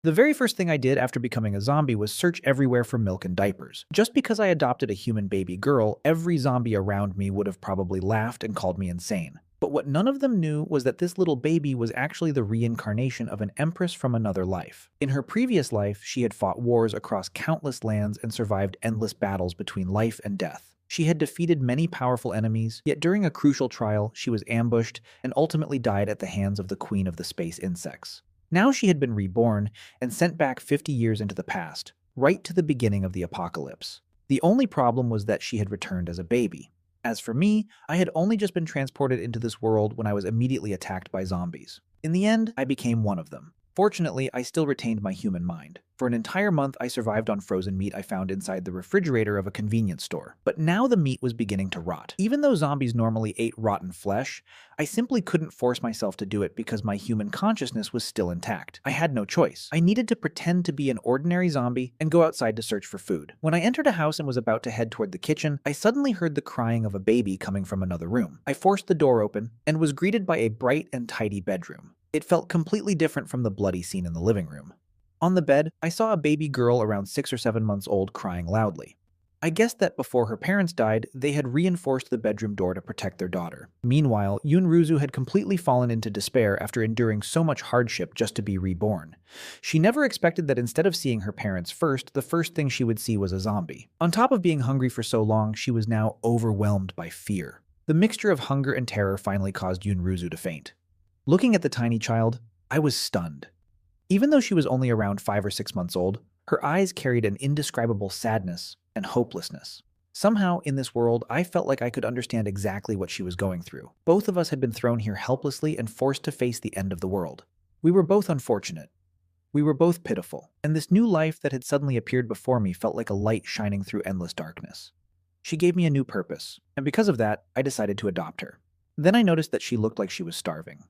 The very first thing I did after becoming a zombie was search everywhere for milk and diapers. Just because I adopted a human baby girl, every zombie around me would have probably laughed and called me insane. But what none of them knew was that this little baby was actually the reincarnation of an empress from another life. In her previous life, she had fought wars across countless lands and survived endless battles between life and death. She had defeated many powerful enemies, yet during a crucial trial, she was ambushed and ultimately died at the hands of the queen of the space insects. Now she had been reborn and sent back 50 years into the past, right to the beginning of the apocalypse. The only problem was that she had returned as a baby. As for me, I had only just been transported into this world when I was immediately attacked by zombies. In the end, I became one of them. Fortunately, I still retained my human mind. For an entire month, I survived on frozen meat I found inside the refrigerator of a convenience store. But now the meat was beginning to rot. Even though zombies normally ate rotten flesh, I simply couldn't force myself to do it because my human consciousness was still intact. I had no choice. I needed to pretend to be an ordinary zombie and go outside to search for food. When I entered a house and was about to head toward the kitchen, I suddenly heard the crying of a baby coming from another room. I forced the door open and was greeted by a bright and tidy bedroom. It felt completely different from the bloody scene in the living room. On the bed, I saw a baby girl around 6 or 7 months old crying loudly. I guessed that before her parents died, they had reinforced the bedroom door to protect their daughter. Meanwhile, Yunruzu had completely fallen into despair after enduring so much hardship just to be reborn. She never expected that instead of seeing her parents first, the first thing she would see was a zombie. On top of being hungry for so long, she was now overwhelmed by fear. The mixture of hunger and terror finally caused Yunruzu to faint. Looking at the tiny child, I was stunned. Even though she was only around 5 or 6 months old, her eyes carried an indescribable sadness and hopelessness. Somehow, in this world, I felt like I could understand exactly what she was going through. Both of us had been thrown here helplessly and forced to face the end of the world. We were both unfortunate. We were both pitiful, and this new life that had suddenly appeared before me felt like a light shining through endless darkness. She gave me a new purpose, and because of that, I decided to adopt her. Then I noticed that she looked like she was starving.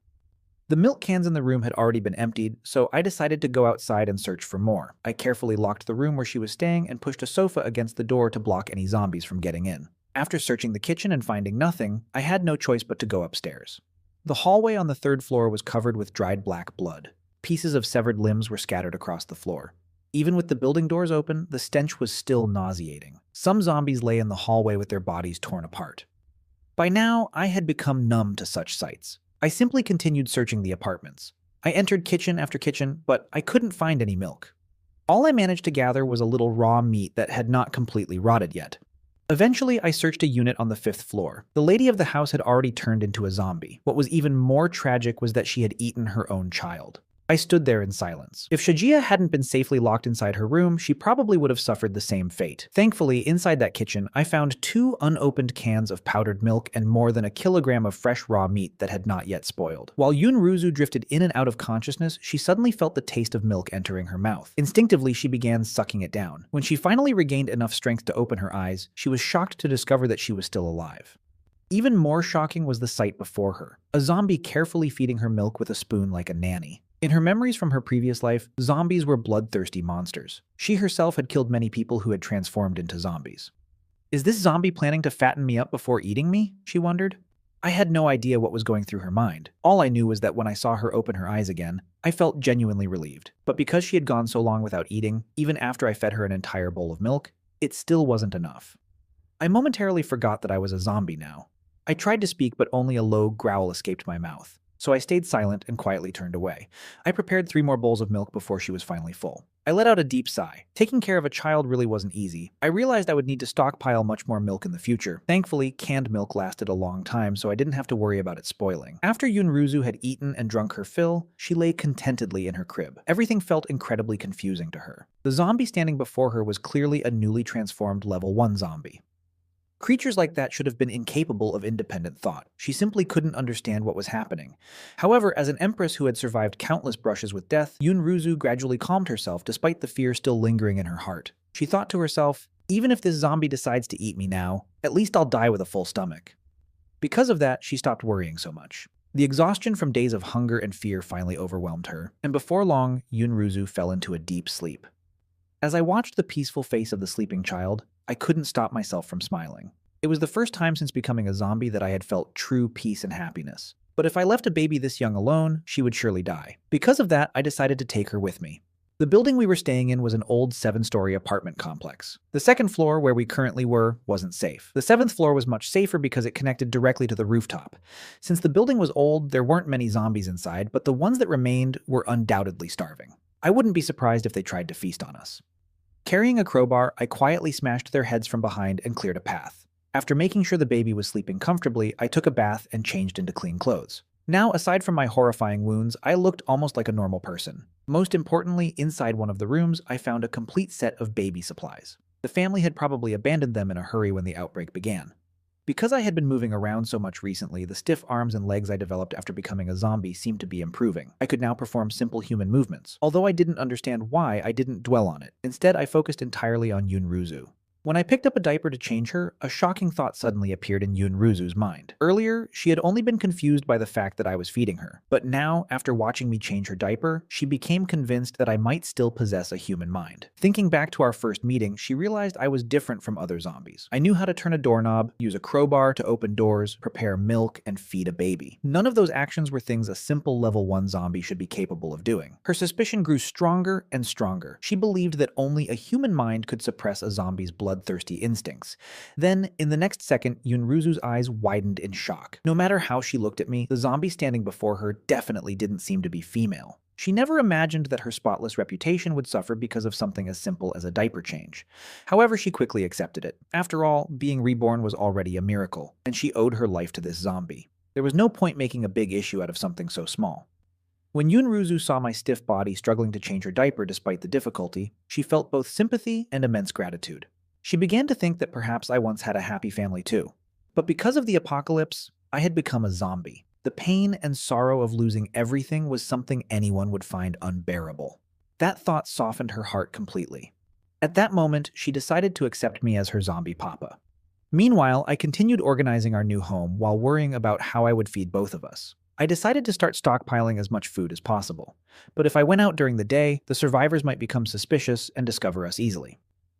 The milk cans in the room had already been emptied, so I decided to go outside and search for more. I carefully locked the room where she was staying and pushed a sofa against the door to block any zombies from getting in. After searching the kitchen and finding nothing, I had no choice but to go upstairs. The hallway on the 3rd floor was covered with dried black blood. Pieces of severed limbs were scattered across the floor. Even with the building doors open, the stench was still nauseating. Some zombies lay in the hallway with their bodies torn apart. By now, I had become numb to such sights. I simply continued searching the apartments. I entered kitchen after kitchen, but I couldn't find any milk. All I managed to gather was a little raw meat that had not completely rotted yet. Eventually, I searched a unit on the 5th floor. The lady of the house had already turned into a zombie. What was even more tragic was that she had eaten her own child. I stood there in silence. If Shajia hadn't been safely locked inside her room, she probably would have suffered the same fate. Thankfully, inside that kitchen, I found 2 unopened cans of powdered milk and more than a kilogram of fresh raw meat that had not yet spoiled. While Yunruzu drifted in and out of consciousness, she suddenly felt the taste of milk entering her mouth. Instinctively, she began sucking it down. When she finally regained enough strength to open her eyes, she was shocked to discover that she was still alive. Even more shocking was the sight before her, a zombie carefully feeding her milk with a spoon like a nanny. In her memories from her previous life, zombies were bloodthirsty monsters. She herself had killed many people who had transformed into zombies. Is this zombie planning to fatten me up before eating me? She wondered. I had no idea what was going through her mind. All I knew was that when I saw her open her eyes again, I felt genuinely relieved. But because she had gone so long without eating, even after I fed her an entire bowl of milk, it still wasn't enough. I momentarily forgot that I was a zombie now. I tried to speak, but only a low growl escaped my mouth. So I stayed silent and quietly turned away. I prepared 3 more bowls of milk before she was finally full. I let out a deep sigh. Taking care of a child really wasn't easy. I realized I would need to stockpile much more milk in the future. Thankfully, canned milk lasted a long time, so I didn't have to worry about it spoiling. After Yunruzu had eaten and drunk her fill, she lay contentedly in her crib. Everything felt incredibly confusing to her. The zombie standing before her was clearly a newly transformed level 1 zombie. Creatures like that should have been incapable of independent thought. She simply couldn't understand what was happening. However, as an empress who had survived countless brushes with death, Yunruzu gradually calmed herself despite the fear still lingering in her heart. She thought to herself, even if this zombie decides to eat me now, at least I'll die with a full stomach. Because of that, she stopped worrying so much. The exhaustion from days of hunger and fear finally overwhelmed her, and before long, Yunruzu fell into a deep sleep. As I watched the peaceful face of the sleeping child, I couldn't stop myself from smiling. It was the first time since becoming a zombie that I had felt true peace and happiness. But if I left a baby this young alone, she would surely die. Because of that, I decided to take her with me. The building we were staying in was an old 7-story apartment complex. The second floor, where we currently were, wasn't safe. The 7th floor was much safer because it connected directly to the rooftop. Since the building was old, there weren't many zombies inside, but the ones that remained were undoubtedly starving. I wouldn't be surprised if they tried to feast on us. Carrying a crowbar, I quietly smashed their heads from behind and cleared a path. After making sure the baby was sleeping comfortably, I took a bath and changed into clean clothes. Now, aside from my horrifying wounds, I looked almost like a normal person. Most importantly, inside one of the rooms, I found a complete set of baby supplies. The family had probably abandoned them in a hurry when the outbreak began. Because I had been moving around so much recently, the stiff arms and legs I developed after becoming a zombie seemed to be improving. I could now perform simple human movements. Although I didn't understand why, I didn't dwell on it. Instead, I focused entirely on Yunruzu. When I picked up a diaper to change her, a shocking thought suddenly appeared in Yunruzu's mind. Earlier, she had only been confused by the fact that I was feeding her. But now, after watching me change her diaper, she became convinced that I might still possess a human mind. Thinking back to our first meeting, she realized I was different from other zombies. I knew how to turn a doorknob, use a crowbar to open doors, prepare milk, and feed a baby. None of those actions were things a simple level 1 zombie should be capable of doing. Her suspicion grew stronger and stronger. She believed that only a human mind could suppress a zombie's bloodthirsty instincts. Then, in the next second, Yunruzu's eyes widened in shock. No matter how she looked at me, the zombie standing before her definitely didn't seem to be female. She never imagined that her spotless reputation would suffer because of something as simple as a diaper change. However, she quickly accepted it. After all, being reborn was already a miracle, and she owed her life to this zombie. There was no point making a big issue out of something so small. When Yunruzu saw my stiff body struggling to change her diaper despite the difficulty, she felt both sympathy and immense gratitude. She began to think that perhaps I once had a happy family too. But because of the apocalypse, I had become a zombie. The pain and sorrow of losing everything was something anyone would find unbearable. That thought softened her heart completely. At that moment, she decided to accept me as her zombie papa. Meanwhile, I continued organizing our new home while worrying about how I would feed both of us. I decided to start stockpiling as much food as possible. But if I went out during the day, the survivors might become suspicious and discover us easily.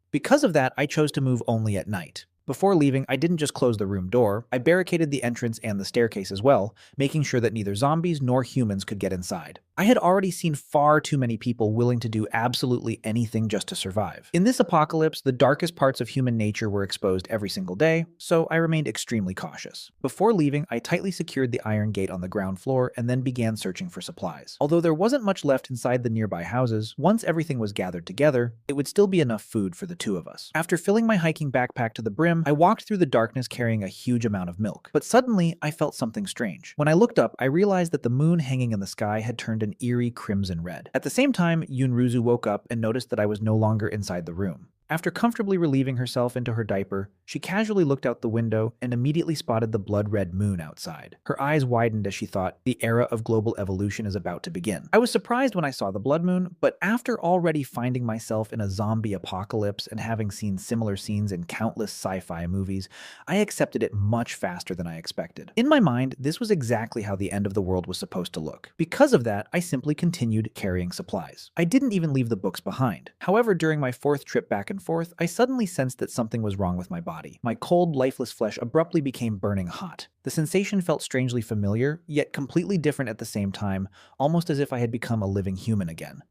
Because of that, I chose to move only at night. Before leaving, I didn't just close the room door, I barricaded the entrance and the staircase as well, making sure that neither zombies nor humans could get inside. I had already seen far too many people willing to do absolutely anything just to survive. In this apocalypse, the darkest parts of human nature were exposed every single day, so I remained extremely cautious. Before leaving, I tightly secured the iron gate on the ground floor and then began searching for supplies. Although there wasn't much left inside the nearby houses, once everything was gathered together, it would still be enough food for the two of us. After filling my hiking backpack to the brim, I walked through the darkness carrying a huge amount of milk. But suddenly, I felt something strange. When I looked up, I realized that the moon hanging in the sky had turned an eerie crimson red. At the same time, Yunruzu woke up and noticed that I was no longer inside the room. After comfortably relieving herself into her diaper, she casually looked out the window and immediately spotted the blood-red moon outside. Her eyes widened as she thought, the era of global evolution is about to begin. I was surprised when I saw the blood moon, but after already finding myself in a zombie apocalypse and having seen similar scenes in countless sci-fi movies, I accepted it much faster than I expected. In my mind, this was exactly how the end of the world was supposed to look. Because of that, I simply continued carrying supplies. I didn't even leave the books behind. However, during my 4th trip back and forth, I suddenly sensed that something was wrong with my body. My cold, lifeless flesh abruptly became burning hot. The sensation felt strangely familiar, yet completely different at the same time, almost as if I had become a living human again.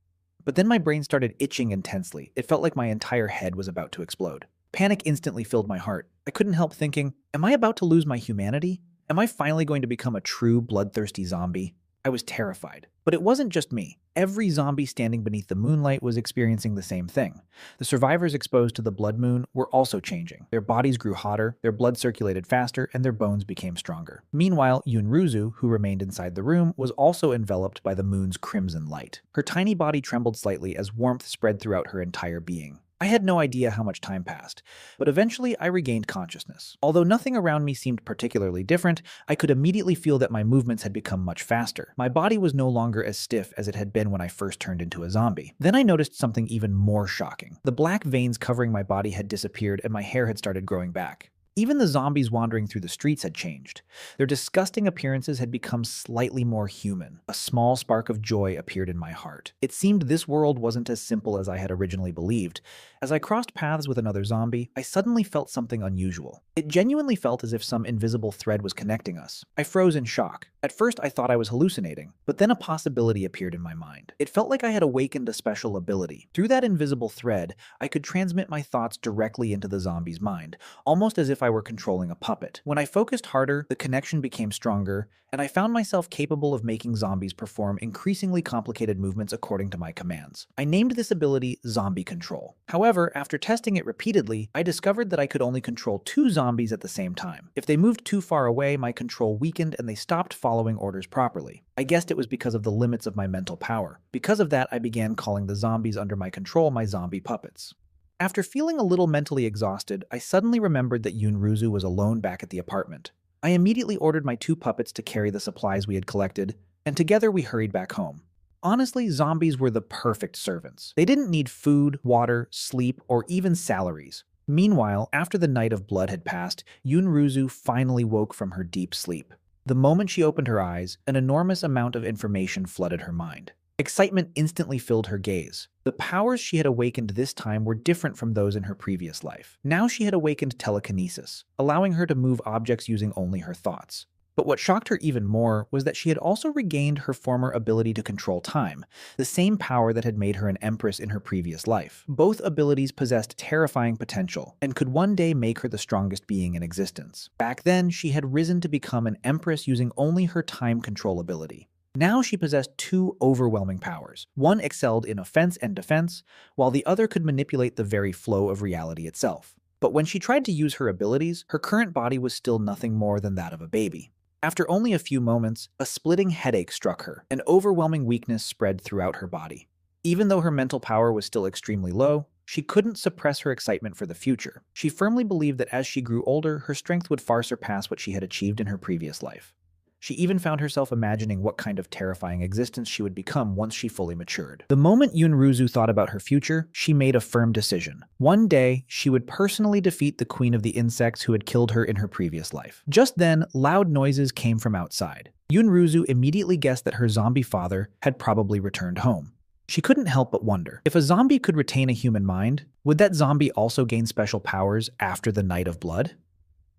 But then my brain started itching intensely. It felt like my entire head was about to explode. Panic instantly filled my heart. I couldn't help thinking, am I about to lose my humanity? Am I finally going to become a true, bloodthirsty zombie? I was terrified. But it wasn't just me. Every zombie standing beneath the moonlight was experiencing the same thing. The survivors exposed to the blood moon were also changing. Their bodies grew hotter, their blood circulated faster, and their bones became stronger. Meanwhile, Yunruzu, who remained inside the room, was also enveloped by the moon's crimson light. Her tiny body trembled slightly as warmth spread throughout her entire being. I had no idea how much time passed, but eventually I regained consciousness. Although nothing around me seemed particularly different, I could immediately feel that my movements had become much faster. My body was no longer as stiff as it had been when I first turned into a zombie. Then I noticed something even more shocking. The black veins covering my body had disappeared and my hair had started growing back. Even the zombies wandering through the streets had changed. Their disgusting appearances had become slightly more human. A small spark of joy appeared in my heart. It seemed this world wasn't as simple as I had originally believed. As I crossed paths with another zombie, I suddenly felt something unusual. It genuinely felt as if some invisible thread was connecting us. I froze in shock. At first, I thought I was hallucinating, but then a possibility appeared in my mind. It felt like I had awakened a special ability. Through that invisible thread, I could transmit my thoughts directly into the zombie's mind, almost as if I were controlling a puppet. When I focused harder, the connection became stronger, and I found myself capable of making zombies perform increasingly complicated movements according to my commands. I named this ability Zombie Control. However, after testing it repeatedly, I discovered that I could only control 2 zombies at the same time. If they moved too far away, my control weakened and they stopped following orders properly. I guessed it was because of the limits of my mental power. Because of that, I began calling the zombies under my control my zombie puppets. After feeling a little mentally exhausted, I suddenly remembered that Yunruzu was alone back at the apartment. I immediately ordered my 2 puppets to carry the supplies we had collected, and together we hurried back home. Honestly, zombies were the perfect servants. They didn't need food, water, sleep, or even salaries. Meanwhile, after the night of blood had passed, Yunruzu finally woke from her deep sleep. The moment she opened her eyes, an enormous amount of information flooded her mind. Excitement instantly filled her gaze. The powers she had awakened this time were different from those in her previous life. Now she had awakened telekinesis, allowing her to move objects using only her thoughts. But what shocked her even more was that she had also regained her former ability to control time, the same power that had made her an Empress in her previous life. Both abilities possessed terrifying potential, and could one day make her the strongest being in existence. Back then, she had risen to become an Empress using only her time control ability. Now she possessed 2 overwhelming powers. One excelled in offense and defense, while the other could manipulate the very flow of reality itself. But when she tried to use her abilities, her current body was still nothing more than that of a baby. After only a few moments, a splitting headache struck her. An overwhelming weakness spread throughout her body. Even though her mental power was still extremely low, she couldn't suppress her excitement for the future. She firmly believed that as she grew older, her strength would far surpass what she had achieved in her previous life. She even found herself imagining what kind of terrifying existence she would become once she fully matured. The moment Yunruzu thought about her future, she made a firm decision. One day, she would personally defeat the queen of the insects who had killed her in her previous life. Just then, loud noises came from outside. Yunruzu immediately guessed that her zombie father had probably returned home. She couldn't help but wonder, if a zombie could retain a human mind, would that zombie also gain special powers after the Night of Blood?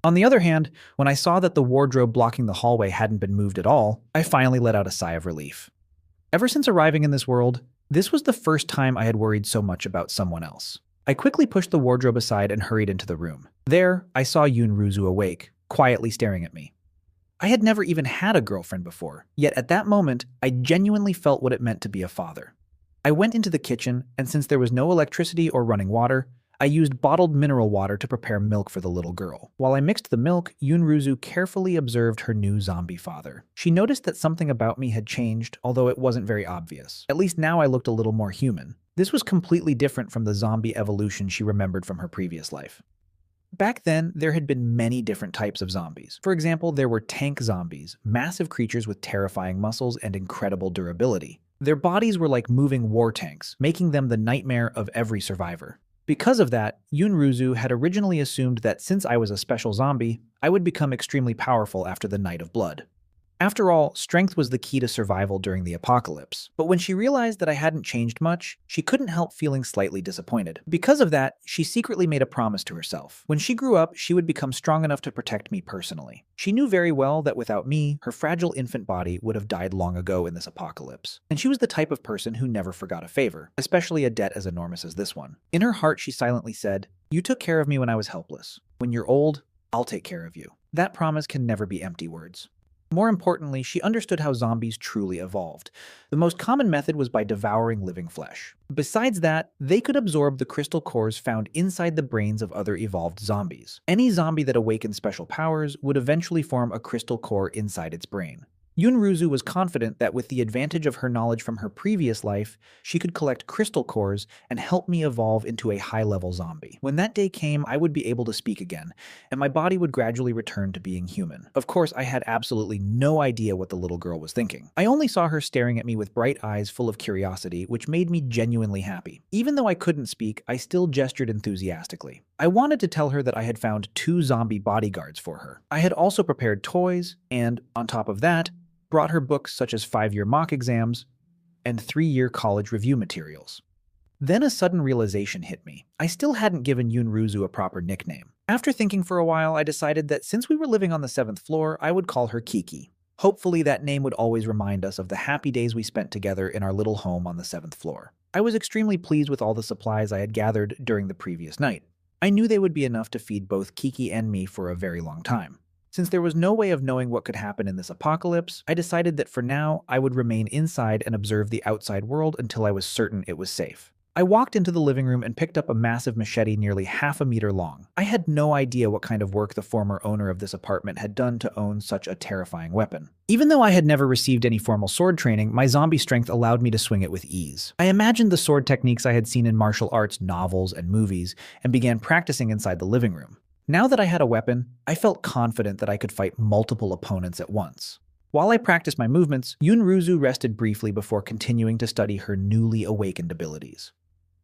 On the other hand, when I saw that the wardrobe blocking the hallway hadn't been moved at all, I finally let out a sigh of relief. Ever since arriving in this world, this was the first time I had worried so much about someone else. I quickly pushed the wardrobe aside and hurried into the room. There, I saw Yunruzu awake, quietly staring at me. I had never even had a girlfriend before, yet at that moment, I genuinely felt what it meant to be a father. I went into the kitchen, and since there was no electricity or running water, I used bottled mineral water to prepare milk for the little girl. While I mixed the milk, Yunruzu carefully observed her new zombie father. She noticed that something about me had changed, although it wasn't very obvious. At least now I looked a little more human. This was completely different from the zombie evolution she remembered from her previous life. Back then, there had been many different types of zombies. For example, there were tank zombies, massive creatures with terrifying muscles and incredible durability. Their bodies were like moving war tanks, making them the nightmare of every survivor. Because of that, Yunruzu had originally assumed that since I was a special zombie, I would become extremely powerful after the Night of Blood. After all, strength was the key to survival during the apocalypse. But when she realized that I hadn't changed much, she couldn't help feeling slightly disappointed. Because of that, she secretly made a promise to herself. When she grew up, she would become strong enough to protect me personally. She knew very well that without me, her fragile infant body would have died long ago in this apocalypse. And she was the type of person who never forgot a favor, especially a debt as enormous as this one. In her heart, she silently said, "You took care of me when I was helpless. When you're old, I'll take care of you." That promise can never be empty words. More importantly, she understood how zombies truly evolved. The most common method was by devouring living flesh. Besides that, they could absorb the crystal cores found inside the brains of other evolved zombies. Any zombie that awakened special powers would eventually form a crystal core inside its brain. Yunruzu was confident that with the advantage of her knowledge from her previous life, she could collect crystal cores and help me evolve into a high-level zombie. When that day came, I would be able to speak again, and my body would gradually return to being human. Of course, I had absolutely no idea what the little girl was thinking. I only saw her staring at me with bright eyes full of curiosity, which made me genuinely happy. Even though I couldn't speak, I still gestured enthusiastically. I wanted to tell her that I had found 2 zombie bodyguards for her. I had also prepared toys, and, on top of that, brought her books such as 5-year mock exams and 3-year college review materials. Then a sudden realization hit me. I still hadn't given Yunruzu a proper nickname. After thinking for a while, I decided that since we were living on the 7th floor, I would call her Kiki. Hopefully that name would always remind us of the happy days we spent together in our little home on the 7th floor. I was extremely pleased with all the supplies I had gathered during the previous night. I knew they would be enough to feed both Kiki and me for a very long time. Since there was no way of knowing what could happen in this apocalypse, I decided that for now, I would remain inside and observe the outside world until I was certain it was safe. I walked into the living room and picked up a massive machete nearly half a meter long. I had no idea what kind of work the former owner of this apartment had done to own such a terrifying weapon. Even though I had never received any formal sword training, my zombie strength allowed me to swing it with ease. I imagined the sword techniques I had seen in martial arts novels and movies and began practicing inside the living room. Now that I had a weapon, I felt confident that I could fight multiple opponents at once. While I practiced my movements, Yunruzu rested briefly before continuing to study her newly awakened abilities.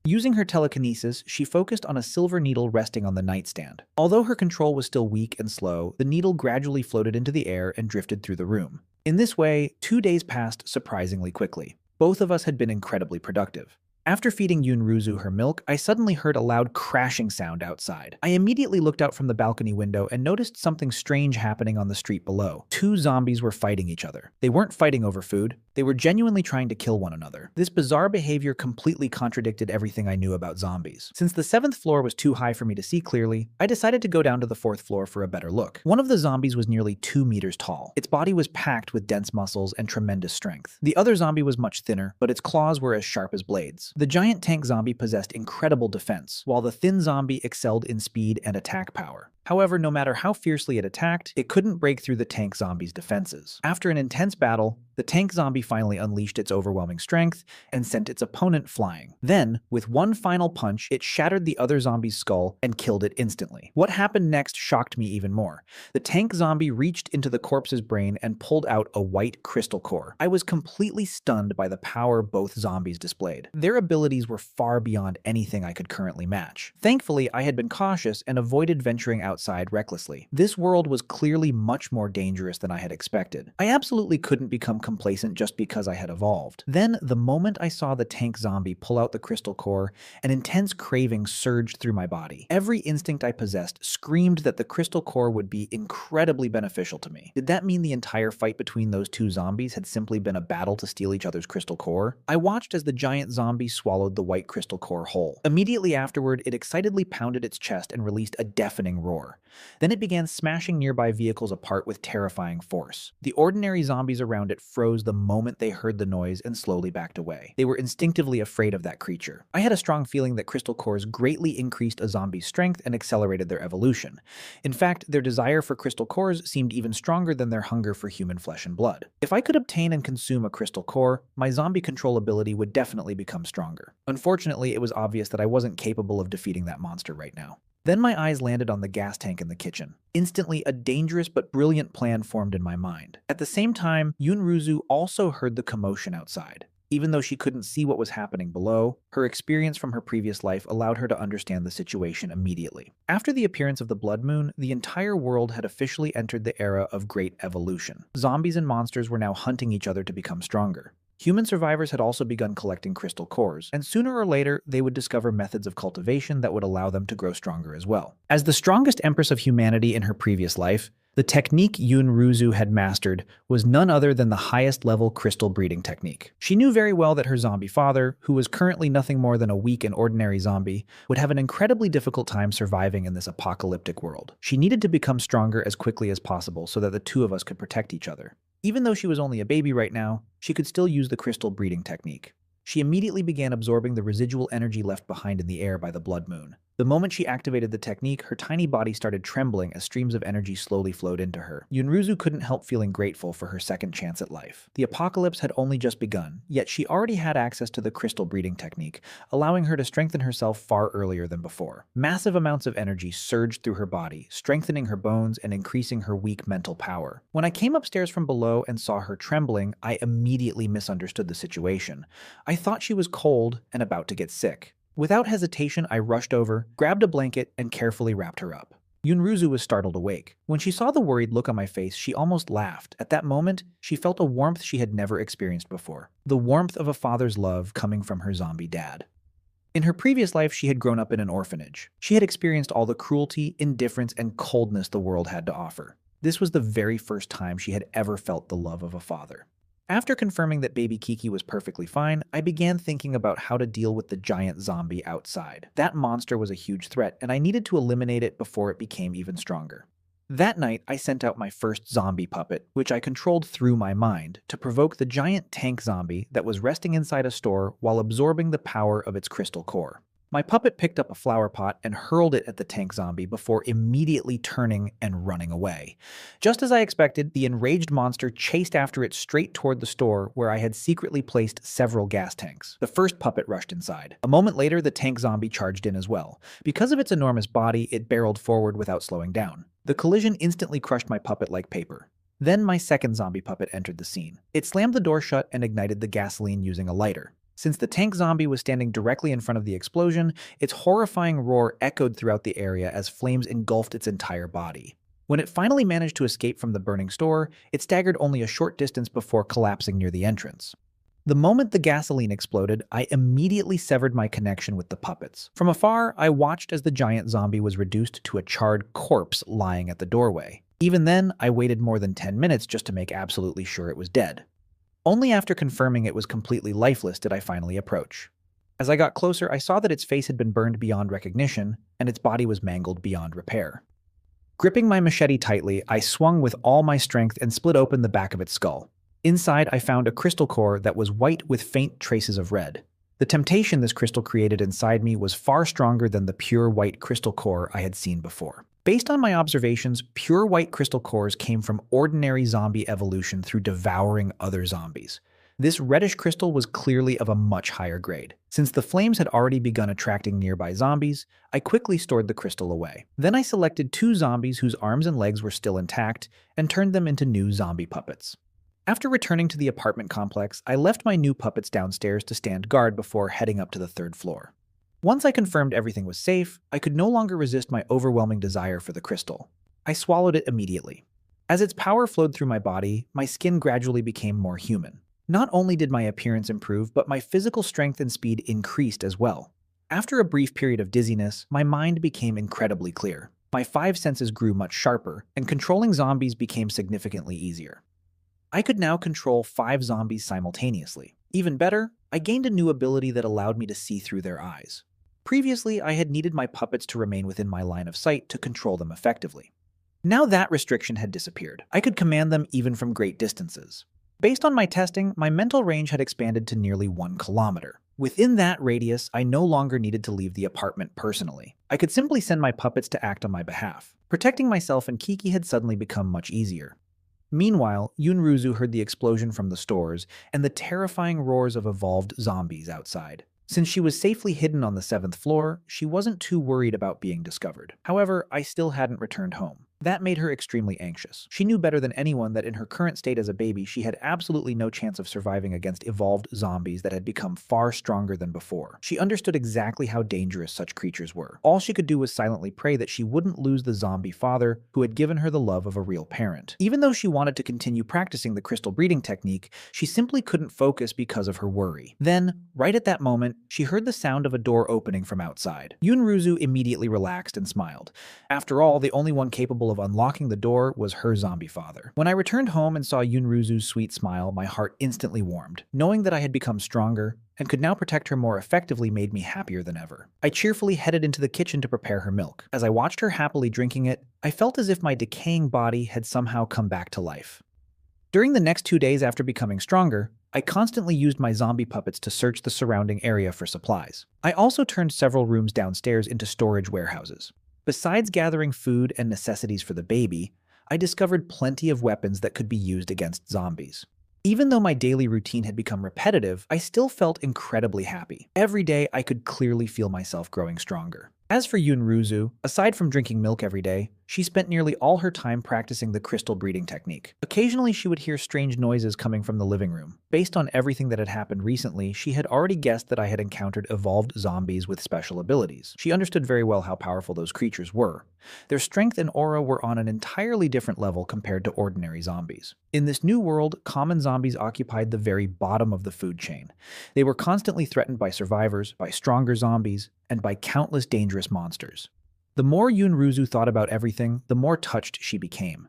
Using her telekinesis, she focused on a silver needle resting on the nightstand. Although her control was still weak and slow, the needle gradually floated into the air and drifted through the room. In this way, 2 days passed surprisingly quickly. Both of us had been incredibly productive. After feeding Yunruzu her milk, I suddenly heard a loud crashing sound outside. I immediately looked out from the balcony window and noticed something strange happening on the street below. 2 zombies were fighting each other. They weren't fighting over food. They were genuinely trying to kill one another. This bizarre behavior completely contradicted everything I knew about zombies. Since the 7th floor was too high for me to see clearly, I decided to go down to the 4th floor for a better look. One of the zombies was nearly 2 meters tall. Its body was packed with dense muscles and tremendous strength. The other zombie was much thinner, but its claws were as sharp as blades. The giant tank zombie possessed incredible defense, while the thin zombie excelled in speed and attack power. However, no matter how fiercely it attacked, it couldn't break through the tank zombie's defenses. After an intense battle, the tank zombie finally unleashed its overwhelming strength and sent its opponent flying. Then, with one final punch, it shattered the other zombie's skull and killed it instantly. What happened next shocked me even more. The tank zombie reached into the corpse's brain and pulled out a white crystal core. I was completely stunned by the power both zombies displayed. Their abilities were far beyond anything I could currently match. Thankfully, I had been cautious and avoided venturing outside recklessly. This world was clearly much more dangerous than I had expected. I absolutely couldn't become complacent just because I had evolved. Then, the moment I saw the tank zombie pull out the crystal core, an intense craving surged through my body. Every instinct I possessed screamed that the crystal core would be incredibly beneficial to me. Did that mean the entire fight between those 2 zombies had simply been a battle to steal each other's crystal core? I watched as the giant zombie swallowed the white crystal core whole. Immediately afterward, it excitedly pounded its chest and released a deafening roar. Then it began smashing nearby vehicles apart with terrifying force. The ordinary zombies around it froze the moment they heard the noise and slowly backed away. They were instinctively afraid of that creature. I had a strong feeling that crystal cores greatly increased a zombie's strength and accelerated their evolution. In fact, their desire for crystal cores seemed even stronger than their hunger for human flesh and blood. If I could obtain and consume a crystal core, my zombie control ability would definitely become stronger. Unfortunately, it was obvious that I wasn't capable of defeating that monster right now. Then my eyes landed on the gas tank in the kitchen. Instantly, a dangerous but brilliant plan formed in my mind. At the same time, Yunruzu also heard the commotion outside. Even though she couldn't see what was happening below, her experience from her previous life allowed her to understand the situation immediately. After the appearance of the blood moon, the entire world had officially entered the era of great evolution. Zombies and monsters were now hunting each other to become stronger. Human survivors had also begun collecting crystal cores, and sooner or later, they would discover methods of cultivation that would allow them to grow stronger as well. As the strongest empress of humanity in her previous life, the technique Yunruzu had mastered was none other than the highest-level crystal breeding technique. She knew very well that her zombie father, who was currently nothing more than a weak and ordinary zombie, would have an incredibly difficult time surviving in this apocalyptic world. She needed to become stronger as quickly as possible so that the 2 of us could protect each other. Even though she was only a baby right now, she could still use the crystal breeding technique. She immediately began absorbing the residual energy left behind in the air by the blood moon. The moment she activated the technique, her tiny body started trembling as streams of energy slowly flowed into her. Yunruzu couldn't help feeling grateful for her second chance at life. The apocalypse had only just begun, yet she already had access to the crystal breeding technique, allowing her to strengthen herself far earlier than before. Massive amounts of energy surged through her body, strengthening her bones and increasing her weak mental power. When I came upstairs from below and saw her trembling, I immediately misunderstood the situation. I thought she was cold and about to get sick. Without hesitation, I rushed over, grabbed a blanket, and carefully wrapped her up. Yunruzu was startled awake. When she saw the worried look on my face, she almost laughed. At that moment, she felt a warmth she had never experienced before. The warmth of a father's love coming from her zombie dad. In her previous life, she had grown up in an orphanage. She had experienced all the cruelty, indifference, and coldness the world had to offer. This was the very first time she had ever felt the love of a father. After confirming that baby Kiki was perfectly fine, I began thinking about how to deal with the giant zombie outside. That monster was a huge threat, and I needed to eliminate it before it became even stronger. That night, I sent out my first zombie puppet, which I controlled through my mind, to provoke the giant tank zombie that was resting inside a store while absorbing the power of its crystal core. My puppet picked up a flower pot and hurled it at the tank zombie before immediately turning and running away. Just as I expected, the enraged monster chased after it straight toward the store where I had secretly placed several gas tanks. The first puppet rushed inside. A moment later, the tank zombie charged in as well. Because of its enormous body, it barreled forward without slowing down. The collision instantly crushed my puppet like paper. Then my second zombie puppet entered the scene. It slammed the door shut and ignited the gasoline using a lighter. Since the tank zombie was standing directly in front of the explosion, its horrifying roar echoed throughout the area as flames engulfed its entire body. When it finally managed to escape from the burning store, it staggered only a short distance before collapsing near the entrance. The moment the gasoline exploded, I immediately severed my connection with the puppets. From afar, I watched as the giant zombie was reduced to a charred corpse lying at the doorway. Even then, I waited more than 10 minutes just to make absolutely sure it was dead. Only after confirming it was completely lifeless did I finally approach. As I got closer, I saw that its face had been burned beyond recognition, and its body was mangled beyond repair. Gripping my machete tightly, I swung with all my strength and split open the back of its skull. Inside, I found a crystal core that was white with faint traces of red. The temptation this crystal created inside me was far stronger than the pure white crystal core I had seen before. Based on my observations, pure white crystal cores came from ordinary zombie evolution through devouring other zombies. This reddish crystal was clearly of a much higher grade. Since the flames had already begun attracting nearby zombies, I quickly stored the crystal away. Then I selected 2 zombies whose arms and legs were still intact and turned them into new zombie puppets. After returning to the apartment complex, I left my new puppets downstairs to stand guard before heading up to the 3rd floor. Once I confirmed everything was safe, I could no longer resist my overwhelming desire for the crystal. I swallowed it immediately. As its power flowed through my body, my skin gradually became more human. Not only did my appearance improve, but my physical strength and speed increased as well. After a brief period of dizziness, my mind became incredibly clear. My 5 senses grew much sharper, and controlling zombies became significantly easier. I could now control 5 zombies simultaneously. Even better, I gained a new ability that allowed me to see through their eyes. Previously, I had needed my puppets to remain within my line of sight to control them effectively. Now that restriction had disappeared. I could command them even from great distances. Based on my testing, my mental range had expanded to nearly 1 kilometer. Within that radius, I no longer needed to leave the apartment personally. I could simply send my puppets to act on my behalf. Protecting myself and Kiki had suddenly become much easier. Meanwhile, Yunruzu heard the explosion from the stores and the terrifying roars of evolved zombies outside. Since she was safely hidden on the 7th floor, she wasn't too worried about being discovered. However, I still hadn't returned home. That made her extremely anxious. She knew better than anyone that in her current state as a baby, she had absolutely no chance of surviving against evolved zombies that had become far stronger than before. She understood exactly how dangerous such creatures were. All she could do was silently pray that she wouldn't lose the zombie father who had given her the love of a real parent. Even though she wanted to continue practicing the crystal breeding technique, she simply couldn't focus because of her worry. Then, right at that moment, she heard the sound of a door opening from outside. Yunruzu immediately relaxed and smiled. After all, the only one capable of unlocking the door was her zombie father. When I returned home and saw Yunruzu's sweet smile, my heart instantly warmed. Knowing that I had become stronger and could now protect her more effectively made me happier than ever. I cheerfully headed into the kitchen to prepare her milk. As I watched her happily drinking it, I felt as if my decaying body had somehow come back to life. During the next 2 days after becoming stronger, I constantly used my zombie puppets to search the surrounding area for supplies. I also turned several rooms downstairs into storage warehouses. Besides gathering food and necessities for the baby, I discovered plenty of weapons that could be used against zombies. Even though my daily routine had become repetitive, I still felt incredibly happy. Every day, I could clearly feel myself growing stronger. As for Yunruzu, aside from drinking milk every day, she spent nearly all her time practicing the crystal breeding technique. Occasionally, she would hear strange noises coming from the living room. Based on everything that had happened recently, she had already guessed that I had encountered evolved zombies with special abilities. She understood very well how powerful those creatures were. Their strength and aura were on an entirely different level compared to ordinary zombies. In this new world, common zombies occupied the very bottom of the food chain. They were constantly threatened by survivors, by stronger zombies, and by countless dangerous monsters. The more Yunruzu thought about everything, the more touched she became.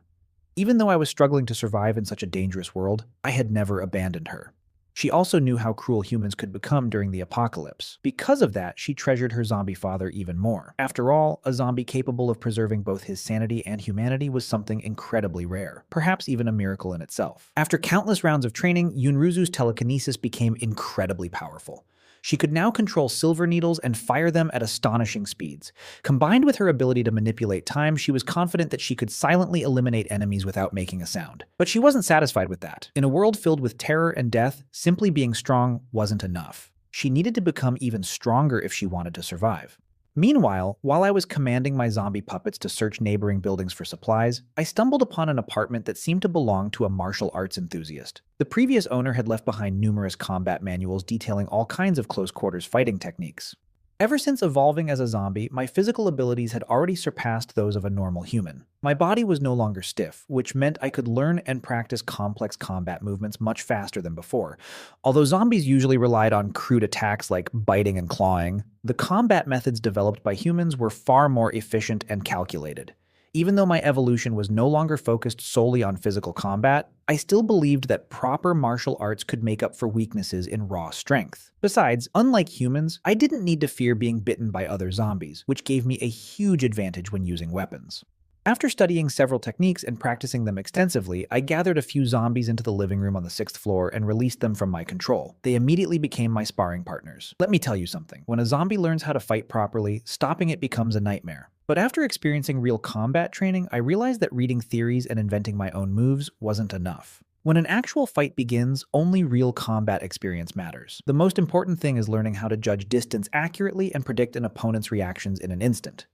Even though I was struggling to survive in such a dangerous world, I had never abandoned her. She also knew how cruel humans could become during the apocalypse. Because of that, she treasured her zombie father even more. After all, a zombie capable of preserving both his sanity and humanity was something incredibly rare, perhaps even a miracle in itself. After countless rounds of training, Yunruzu's telekinesis became incredibly powerful. She could now control silver needles and fire them at astonishing speeds. Combined with her ability to manipulate time, she was confident that she could silently eliminate enemies without making a sound. But she wasn't satisfied with that. In a world filled with terror and death, simply being strong wasn't enough. She needed to become even stronger if she wanted to survive. Meanwhile, while I was commanding my zombie puppets to search neighboring buildings for supplies, I stumbled upon an apartment that seemed to belong to a martial arts enthusiast. The previous owner had left behind numerous combat manuals detailing all kinds of close-quarters fighting techniques. Ever since evolving as a zombie, my physical abilities had already surpassed those of a normal human. My body was no longer stiff, which meant I could learn and practice complex combat movements much faster than before. Although zombies usually relied on crude attacks like biting and clawing, the combat methods developed by humans were far more efficient and calculated. Even though my evolution was no longer focused solely on physical combat, I still believed that proper martial arts could make up for weaknesses in raw strength. Besides, unlike humans, I didn't need to fear being bitten by other zombies, which gave me a huge advantage when using weapons. After studying several techniques and practicing them extensively, I gathered a few zombies into the living room on the 6th floor and released them from my control. They immediately became my sparring partners. Let me tell you something. When a zombie learns how to fight properly, stopping it becomes a nightmare. But after experiencing real combat training, I realized that reading theories and inventing my own moves wasn't enough. When an actual fight begins, only real combat experience matters. The most important thing is learning how to judge distance accurately and predict an opponent's reactions in an instant.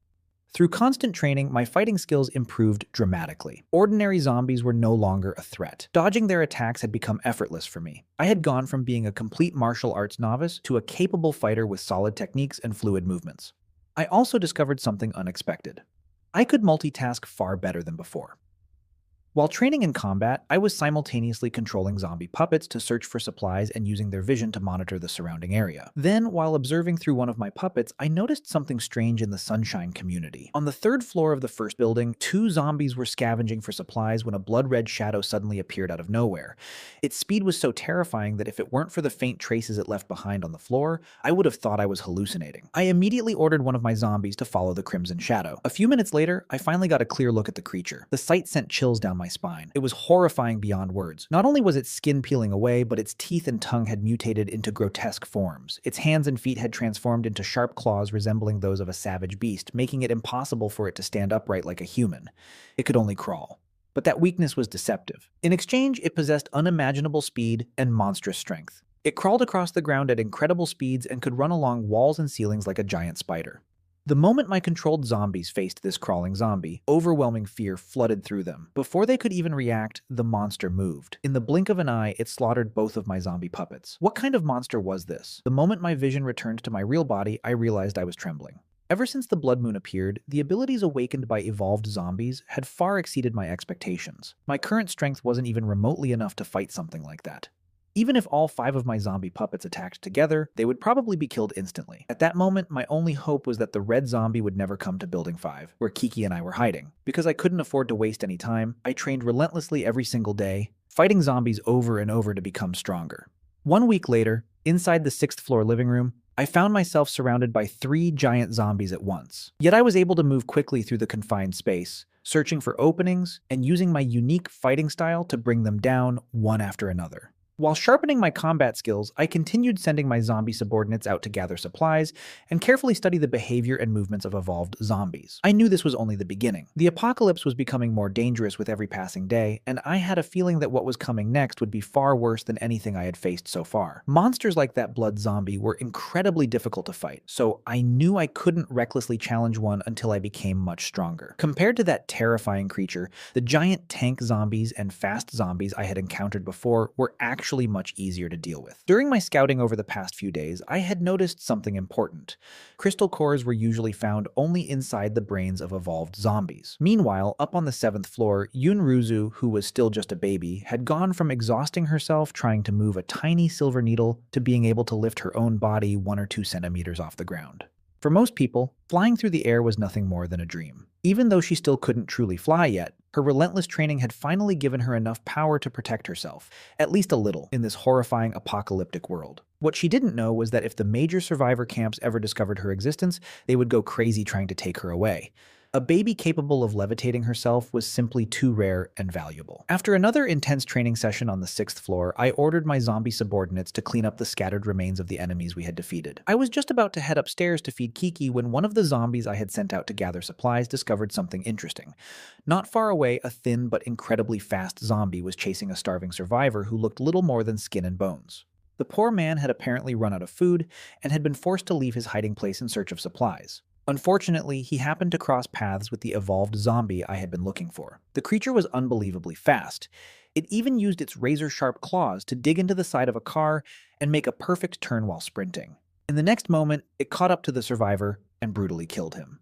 Through constant training, my fighting skills improved dramatically. Ordinary zombies were no longer a threat. Dodging their attacks had become effortless for me. I had gone from being a complete martial arts novice to a capable fighter with solid techniques and fluid movements. I also discovered something unexpected. I could multitask far better than before. While training in combat, I was simultaneously controlling zombie puppets to search for supplies and using their vision to monitor the surrounding area. Then, while observing through one of my puppets, I noticed something strange in the Sunshine community. On the 3rd floor of the first building, 2 zombies were scavenging for supplies when a blood-red shadow suddenly appeared out of nowhere. Its speed was so terrifying that if it weren't for the faint traces it left behind on the floor, I would have thought I was hallucinating. I immediately ordered one of my zombies to follow the crimson shadow. A few minutes later, I finally got a clear look at the creature. The sight sent chills down my spine. It was horrifying beyond words. Not only was its skin peeling away, but its teeth and tongue had mutated into grotesque forms. Its hands and feet had transformed into sharp claws resembling those of a savage beast, making it impossible for it to stand upright like a human. It could only crawl. But that weakness was deceptive. In exchange, it possessed unimaginable speed and monstrous strength. It crawled across the ground at incredible speeds and could run along walls and ceilings like a giant spider. The moment my controlled zombies faced this crawling zombie, overwhelming fear flooded through them. Before they could even react, the monster moved. In the blink of an eye, it slaughtered both of my zombie puppets. What kind of monster was this? The moment my vision returned to my real body, I realized I was trembling. Ever since the Blood Moon appeared, the abilities awakened by evolved zombies had far exceeded my expectations. My current strength wasn't even remotely enough to fight something like that. Even if all 5 of my zombie puppets attacked together, they would probably be killed instantly. At that moment, my only hope was that the red zombie would never come to Building 5, where Kiki and I were hiding. Because I couldn't afford to waste any time, I trained relentlessly every single day, fighting zombies over and over to become stronger. 1 week later, inside the 6th floor living room, I found myself surrounded by 3 giant zombies at once. Yet I was able to move quickly through the confined space, searching for openings and using my unique fighting style to bring them down one after another. While sharpening my combat skills, I continued sending my zombie subordinates out to gather supplies and carefully study the behavior and movements of evolved zombies. I knew this was only the beginning. The apocalypse was becoming more dangerous with every passing day, and I had a feeling that what was coming next would be far worse than anything I had faced so far. Monsters like that blood zombie were incredibly difficult to fight, so I knew I couldn't recklessly challenge one until I became much stronger. Compared to that terrifying creature, the giant tank zombies and fast zombies I had encountered before were actually much easier to deal with. During my scouting over the past few days, I had noticed something important. Crystal cores were usually found only inside the brains of evolved zombies. Meanwhile, up on the 7th floor, Yunruzu, who was still just a baby, had gone from exhausting herself trying to move a tiny silver needle to being able to lift her own body 1 or 2 centimeters off the ground. For most people, flying through the air was nothing more than a dream. Even though she still couldn't truly fly yet, her relentless training had finally given her enough power to protect herself, at least a little, in this horrifying apocalyptic world. What she didn't know was that if the major survivor camps ever discovered her existence, they would go crazy trying to take her away. A baby capable of levitating herself was simply too rare and valuable. After another intense training session on the 6th floor, I ordered my zombie subordinates to clean up the scattered remains of the enemies we had defeated. I was just about to head upstairs to feed Kiki when one of the zombies I had sent out to gather supplies discovered something interesting. Not far away, a thin but incredibly fast zombie was chasing a starving survivor who looked little more than skin and bones. The poor man had apparently run out of food and had been forced to leave his hiding place in search of supplies. Unfortunately, he happened to cross paths with the evolved zombie I had been looking for. The creature was unbelievably fast. It even used its razor-sharp claws to dig into the side of a car and make a perfect turn while sprinting. In the next moment, it caught up to the survivor and brutally killed him.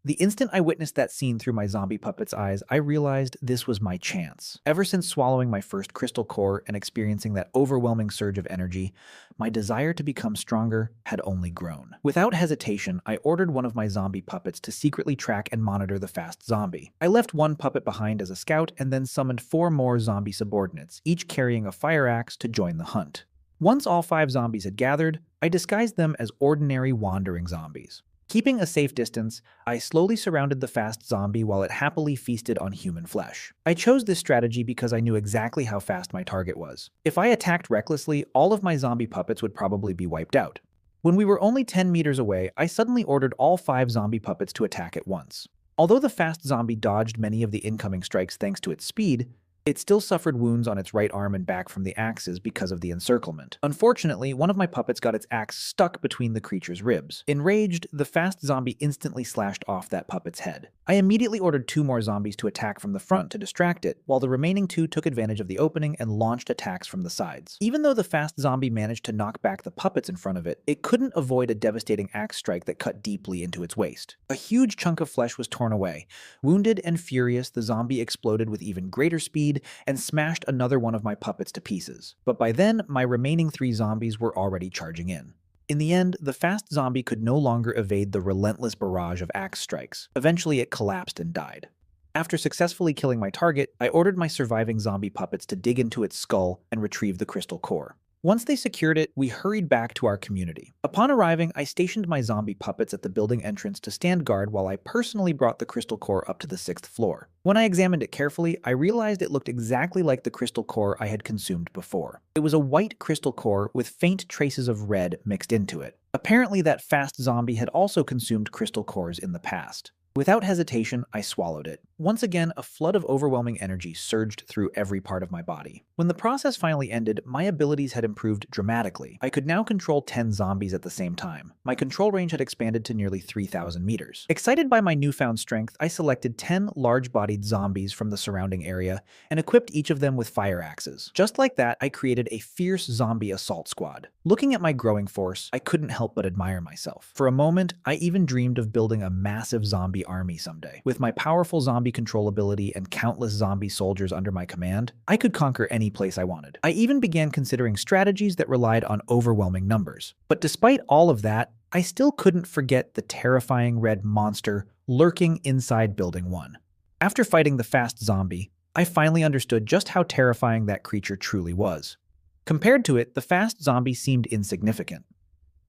The instant I witnessed that scene through my zombie puppet's eyes, I realized this was my chance. Ever since swallowing my first crystal core and experiencing that overwhelming surge of energy, my desire to become stronger had only grown. Without hesitation, I ordered one of my zombie puppets to secretly track and monitor the fast zombie. I left one puppet behind as a scout and then summoned 4 more zombie subordinates, each carrying a fire axe to join the hunt. Once all 5 zombies had gathered, I disguised them as ordinary wandering zombies. Keeping a safe distance, I slowly surrounded the fast zombie while it happily feasted on human flesh. I chose this strategy because I knew exactly how fast my target was. If I attacked recklessly, all of my zombie puppets would probably be wiped out. When we were only 10 meters away, I suddenly ordered all 5 zombie puppets to attack at once. Although the fast zombie dodged many of the incoming strikes thanks to its speed, it still suffered wounds on its right arm and back from the axes because of the encirclement. Unfortunately, one of my puppets got its axe stuck between the creature's ribs. Enraged, the fast zombie instantly slashed off that puppet's head. I immediately ordered 2 more zombies to attack from the front to distract it, while the remaining 2 took advantage of the opening and launched attacks from the sides. Even though the fast zombie managed to knock back the puppets in front of it, it couldn't avoid a devastating axe strike that cut deeply into its waist. A huge chunk of flesh was torn away. Wounded and furious, the zombie exploded with even greater speed and smashed another one of my puppets to pieces. But by then, my remaining 3 zombies were already charging in. In the end, the fast zombie could no longer evade the relentless barrage of axe strikes. Eventually, it collapsed and died. After successfully killing my target, I ordered my surviving zombie puppets to dig into its skull and retrieve the crystal core. Once they secured it, we hurried back to our community. Upon arriving, I stationed my zombie puppets at the building entrance to stand guard while I personally brought the crystal core up to the 6th floor. When I examined it carefully, I realized it looked exactly like the crystal core I had consumed before. It was a white crystal core with faint traces of red mixed into it. Apparently, that fast zombie had also consumed crystal cores in the past. Without hesitation, I swallowed it. Once again, a flood of overwhelming energy surged through every part of my body. When the process finally ended, my abilities had improved dramatically. I could now control 10 zombies at the same time. My control range had expanded to nearly 3,000 meters. Excited by my newfound strength, I selected 10 large-bodied zombies from the surrounding area and equipped each of them with fire axes. Just like that, I created a fierce zombie assault squad. Looking at my growing force, I couldn't help but admire myself. For a moment, I even dreamed of building a massive zombie army someday. With my powerful zombie control ability and countless zombie soldiers under my command, I could conquer any place I wanted. I even began considering strategies that relied on overwhelming numbers. But despite all of that, I still couldn't forget the terrifying red monster lurking inside Building 1. After fighting the fast zombie, I finally understood just how terrifying that creature truly was. Compared to it, the fast zombie seemed insignificant.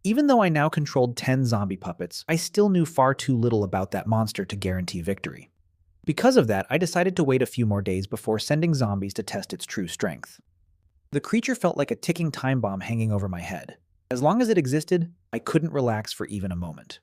Even though I now controlled 10 zombie puppets, I still knew far too little about that monster to guarantee victory. Because of that, I decided to wait a few more days before sending zombies to test its true strength. The creature felt like a ticking time bomb hanging over my head. As long as it existed, I couldn't relax for even a moment.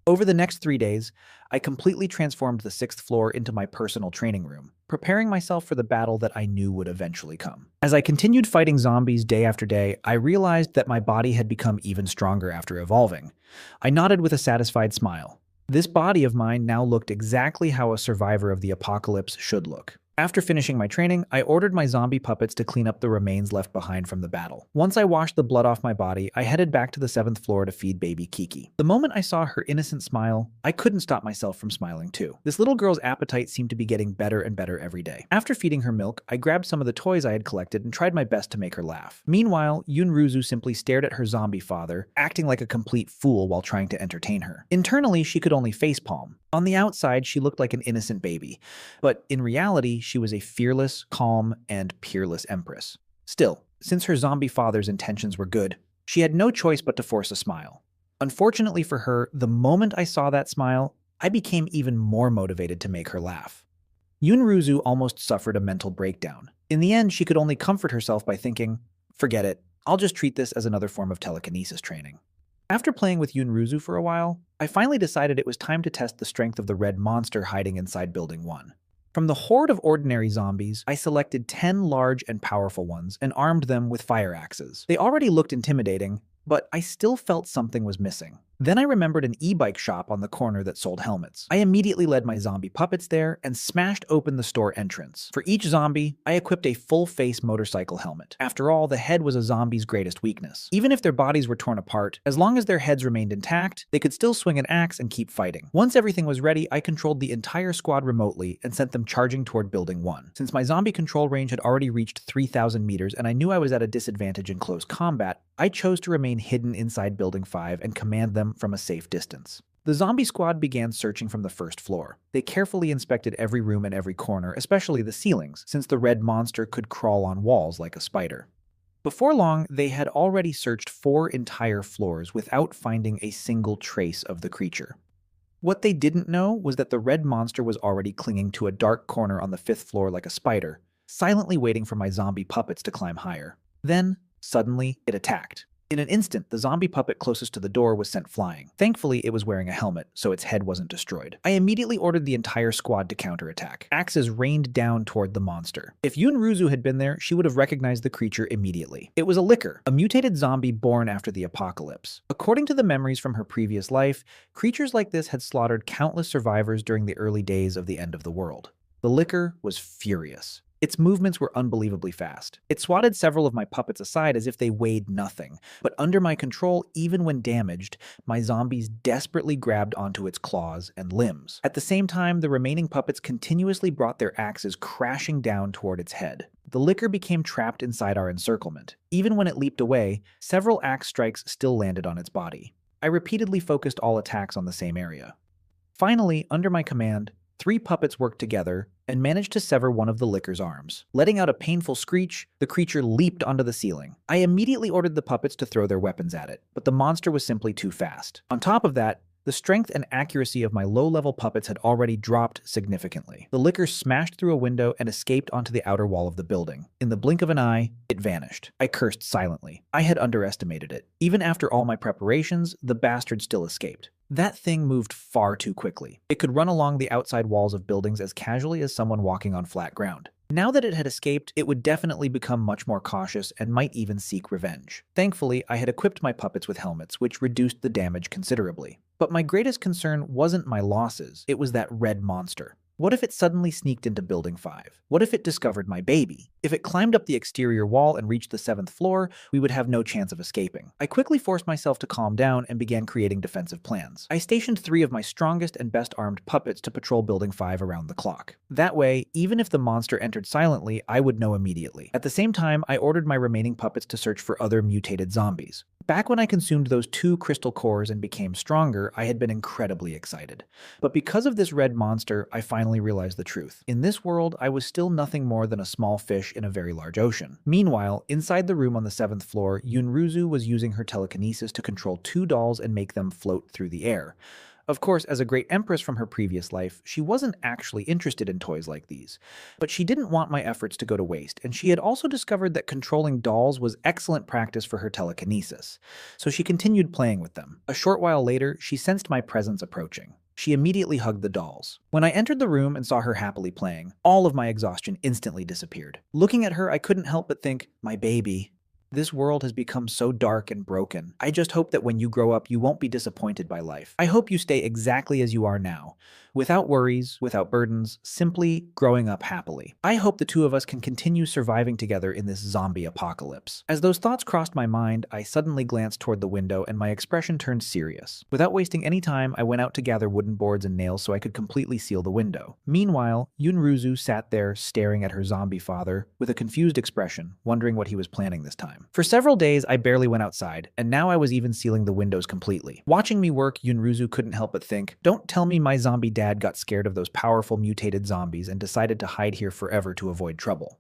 Over the next 3 days, I completely transformed the 6th floor into my personal training room, preparing myself for the battle that I knew would eventually come. As I continued fighting zombies day after day, I realized that my body had become even stronger after evolving. I nodded with a satisfied smile. This body of mine now looked exactly how a survivor of the apocalypse should look. After finishing my training, I ordered my zombie puppets to clean up the remains left behind from the battle. Once I washed the blood off my body, I headed back to the 7th floor to feed baby Kiki. The moment I saw her innocent smile, I couldn't stop myself from smiling too. This little girl's appetite seemed to be getting better and better every day. After feeding her milk, I grabbed some of the toys I had collected and tried my best to make her laugh. Meanwhile, Yunruzu simply stared at her zombie father, acting like a complete fool while trying to entertain her. Internally, she could only facepalm. On the outside, she looked like an innocent baby, but in reality, she was a fearless, calm, and peerless Empress. Still, since her zombie father's intentions were good, she had no choice but to force a smile. Unfortunately for her, the moment I saw that smile, I became even more motivated to make her laugh. Yunruzu almost suffered a mental breakdown. In the end, she could only comfort herself by thinking, "Forget it, I'll just treat this as another form of telekinesis training." After playing with Yunruzu for a while, I finally decided it was time to test the strength of the red monster hiding inside Building 1. From the horde of ordinary zombies, I selected 10 large and powerful ones and armed them with fire axes. They already looked intimidating, but I still felt something was missing. Then I remembered an e-bike shop on the corner that sold helmets. I immediately led my zombie puppets there and smashed open the store entrance. For each zombie, I equipped a full-face motorcycle helmet. After all, the head was a zombie's greatest weakness. Even if their bodies were torn apart, as long as their heads remained intact, they could still swing an axe and keep fighting. Once everything was ready, I controlled the entire squad remotely and sent them charging toward Building 1. Since my zombie control range had already reached 3,000 meters and I knew I was at a disadvantage in close combat, I chose to remain hidden inside Building 5 and command them from a safe distance. The zombie squad began searching from the 1st floor. They carefully inspected every room and every corner, especially the ceilings, since the red monster could crawl on walls like a spider. Before long, they had already searched 4 entire floors without finding a single trace of the creature. What they didn't know was that the red monster was already clinging to a dark corner on the 5th floor like a spider, silently waiting for my zombie puppets to climb higher. Then, suddenly, it attacked. In an instant, the zombie puppet closest to the door was sent flying. Thankfully, it was wearing a helmet, so its head wasn't destroyed. I immediately ordered the entire squad to counterattack. Axes rained down toward the monster. If Yunruzu had been there, she would have recognized the creature immediately. It was a licker, a mutated zombie born after the apocalypse. According to the memories from her previous life, creatures like this had slaughtered countless survivors during the early days of the end of the world. The licker was furious. Its movements were unbelievably fast. It swatted several of my puppets aside as if they weighed nothing, but under my control, even when damaged, my zombies desperately grabbed onto its claws and limbs. At the same time, the remaining puppets continuously brought their axes crashing down toward its head. The licker became trapped inside our encirclement. Even when it leaped away, several axe strikes still landed on its body. I repeatedly focused all attacks on the same area. Finally, under my command, 3 puppets worked together and managed to sever one of the licker's arms. Letting out a painful screech, the creature leaped onto the ceiling. I immediately ordered the puppets to throw their weapons at it, but the monster was simply too fast. On top of that, the strength and accuracy of my low-level puppets had already dropped significantly. The licker smashed through a window and escaped onto the outer wall of the building. In the blink of an eye, it vanished. I cursed silently. I had underestimated it. Even after all my preparations, the bastard still escaped. That thing moved far too quickly. It could run along the outside walls of buildings as casually as someone walking on flat ground. Now that it had escaped, it would definitely become much more cautious and might even seek revenge. Thankfully, I had equipped my puppets with helmets, which reduced the damage considerably. But my greatest concern wasn't my losses, it was that red monster. What if it suddenly sneaked into Building 5? What if it discovered my baby? If it climbed up the exterior wall and reached the 7th floor, we would have no chance of escaping. I quickly forced myself to calm down and began creating defensive plans. I stationed 3 of my strongest and best armed puppets to patrol Building 5 around the clock. That way, even if the monster entered silently, I would know immediately. At the same time, I ordered my remaining puppets to search for other mutated zombies. Back when I consumed those 2 crystal cores and became stronger, I had been incredibly excited. But because of this red monster, I finally realized the truth. In this world, I was still nothing more than a small fish in a very large ocean. Meanwhile, inside the room on the 7th floor, Yunruzu was using her telekinesis to control 2 dolls and make them float through the air. Of course, as a great empress from her previous life, she wasn't actually interested in toys like these. But she didn't want my efforts to go to waste, and she had also discovered that controlling dolls was excellent practice for her telekinesis. So she continued playing with them. A short while later, she sensed my presence approaching. She immediately hugged the dolls. When I entered the room and saw her happily playing, all of my exhaustion instantly disappeared. Looking at her, I couldn't help but think, my baby. This world has become so dark and broken. I just hope that when you grow up, you won't be disappointed by life. I hope you stay exactly as you are now, without worries, without burdens, simply growing up happily. I hope the two of us can continue surviving together in this zombie apocalypse. As those thoughts crossed my mind, I suddenly glanced toward the window and my expression turned serious. Without wasting any time, I went out to gather wooden boards and nails so I could completely seal the window. Meanwhile, Yunruzu sat there staring at her zombie father with a confused expression, wondering what he was planning this time. For several days, I barely went outside, and now I was even sealing the windows completely. Watching me work, Yunruzu couldn't help but think, don't tell me my zombie dad got scared of those powerful mutated zombies and decided to hide here forever to avoid trouble.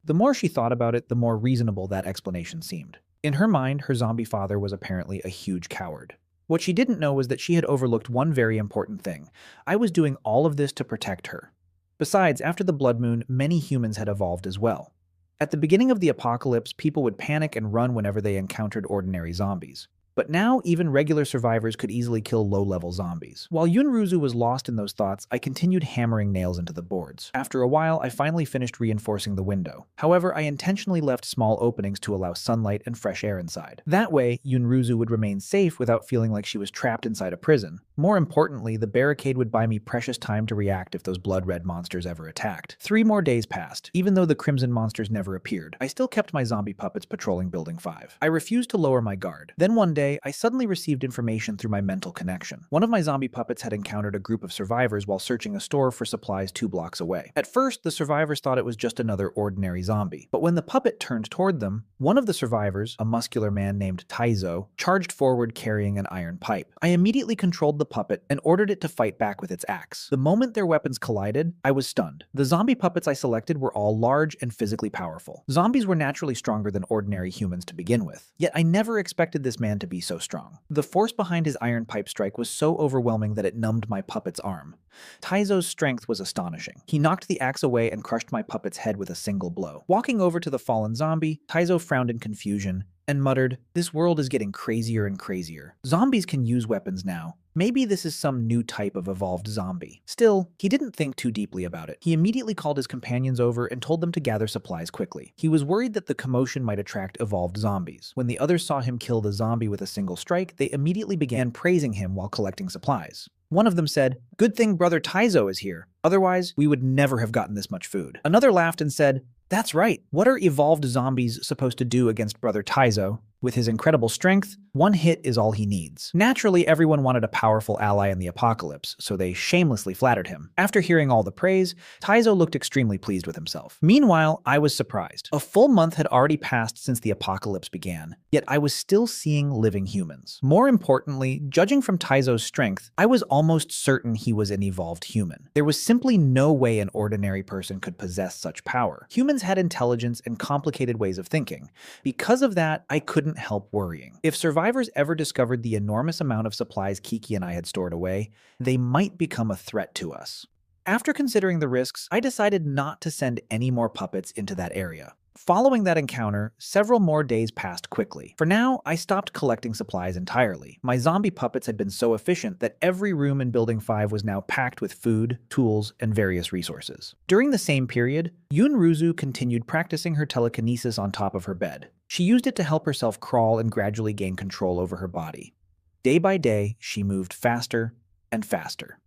The more she thought about it, the more reasonable that explanation seemed. In her mind, her zombie father was apparently a huge coward. What she didn't know was that she had overlooked one very important thing. I was doing all of this to protect her. Besides, after the blood moon, many humans had evolved as well. At the beginning of the apocalypse, people would panic and run whenever they encountered ordinary zombies. But now, even regular survivors could easily kill low-level zombies. While Yunruzu was lost in those thoughts, I continued hammering nails into the boards. After a while, I finally finished reinforcing the window. However, I intentionally left small openings to allow sunlight and fresh air inside. That way, Yunruzu would remain safe without feeling like she was trapped inside a prison. More importantly, the barricade would buy me precious time to react if those blood-red monsters ever attacked. 3 more days passed. Even though the crimson monsters never appeared, I still kept my zombie puppets patrolling Building 5. I refused to lower my guard. Then one day, I suddenly received information through my mental connection. One of my zombie puppets had encountered a group of survivors while searching a store for supplies 2 blocks away. At first, the survivors thought it was just another ordinary zombie. But when the puppet turned toward them, one of the survivors, a muscular man named Taizo, charged forward carrying an iron pipe. I immediately controlled the puppet and ordered it to fight back with its axe. The moment their weapons collided, I was stunned. The zombie puppets I selected were all large and physically powerful. Zombies were naturally stronger than ordinary humans to begin with. Yet I never expected this man to be so strong. The force behind his iron pipe strike was so overwhelming that it numbed my puppet's arm. Taizo's strength was astonishing. He knocked the axe away and crushed my puppet's head with a single blow. Walking over to the fallen zombie, Taizo frowned in confusion and muttered, "This world is getting crazier and crazier. Zombies can use weapons now. Maybe this is some new type of evolved zombie." Still, he didn't think too deeply about it. He immediately called his companions over and told them to gather supplies quickly. He was worried that the commotion might attract evolved zombies. When the others saw him kill the zombie with a single strike, they immediately began praising him while collecting supplies. One of them said, "Good thing Brother Taizo is here. Otherwise, we would never have gotten this much food." Another laughed and said, "That's right. What are evolved zombies supposed to do against Brother Taizo? With his incredible strength, one hit is all he needs." Naturally, everyone wanted a powerful ally in the apocalypse, so they shamelessly flattered him. After hearing all the praise, Taizo looked extremely pleased with himself. Meanwhile, I was surprised. A full month had already passed since the apocalypse began, yet I was still seeing living humans. More importantly, judging from Taizo's strength, I was almost certain he was an evolved human. There was simply no way an ordinary person could possess such power. Humans had intelligence and complicated ways of thinking. Because of that, I couldn't help worrying. If survivors ever discovered the enormous amount of supplies Kiki and I had stored away, they might become a threat to us. After considering the risks, I decided not to send any more puppets into that area. Following that encounter, several more days passed quickly. For now, I stopped collecting supplies entirely. My zombie puppets had been so efficient that every room in Building 5 was now packed with food, tools, and various resources. During the same period, Yunruzu continued practicing her telekinesis on top of her bed. She used it to help herself crawl and gradually gain control over her body. Day by day, she moved faster and faster.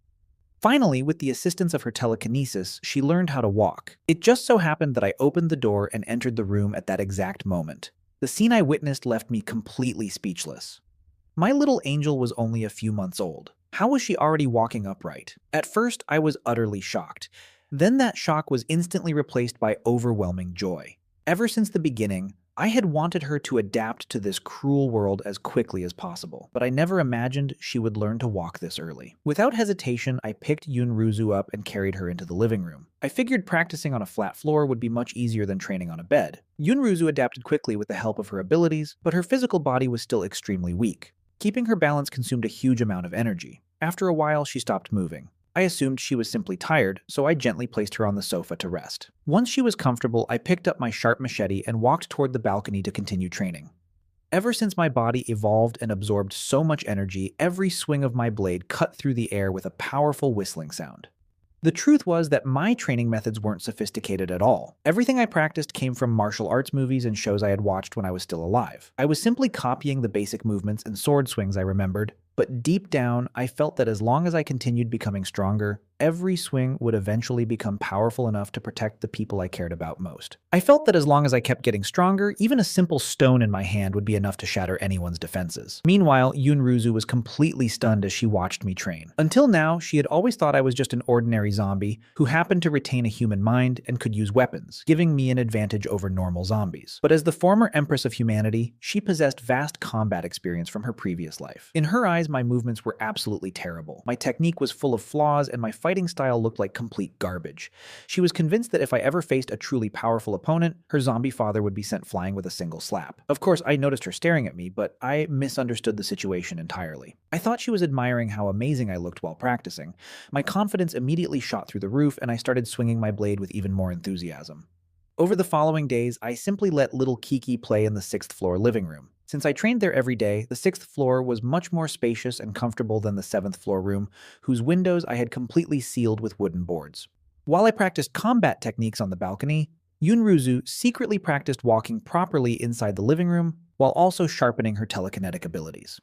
Finally, with the assistance of her telekinesis, she learned how to walk. It just so happened that I opened the door and entered the room at that exact moment. The scene I witnessed left me completely speechless. My little angel was only a few months old. How was she already walking upright? At first, I was utterly shocked. Then that shock was instantly replaced by overwhelming joy. Ever since the beginning, I had wanted her to adapt to this cruel world as quickly as possible, but I never imagined she would learn to walk this early. Without hesitation, I picked Yunruzu up and carried her into the living room. I figured practicing on a flat floor would be much easier than training on a bed. Yunruzu adapted quickly with the help of her abilities, but her physical body was still extremely weak. Keeping her balance consumed a huge amount of energy. After a while, she stopped moving. I assumed she was simply tired, so I gently placed her on the sofa to rest. Once she was comfortable, I picked up my sharp machete and walked toward the balcony to continue training. Ever since my body evolved and absorbed so much energy, every swing of my blade cut through the air with a powerful whistling sound. The truth was that my training methods weren't sophisticated at all. Everything I practiced came from martial arts movies and shows I had watched when I was still alive. I was simply copying the basic movements and sword swings I remembered, but deep down, I felt that as long as I continued becoming stronger, every swing would eventually become powerful enough to protect the people I cared about most. I felt that as long as I kept getting stronger, even a simple stone in my hand would be enough to shatter anyone's defenses. Meanwhile, Yunruzu was completely stunned as she watched me train. Until now, she had always thought I was just an ordinary zombie who happened to retain a human mind and could use weapons, giving me an advantage over normal zombies. But as the former Empress of humanity, she possessed vast combat experience from her previous life. In her eyes, my movements were absolutely terrible. My technique was full of flaws, and my fighting style looked like complete garbage. She was convinced that if I ever faced a truly powerful opponent, her zombie father would be sent flying with a single slap. Of course, I noticed her staring at me, but I misunderstood the situation entirely. I thought she was admiring how amazing I looked while practicing. My confidence immediately shot through the roof, and I started swinging my blade with even more enthusiasm. Over the following days, I simply let little Kiki play in the 6th floor living room. Since I trained there every day, the 6th floor was much more spacious and comfortable than the 7th floor room, whose windows I had completely sealed with wooden boards. While I practiced combat techniques on the balcony, Yunruzu secretly practiced walking properly inside the living room while also sharpening her telekinetic abilities.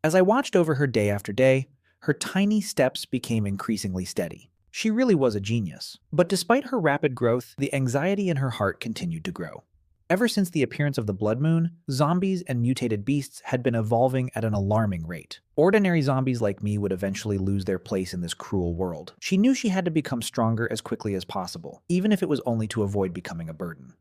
As I watched over her day after day, her tiny steps became increasingly steady. She really was a genius. But despite her rapid growth, the anxiety in her heart continued to grow. Ever since the appearance of the Blood Moon, zombies and mutated beasts had been evolving at an alarming rate. Ordinary zombies like me would eventually lose their place in this cruel world. She knew she had to become stronger as quickly as possible, even if it was only to avoid becoming a burden.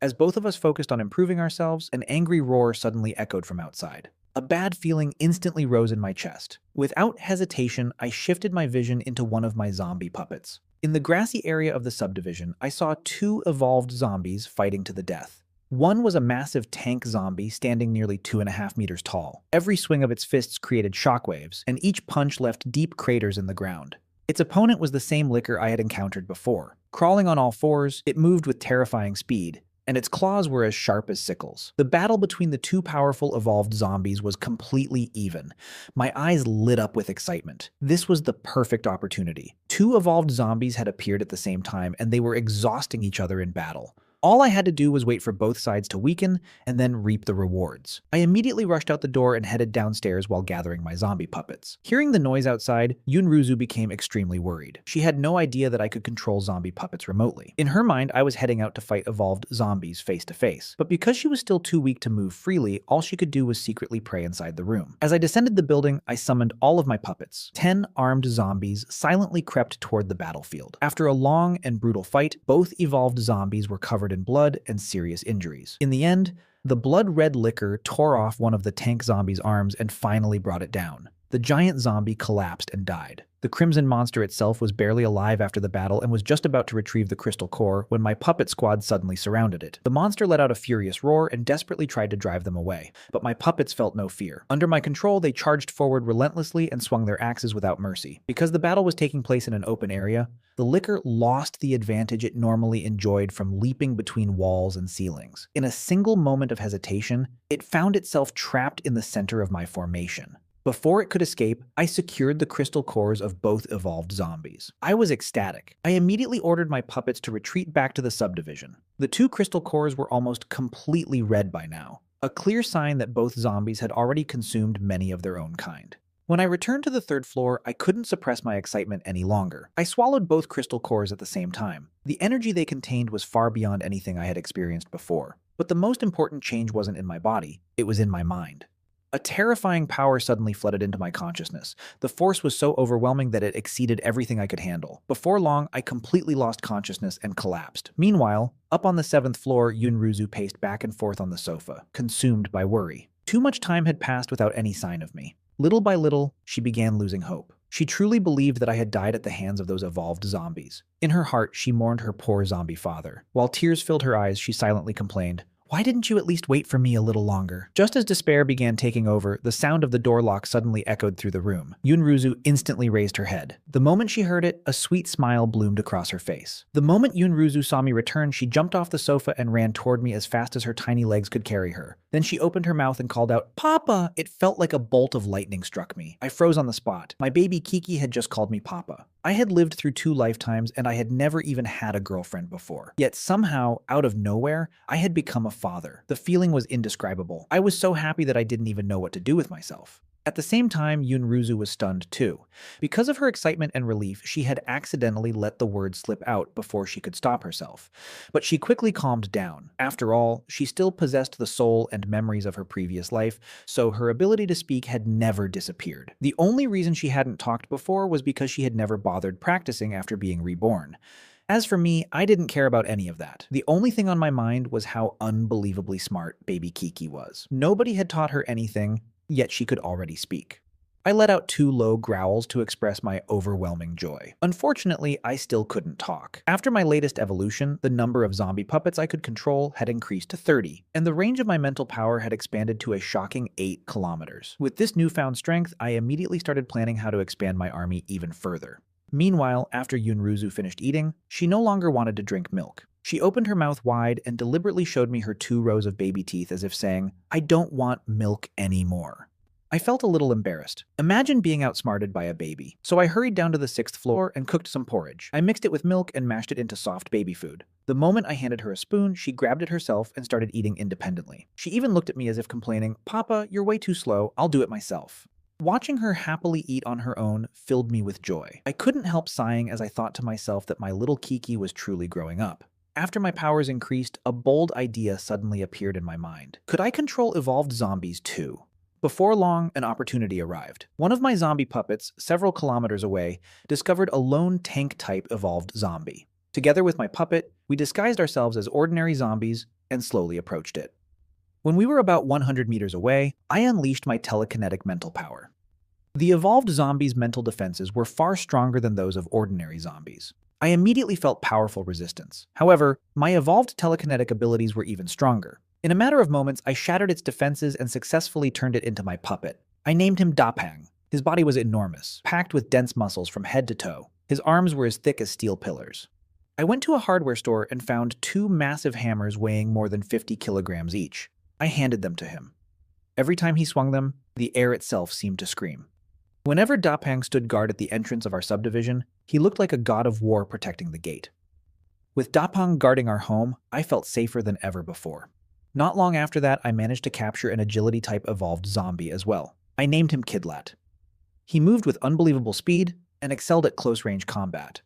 As both of us focused on improving ourselves, an angry roar suddenly echoed from outside. A bad feeling instantly rose in my chest. Without hesitation, I shifted my vision into one of my zombie puppets. In the grassy area of the subdivision, I saw 2 evolved zombies fighting to the death. One was a massive tank zombie standing nearly 2.5 meters tall. Every swing of its fists created shockwaves, and each punch left deep craters in the ground. Its opponent was the same licker I had encountered before. Crawling on all fours, it moved with terrifying speed, and its claws were as sharp as sickles. The battle between the 2 powerful evolved zombies was completely even. My eyes lit up with excitement. This was the perfect opportunity. 2 evolved zombies had appeared at the same time, and they were exhausting each other in battle. All I had to do was wait for both sides to weaken and then reap the rewards. I immediately rushed out the door and headed downstairs while gathering my zombie puppets. Hearing the noise outside, Yunruzu became extremely worried. She had no idea that I could control zombie puppets remotely. In her mind, I was heading out to fight evolved zombies face to face. But because she was still too weak to move freely, all she could do was secretly pray inside the room. As I descended the building, I summoned all of my puppets. 10 armed zombies silently crept toward the battlefield. After a long and brutal fight, both evolved zombies were covered in blood and serious injuries. In the end, the blood-red liquor tore off one of the tank zombie's arms and finally brought it down. The giant zombie collapsed and died. The crimson monster itself was barely alive after the battle and was just about to retrieve the crystal core when my puppet squad suddenly surrounded it. The monster let out a furious roar and desperately tried to drive them away, but my puppets felt no fear. Under my control, they charged forward relentlessly and swung their axes without mercy. Because the battle was taking place in an open area, the liquor lost the advantage it normally enjoyed from leaping between walls and ceilings. In a single moment of hesitation, it found itself trapped in the center of my formation. Before it could escape, I secured the crystal cores of both evolved zombies. I was ecstatic. I immediately ordered my puppets to retreat back to the subdivision. The 2 crystal cores were almost completely red by now, a clear sign that both zombies had already consumed many of their own kind. When I returned to the 3rd floor, I couldn't suppress my excitement any longer. I swallowed both crystal cores at the same time. The energy they contained was far beyond anything I had experienced before. But the most important change wasn't in my body, it was in my mind. A terrifying power suddenly flooded into my consciousness. The force was so overwhelming that it exceeded everything I could handle. Before long, I completely lost consciousness and collapsed. Meanwhile, up on the 7th floor, Yunruzu paced back and forth on the sofa, consumed by worry. Too much time had passed without any sign of me. Little by little, she began losing hope. She truly believed that I had died at the hands of those evolved zombies. In her heart, she mourned her poor zombie father. While tears filled her eyes, she silently complained, Why didn't you at least wait for me a little longer? Just as despair began taking over, the sound of the door lock suddenly echoed through the room. Yunruzu instantly raised her head. The moment she heard it, a sweet smile bloomed across her face. The moment Yunruzu saw me return, she jumped off the sofa and ran toward me as fast as her tiny legs could carry her. Then she opened her mouth and called out, "Papa!" It felt like a bolt of lightning struck me. I froze on the spot. My baby Kiki had just called me Papa. I had lived through 2 lifetimes and I had never even had a girlfriend before. Yet somehow, out of nowhere, I had become a father. The feeling was indescribable. I was so happy that I didn't even know what to do with myself. At the same time, Yunruzu was stunned too. Because of her excitement and relief, she had accidentally let the words slip out before she could stop herself. But she quickly calmed down. After all, she still possessed the soul and memories of her previous life, so her ability to speak had never disappeared. The only reason she hadn't talked before was because she had never bothered practicing after being reborn. As for me, I didn't care about any of that. The only thing on my mind was how unbelievably smart baby Kiki was. Nobody had taught her anything, yet she could already speak. I let out 2 low growls to express my overwhelming joy. Unfortunately, I still couldn't talk. After my latest evolution, the number of zombie puppets I could control had increased to 30, and the range of my mental power had expanded to a shocking 8 kilometers. With this newfound strength, I immediately started planning how to expand my army even further. Meanwhile, after Yunruzu finished eating, she no longer wanted to drink milk. She opened her mouth wide and deliberately showed me her 2 rows of baby teeth as if saying, "I don't want milk anymore." I felt a little embarrassed. Imagine being outsmarted by a baby. So I hurried down to the 6th floor and cooked some porridge. I mixed it with milk and mashed it into soft baby food. The moment I handed her a spoon, she grabbed it herself and started eating independently. She even looked at me as if complaining, "Papa, you're way too slow. I'll do it myself." Watching her happily eat on her own filled me with joy. I couldn't help sighing as I thought to myself that my little Kiki was truly growing up. After my powers increased, a bold idea suddenly appeared in my mind. Could I control evolved zombies too? Before long, an opportunity arrived. One of my zombie puppets, several kilometers away, discovered a lone tank-type evolved zombie. Together with my puppet, we disguised ourselves as ordinary zombies and slowly approached it. When we were about 100 meters away, I unleashed my telekinetic mental power. The evolved zombies' mental defenses were far stronger than those of ordinary zombies. I immediately felt powerful resistance. However, my evolved telekinetic abilities were even stronger. In a matter of moments, I shattered its defenses and successfully turned it into my puppet. I named him Dapang. His body was enormous, packed with dense muscles from head to toe. His arms were as thick as steel pillars. I went to a hardware store and found 2 massive hammers weighing more than 50 kilograms each. I handed them to him. Every time he swung them, the air itself seemed to scream. Whenever Dapang stood guard at the entrance of our subdivision, he looked like a god of war protecting the gate. With Dapang guarding our home, I felt safer than ever before. Not long after that, I managed to capture an agility-type evolved zombie as well. I named him Kidlat. He moved with unbelievable speed and excelled at close-range combat.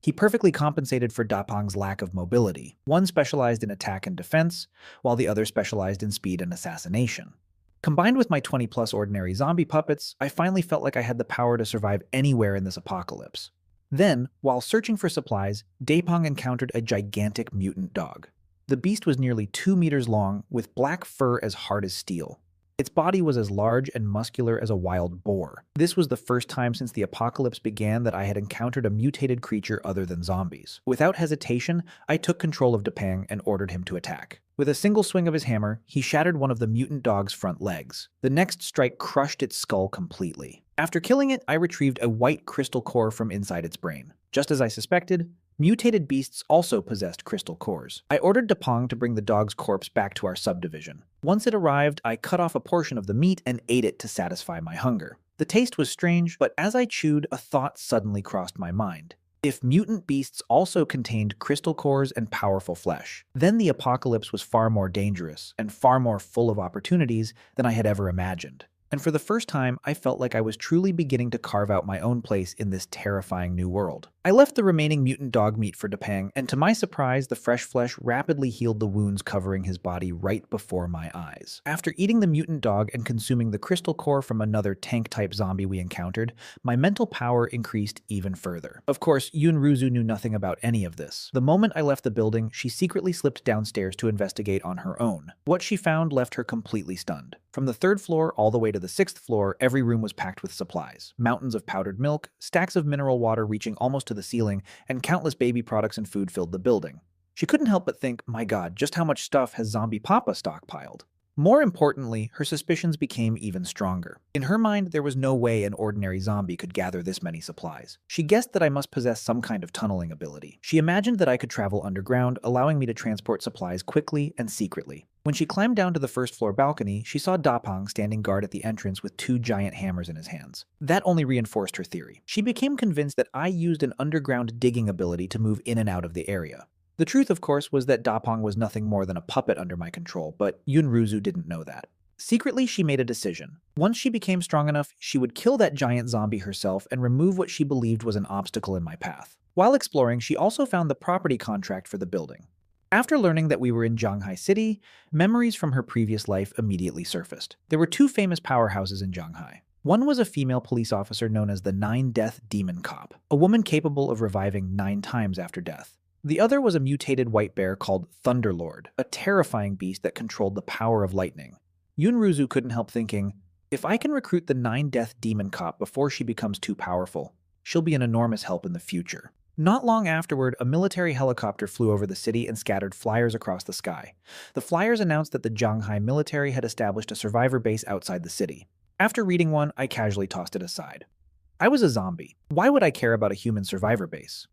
He perfectly compensated for Dapang's lack of mobility. One specialized in attack and defense, while the other specialized in speed and assassination. Combined with my 20-plus ordinary zombie puppets, I finally felt like I had the power to survive anywhere in this apocalypse. Then, while searching for supplies, Dapang encountered a gigantic mutant dog. The beast was nearly 2 meters long, with black fur as hard as steel. Its body was as large and muscular as a wild boar. This was the first time since the apocalypse began that I had encountered a mutated creature other than zombies. Without hesitation, I took control of Dapang and ordered him to attack. With a single swing of his hammer, he shattered one of the mutant dog's front legs. The next strike crushed its skull completely. After killing it, I retrieved a white crystal core from inside its brain. Just as I suspected, mutated beasts also possessed crystal cores. I ordered Dapang to bring the dog's corpse back to our subdivision. Once it arrived, I cut off a portion of the meat and ate it to satisfy my hunger. The taste was strange, but as I chewed, a thought suddenly crossed my mind. If mutant beasts also contained crystal cores and powerful flesh, then the apocalypse was far more dangerous and far more full of opportunities than I had ever imagined. And for the first time, I felt like I was truly beginning to carve out my own place in this terrifying new world. I left the remaining mutant dog meat for Dapang, and to my surprise, the fresh flesh rapidly healed the wounds covering his body right before my eyes. After eating the mutant dog and consuming the crystal core from another tank-type zombie we encountered, my mental power increased even further. Of course, Yunruzu knew nothing about any of this. The moment I left the building, she secretly slipped downstairs to investigate on her own. What she found left her completely stunned. From the 3rd floor all the way to the 6th floor, every room was packed with supplies. Mountains of powdered milk, stacks of mineral water reaching almost to the ceiling, and countless baby products and food filled the building. She couldn't help but think, my god, just how much stuff has Zombie Papa stockpiled? More importantly, her suspicions became even stronger. In her mind, there was no way an ordinary zombie could gather this many supplies. She guessed that I must possess some kind of tunneling ability. She imagined that I could travel underground, allowing me to transport supplies quickly and secretly. When she climbed down to the first-floor balcony, she saw Dapang standing guard at the entrance with 2 giant hammers in his hands. That only reinforced her theory. She became convinced that I used an underground digging ability to move in and out of the area. The truth, of course, was that Dapang was nothing more than a puppet under my control, but Yunruzu didn't know that. Secretly, she made a decision. Once she became strong enough, she would kill that giant zombie herself and remove what she believed was an obstacle in my path. While exploring, she also found the property contract for the building. After learning that we were in Zhanghai City, memories from her previous life immediately surfaced. There were 2 famous powerhouses in Zhanghai. One was a female police officer known as the 9-Death Demon Cop, a woman capable of reviving 9 times after death. The other was a mutated white bear called Thunderlord, a terrifying beast that controlled the power of lightning. Yunruzu couldn't help thinking, if I can recruit the 9-Death Demon Cop before she becomes too powerful, she'll be an enormous help in the future. Not long afterward, a military helicopter flew over the city and scattered flyers across the sky. The flyers announced that the Zhanghai military had established a survivor base outside the city. After reading one, I casually tossed it aside. I was a zombie. Why would I care about a human survivor base?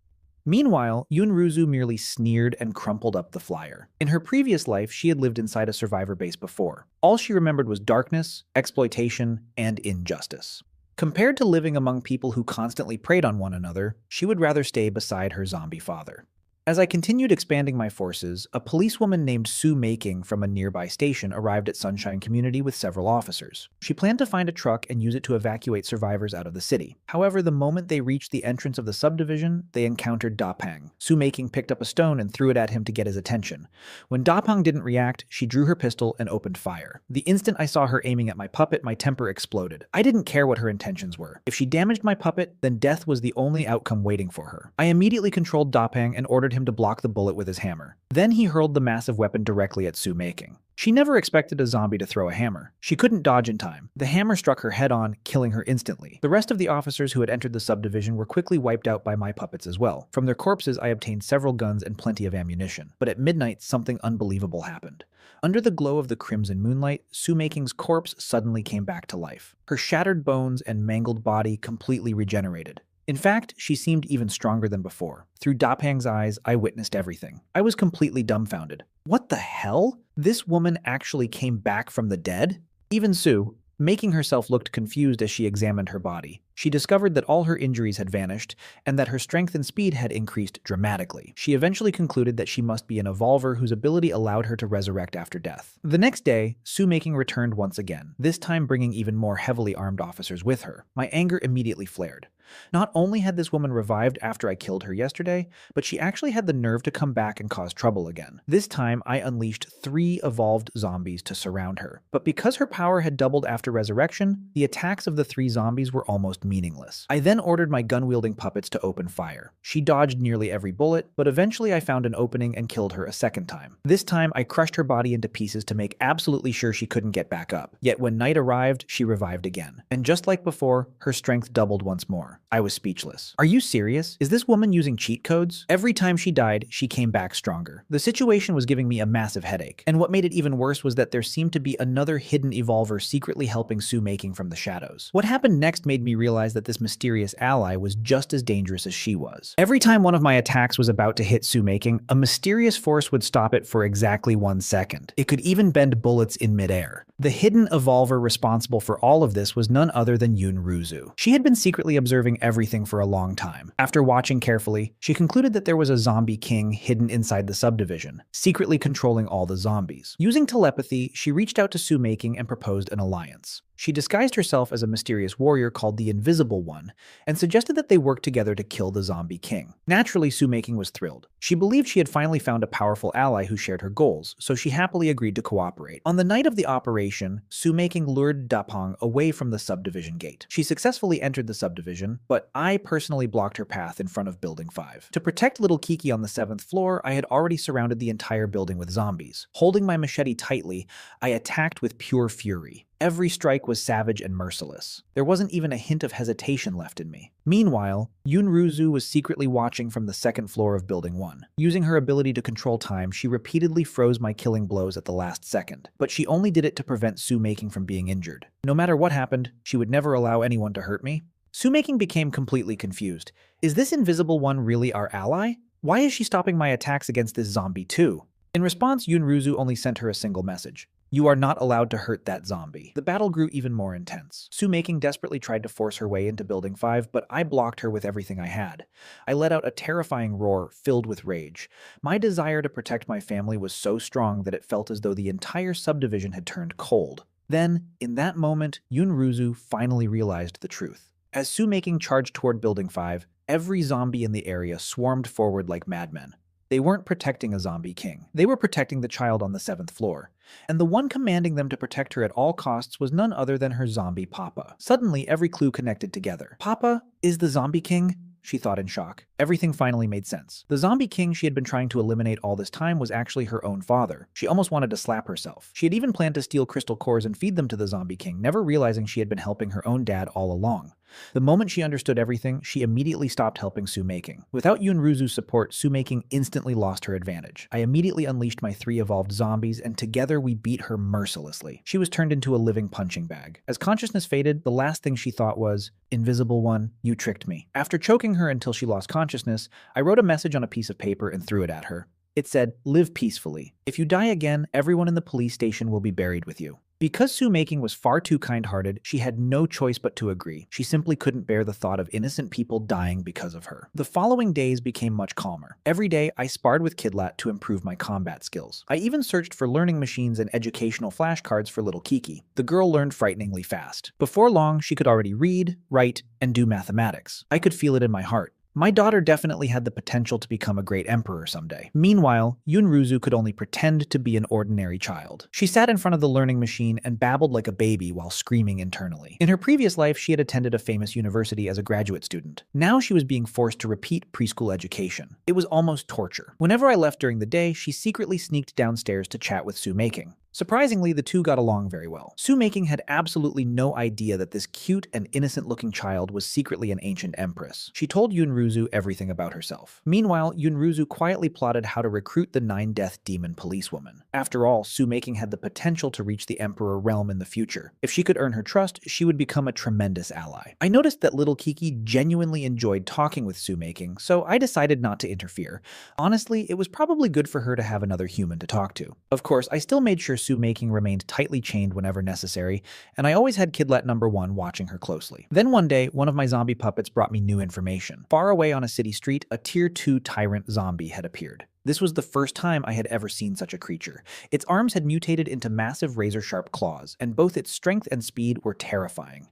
Meanwhile, Yunruzu merely sneered and crumpled up the flyer. In her previous life, she had lived inside a survivor base before. All she remembered was darkness, exploitation, and injustice. Compared to living among people who constantly preyed on one another, she would rather stay beside her zombie father. As I continued expanding my forces, a policewoman named Su Making from a nearby station arrived at Sunshine Community with several officers. She planned to find a truck and use it to evacuate survivors out of the city. However, the moment they reached the entrance of the subdivision, they encountered Dapang. Su Making picked up a stone and threw it at him to get his attention. When Dapang didn't react, she drew her pistol and opened fire. The instant I saw her aiming at my puppet, my temper exploded. I didn't care what her intentions were. If she damaged my puppet, then death was the only outcome waiting for her. I immediately controlled Dapang and ordered him to block the bullet with his hammer. Then he hurled the massive weapon directly at Su Making. She never expected a zombie to throw a hammer. She couldn't dodge in time. The hammer struck her head-on, killing her instantly. The rest of the officers who had entered the subdivision were quickly wiped out by my puppets as well. From their corpses, I obtained several guns and plenty of ammunition. But at midnight, something unbelievable happened. Under the glow of the crimson moonlight, Su Making's corpse suddenly came back to life. Her shattered bones and mangled body completely regenerated. In fact, she seemed even stronger than before. Through Dapang's eyes, I witnessed everything. I was completely dumbfounded. What the hell? This woman actually came back from the dead? Even Su, Making herself, looked confused as she examined her body. She discovered that all her injuries had vanished and that her strength and speed had increased dramatically. She eventually concluded that she must be an evolver whose ability allowed her to resurrect after death. The next day, Su Making returned once again, this time bringing even more heavily armed officers with her. My anger immediately flared. Not only had this woman revived after I killed her yesterday, but she actually had the nerve to come back and cause trouble again. This time, I unleashed 3 evolved zombies to surround her. But because her power had doubled after resurrection, the attacks of the 3 zombies were almost meaningless. I then ordered my gun-wielding puppets to open fire. She dodged nearly every bullet, but eventually I found an opening and killed her a second time. This time, I crushed her body into pieces to make absolutely sure she couldn't get back up. Yet when night arrived, she revived again. And just like before, her strength doubled once more. I was speechless. Are you serious? Is this woman using cheat codes? Every time she died, she came back stronger. The situation was giving me a massive headache. And what made it even worse was that there seemed to be another hidden evolver secretly helping Su Making from the shadows. What happened next made me realize that this mysterious ally was just as dangerous as she was. Every time one of my attacks was about to hit Su Making, a mysterious force would stop it for exactly 1 second. It could even bend bullets in midair. The hidden evolver responsible for all of this was none other than Yunruzu. She had been secretly observing everything for a long time. After watching carefully, she concluded that there was a zombie king hidden inside the subdivision, secretly controlling all the zombies. Using telepathy, she reached out to Su Making and proposed an alliance. She disguised herself as a mysterious warrior called the Invisible One and suggested that they work together to kill the zombie king. Naturally, Su Making was thrilled. She believed she had finally found a powerful ally who shared her goals, so she happily agreed to cooperate. On the night of the operation, Su Making lured Dapang away from the subdivision gate. She successfully entered the subdivision, but I personally blocked her path in front of Building 5. To protect little Kiki on the 7th floor, I had already surrounded the entire building with zombies. Holding my machete tightly, I attacked with pure fury. Every strike was savage and merciless. There wasn't even a hint of hesitation left in me. Meanwhile, Yunruzu was secretly watching from the second floor of Building 1. Using her ability to control time, she repeatedly froze my killing blows at the last second. But she only did it to prevent Su-making from being injured. No matter what happened, she would never allow anyone to hurt me. Su-making became completely confused. Is this invisible one really our ally? Why is she stopping my attacks against this zombie too? In response, Yunruzu only sent her a single message. You are not allowed to hurt that zombie. The battle grew even more intense. Su-making desperately tried to force her way into Building 5, but I blocked her with everything I had. I let out a terrifying roar filled with rage. My desire to protect my family was so strong that it felt as though the entire subdivision had turned cold. Then, in that moment, Yunruzu finally realized the truth. As Su-making charged toward Building 5, every zombie in the area swarmed forward like madmen. They weren't protecting a zombie king. They were protecting the child on the 7th floor. And the one commanding them to protect her at all costs was none other than her zombie papa. Suddenly, every clue connected together. Papa is the zombie king? She thought in shock. Everything finally made sense. The zombie king she had been trying to eliminate all this time was actually her own father. She almost wanted to slap herself. She had even planned to steal crystal cores and feed them to the zombie king, never realizing she had been helping her own dad all along. The moment she understood everything, she immediately stopped helping Su-making. Without Yunruzu's support, Su-making instantly lost her advantage. I immediately unleashed my 3 evolved zombies, and together we beat her mercilessly. She was turned into a living punching bag. As consciousness faded, the last thing she thought was, "Invisible one, you tricked me." After choking her until she lost consciousness, I wrote a message on a piece of paper and threw it at her. It said, "Live peacefully. If you die again, everyone in the police station will be buried with you." Because Su-making was far too kind-hearted, she had no choice but to agree. She simply couldn't bear the thought of innocent people dying because of her. The following days became much calmer. Every day, I sparred with Kidlat to improve my combat skills. I even searched for learning machines and educational flashcards for little Kiki. The girl learned frighteningly fast. Before long, she could already read, write, and do mathematics. I could feel it in my heart. My daughter definitely had the potential to become a great emperor someday. Meanwhile, Yunruzu could only pretend to be an ordinary child. She sat in front of the learning machine and babbled like a baby while screaming internally. In her previous life, she had attended a famous university as a graduate student. Now she was being forced to repeat preschool education. It was almost torture. Whenever I left during the day, she secretly sneaked downstairs to chat with Su-making. Surprisingly, the two got along very well. Su-making had absolutely no idea that this cute and innocent-looking child was secretly an ancient empress. She told Yunruzu everything about herself. Meanwhile, Yunruzu quietly plotted how to recruit the 9-death demon policewoman. After all, Su-making had the potential to reach the emperor realm in the future. If she could earn her trust, she would become a tremendous ally. I noticed that little Kiki genuinely enjoyed talking with Su-making, so I decided not to interfere. Honestly, it was probably good for her to have another human to talk to. Of course, I still made sure Su-making remained tightly chained whenever necessary, and I always had Kidlet number 1 watching her closely. Then one day, one of my zombie puppets brought me new information. Far away on a city street, a tier 2 tyrant zombie had appeared. This was the first time I had ever seen such a creature. Its arms had mutated into massive razor-sharp claws, and both its strength and speed were terrifying.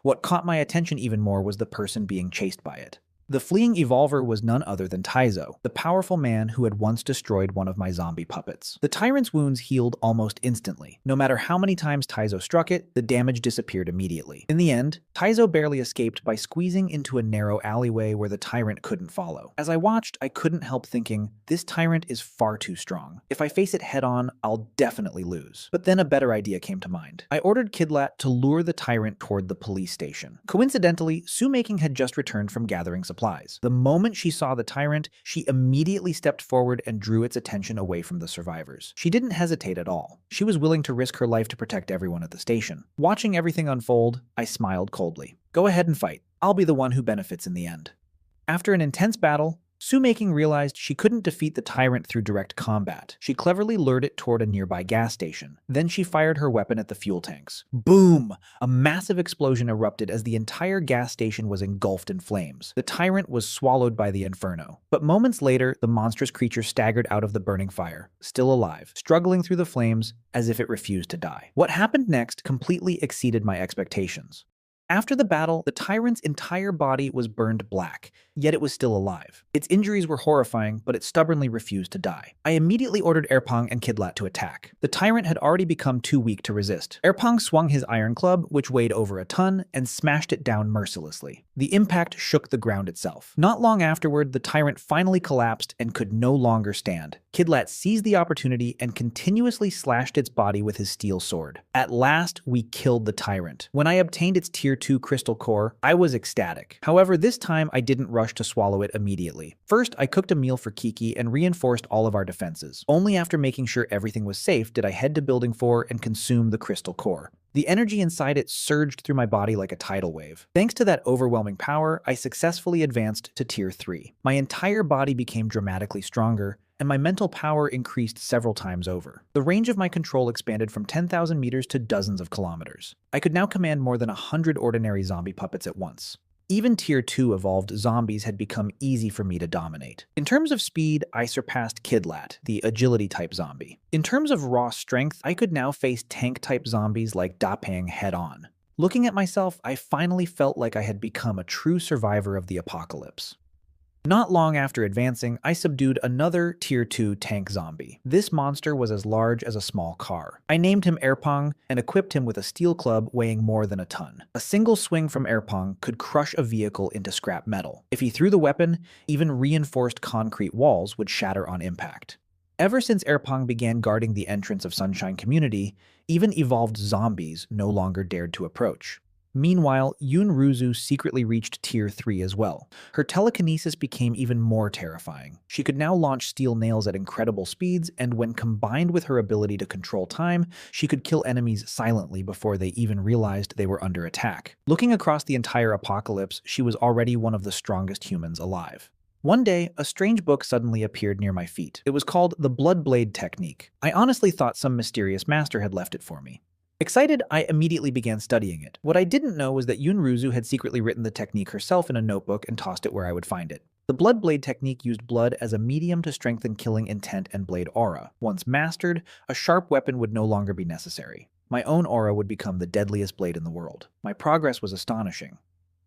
What caught my attention even more was the person being chased by it. The fleeing evolver was none other than Taizo, the powerful man who had once destroyed one of my zombie puppets. The tyrant's wounds healed almost instantly. No matter how many times Taizo struck it, the damage disappeared immediately. In the end, Taizo barely escaped by squeezing into a narrow alleyway where the tyrant couldn't follow. As I watched, I couldn't help thinking, this tyrant is far too strong. If I face it head-on, I'll definitely lose. But then a better idea came to mind. I ordered Kidlat to lure the tyrant toward the police station. Coincidentally, Su-making had just returned from gathering supplies. The moment she saw the tyrant, she immediately stepped forward and drew its attention away from the survivors. She didn't hesitate at all. She was willing to risk her life to protect everyone at the station. Watching everything unfold, I smiled coldly. Go ahead and fight. I'll be the one who benefits in the end. After an intense battle, Su-making realized she couldn't defeat the tyrant through direct combat. She cleverly lured it toward a nearby gas station. Then she fired her weapon at the fuel tanks. Boom! A massive explosion erupted as the entire gas station was engulfed in flames. The tyrant was swallowed by the inferno. But moments later, the monstrous creature staggered out of the burning fire, still alive, struggling through the flames as if it refused to die. What happened next completely exceeded my expectations. After the battle, the tyrant's entire body was burned black, yet it was still alive. Its injuries were horrifying, but it stubbornly refused to die. I immediately ordered Erpong and Kidlat to attack. The tyrant had already become too weak to resist. Erpong swung his iron club, which weighed over a ton, and smashed it down mercilessly. The impact shook the ground itself. Not long afterward, the tyrant finally collapsed and could no longer stand. Kidlat seized the opportunity and continuously slashed its body with his steel sword. At last, we killed the tyrant. When I obtained its Tier 2 crystal core, I was ecstatic. However, this time I didn't rush to swallow it immediately. First, I cooked a meal for Kiki and reinforced all of our defenses. Only after making sure everything was safe did I head to Building 4 and consume the crystal core. The energy inside it surged through my body like a tidal wave. Thanks to that overwhelming power, I successfully advanced to Tier 3. My entire body became dramatically stronger, and my mental power increased several times over. The range of my control expanded from 10,000 meters to dozens of kilometers. I could now command more than 100 ordinary zombie puppets at once. Even Tier 2 evolved zombies had become easy for me to dominate. In terms of speed, I surpassed Kidlat, the agility-type zombie. In terms of raw strength, I could now face tank-type zombies like Dapang head-on. Looking at myself, I finally felt like I had become a true survivor of the apocalypse. Not long after advancing, I subdued another Tier 2 tank zombie. This monster was as large as a small car. I named him Erpong and equipped him with a steel club weighing more than a ton. A single swing from Erpong could crush a vehicle into scrap metal. If he threw the weapon, even reinforced concrete walls would shatter on impact. Ever since Erpong began guarding the entrance of Sunshine Community, even evolved zombies no longer dared to approach. Meanwhile, Yunruzu secretly reached Tier 3 as well. Her telekinesis became even more terrifying. She could now launch steel nails at incredible speeds, and when combined with her ability to control time, she could kill enemies silently before they even realized they were under attack. Looking across the entire apocalypse, she was already one of the strongest humans alive. One day, a strange book suddenly appeared near my feet. It was called The Blood Blade Technique. I honestly thought some mysterious master had left it for me. Excited, I immediately began studying it. What I didn't know was that Yunruzu had secretly written the technique herself in a notebook and tossed it where I would find it. The Blood Blade technique used blood as a medium to strengthen killing intent and blade aura. Once mastered, a sharp weapon would no longer be necessary. My own aura would become the deadliest blade in the world. My progress was astonishing.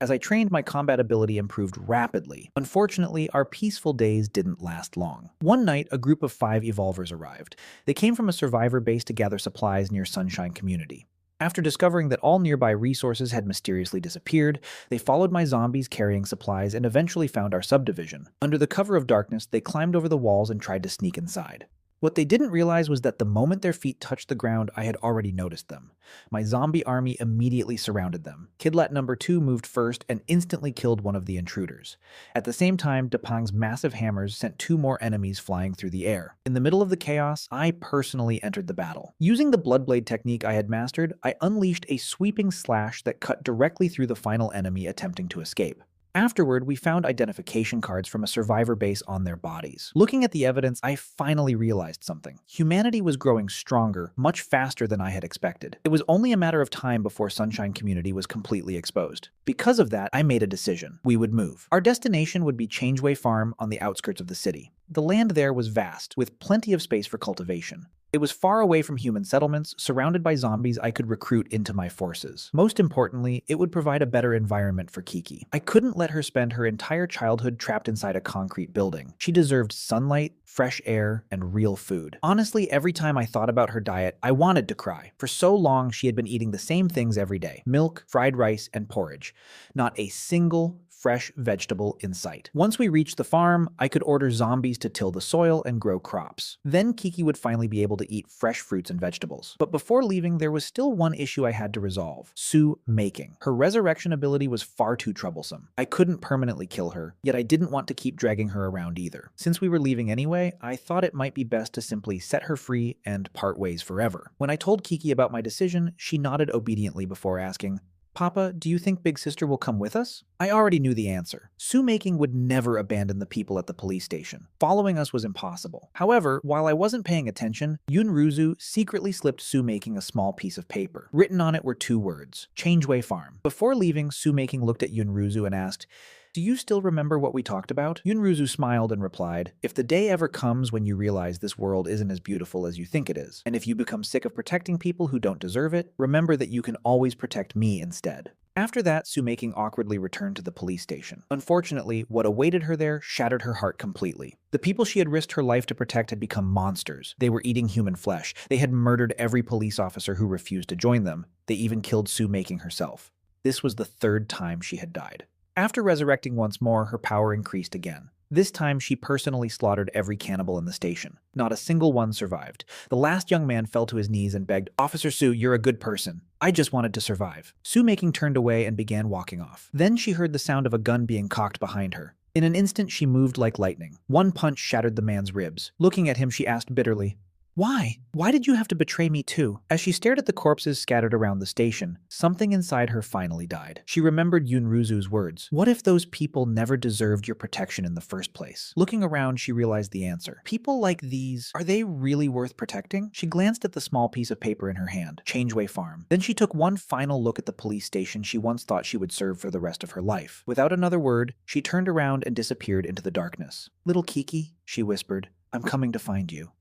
As I trained, my combat ability improved rapidly. Unfortunately, our peaceful days didn't last long. One night, a group of 5 evolvers arrived. They came from a survivor base to gather supplies near Sunshine Community. After discovering that all nearby resources had mysteriously disappeared, they followed my zombies carrying supplies and eventually found our subdivision. Under the cover of darkness, they climbed over the walls and tried to sneak inside. What they didn't realize was that the moment their feet touched the ground, I had already noticed them. My zombie army immediately surrounded them. Kidlat number 2 moved first and instantly killed one of the intruders. At the same time, Dapang's massive hammers sent 2 more enemies flying through the air. In the middle of the chaos, I personally entered the battle. Using the Bloodblade technique I had mastered, I unleashed a sweeping slash that cut directly through the final enemy attempting to escape. Afterward, we found identification cards from a survivor base on their bodies. Looking at the evidence, I finally realized something. Humanity was growing stronger, much faster than I had expected. It was only a matter of time before Sunshine Community was completely exposed. Because of that, I made a decision. We would move. Our destination would be Changeway Farm on the outskirts of the city. The land there was vast, with plenty of space for cultivation. It was far away from human settlements, surrounded by zombies I could recruit into my forces. Most importantly, it would provide a better environment for Kiki. I couldn't let her spend her entire childhood trapped inside a concrete building. She deserved sunlight, fresh air, and real food. Honestly, every time I thought about her diet, I wanted to cry. For so long, she had been eating the same things every day: milk, fried rice, and porridge. Not a single fresh vegetable in sight. Once we reached the farm, I could order zombies to till the soil and grow crops. Then Kiki would finally be able to eat fresh fruits and vegetables. But before leaving, there was still one issue I had to resolve: Su making. Her resurrection ability was far too troublesome. I couldn't permanently kill her, yet I didn't want to keep dragging her around either. Since we were leaving anyway, I thought it might be best to simply set her free and part ways forever. When I told Kiki about my decision, she nodded obediently before asking, "Papa, do you think Big Sister will come with us?" I already knew the answer. Su-making would never abandon the people at the police station. Following us was impossible. However, while I wasn't paying attention, Yunruzu secretly slipped Su-making a small piece of paper. Written on it were 2 words: Changeway Farm. Before leaving, Su-making looked at Yunruzu and asked, "Do you still remember what we talked about?" Yunruzu smiled and replied, "If the day ever comes when you realize this world isn't as beautiful as you think it is, and if you become sick of protecting people who don't deserve it, remember that you can always protect me instead." After that, Su-making awkwardly returned to the police station. Unfortunately, what awaited her there shattered her heart completely. The people she had risked her life to protect had become monsters. They were eating human flesh. They had murdered every police officer who refused to join them. They even killed Su-making herself. This was the 3rd time she had died. After resurrecting once more, her power increased again. This time, she personally slaughtered every cannibal in the station. Not a single one survived. The last young man fell to his knees and begged, "Officer Sue, you're a good person. I just wanted to survive." Sue Making turned away and began walking off. Then she heard the sound of a gun being cocked behind her. In an instant, she moved like lightning. One punch shattered the man's ribs. Looking at him, she asked bitterly, "Why? Why did you have to betray me too?" As she stared at the corpses scattered around the station, something inside her finally died. She remembered Yunruzu's words. What if those people never deserved your protection in the first place? Looking around, she realized the answer. People like these, are they really worth protecting? She glanced at the small piece of paper in her hand, Changeway Farm. Then she took one final look at the police station she once thought she would serve for the rest of her life. Without another word, she turned around and disappeared into the darkness. "Little Kiki," she whispered, "I'm coming to find you."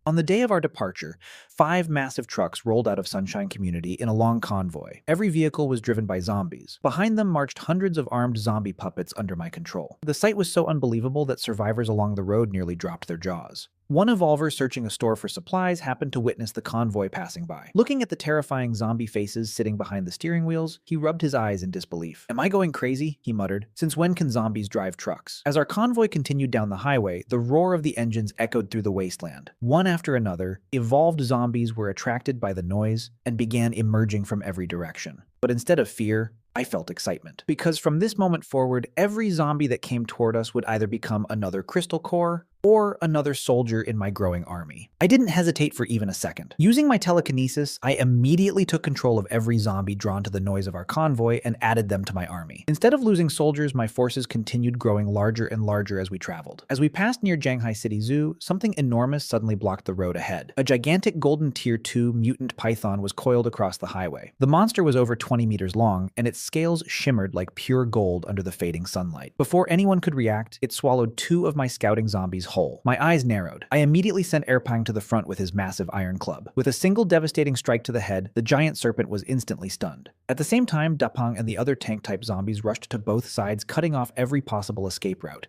On the day of our departure, 5 massive trucks rolled out of Sunshine Community in a long convoy. Every vehicle was driven by zombies. Behind them marched hundreds of armed zombie puppets under my control. The sight was so unbelievable that survivors along the road nearly dropped their jaws. One evolver searching a store for supplies happened to witness the convoy passing by. Looking at the terrifying zombie faces sitting behind the steering wheels, he rubbed his eyes in disbelief. "Am I going crazy?" he muttered. "Since when can zombies drive trucks?" As our convoy continued down the highway, the roar of the engines echoed through the wasteland. One after another, evolved zombies were attracted by the noise and began emerging from every direction. But instead of fear, I felt excitement. Because from this moment forward, every zombie that came toward us would either become another crystal core or another soldier in my growing army. I didn't hesitate for even a second. Using my telekinesis, I immediately took control of every zombie drawn to the noise of our convoy and added them to my army. Instead of losing soldiers, my forces continued growing larger and larger as we traveled. As we passed near Shanghai City Zoo, something enormous suddenly blocked the road ahead. A gigantic golden Tier 2 mutant python was coiled across the highway. The monster was over 20 meters long, and its scales shimmered like pure gold under the fading sunlight. Before anyone could react, it swallowed 2 of my scouting zombies whole. My eyes narrowed. I immediately sent Erpang to the front with his massive iron club. With a single devastating strike to the head, the giant serpent was instantly stunned. At the same time, Dapang and the other tank-type zombies rushed to both sides, cutting off every possible escape route.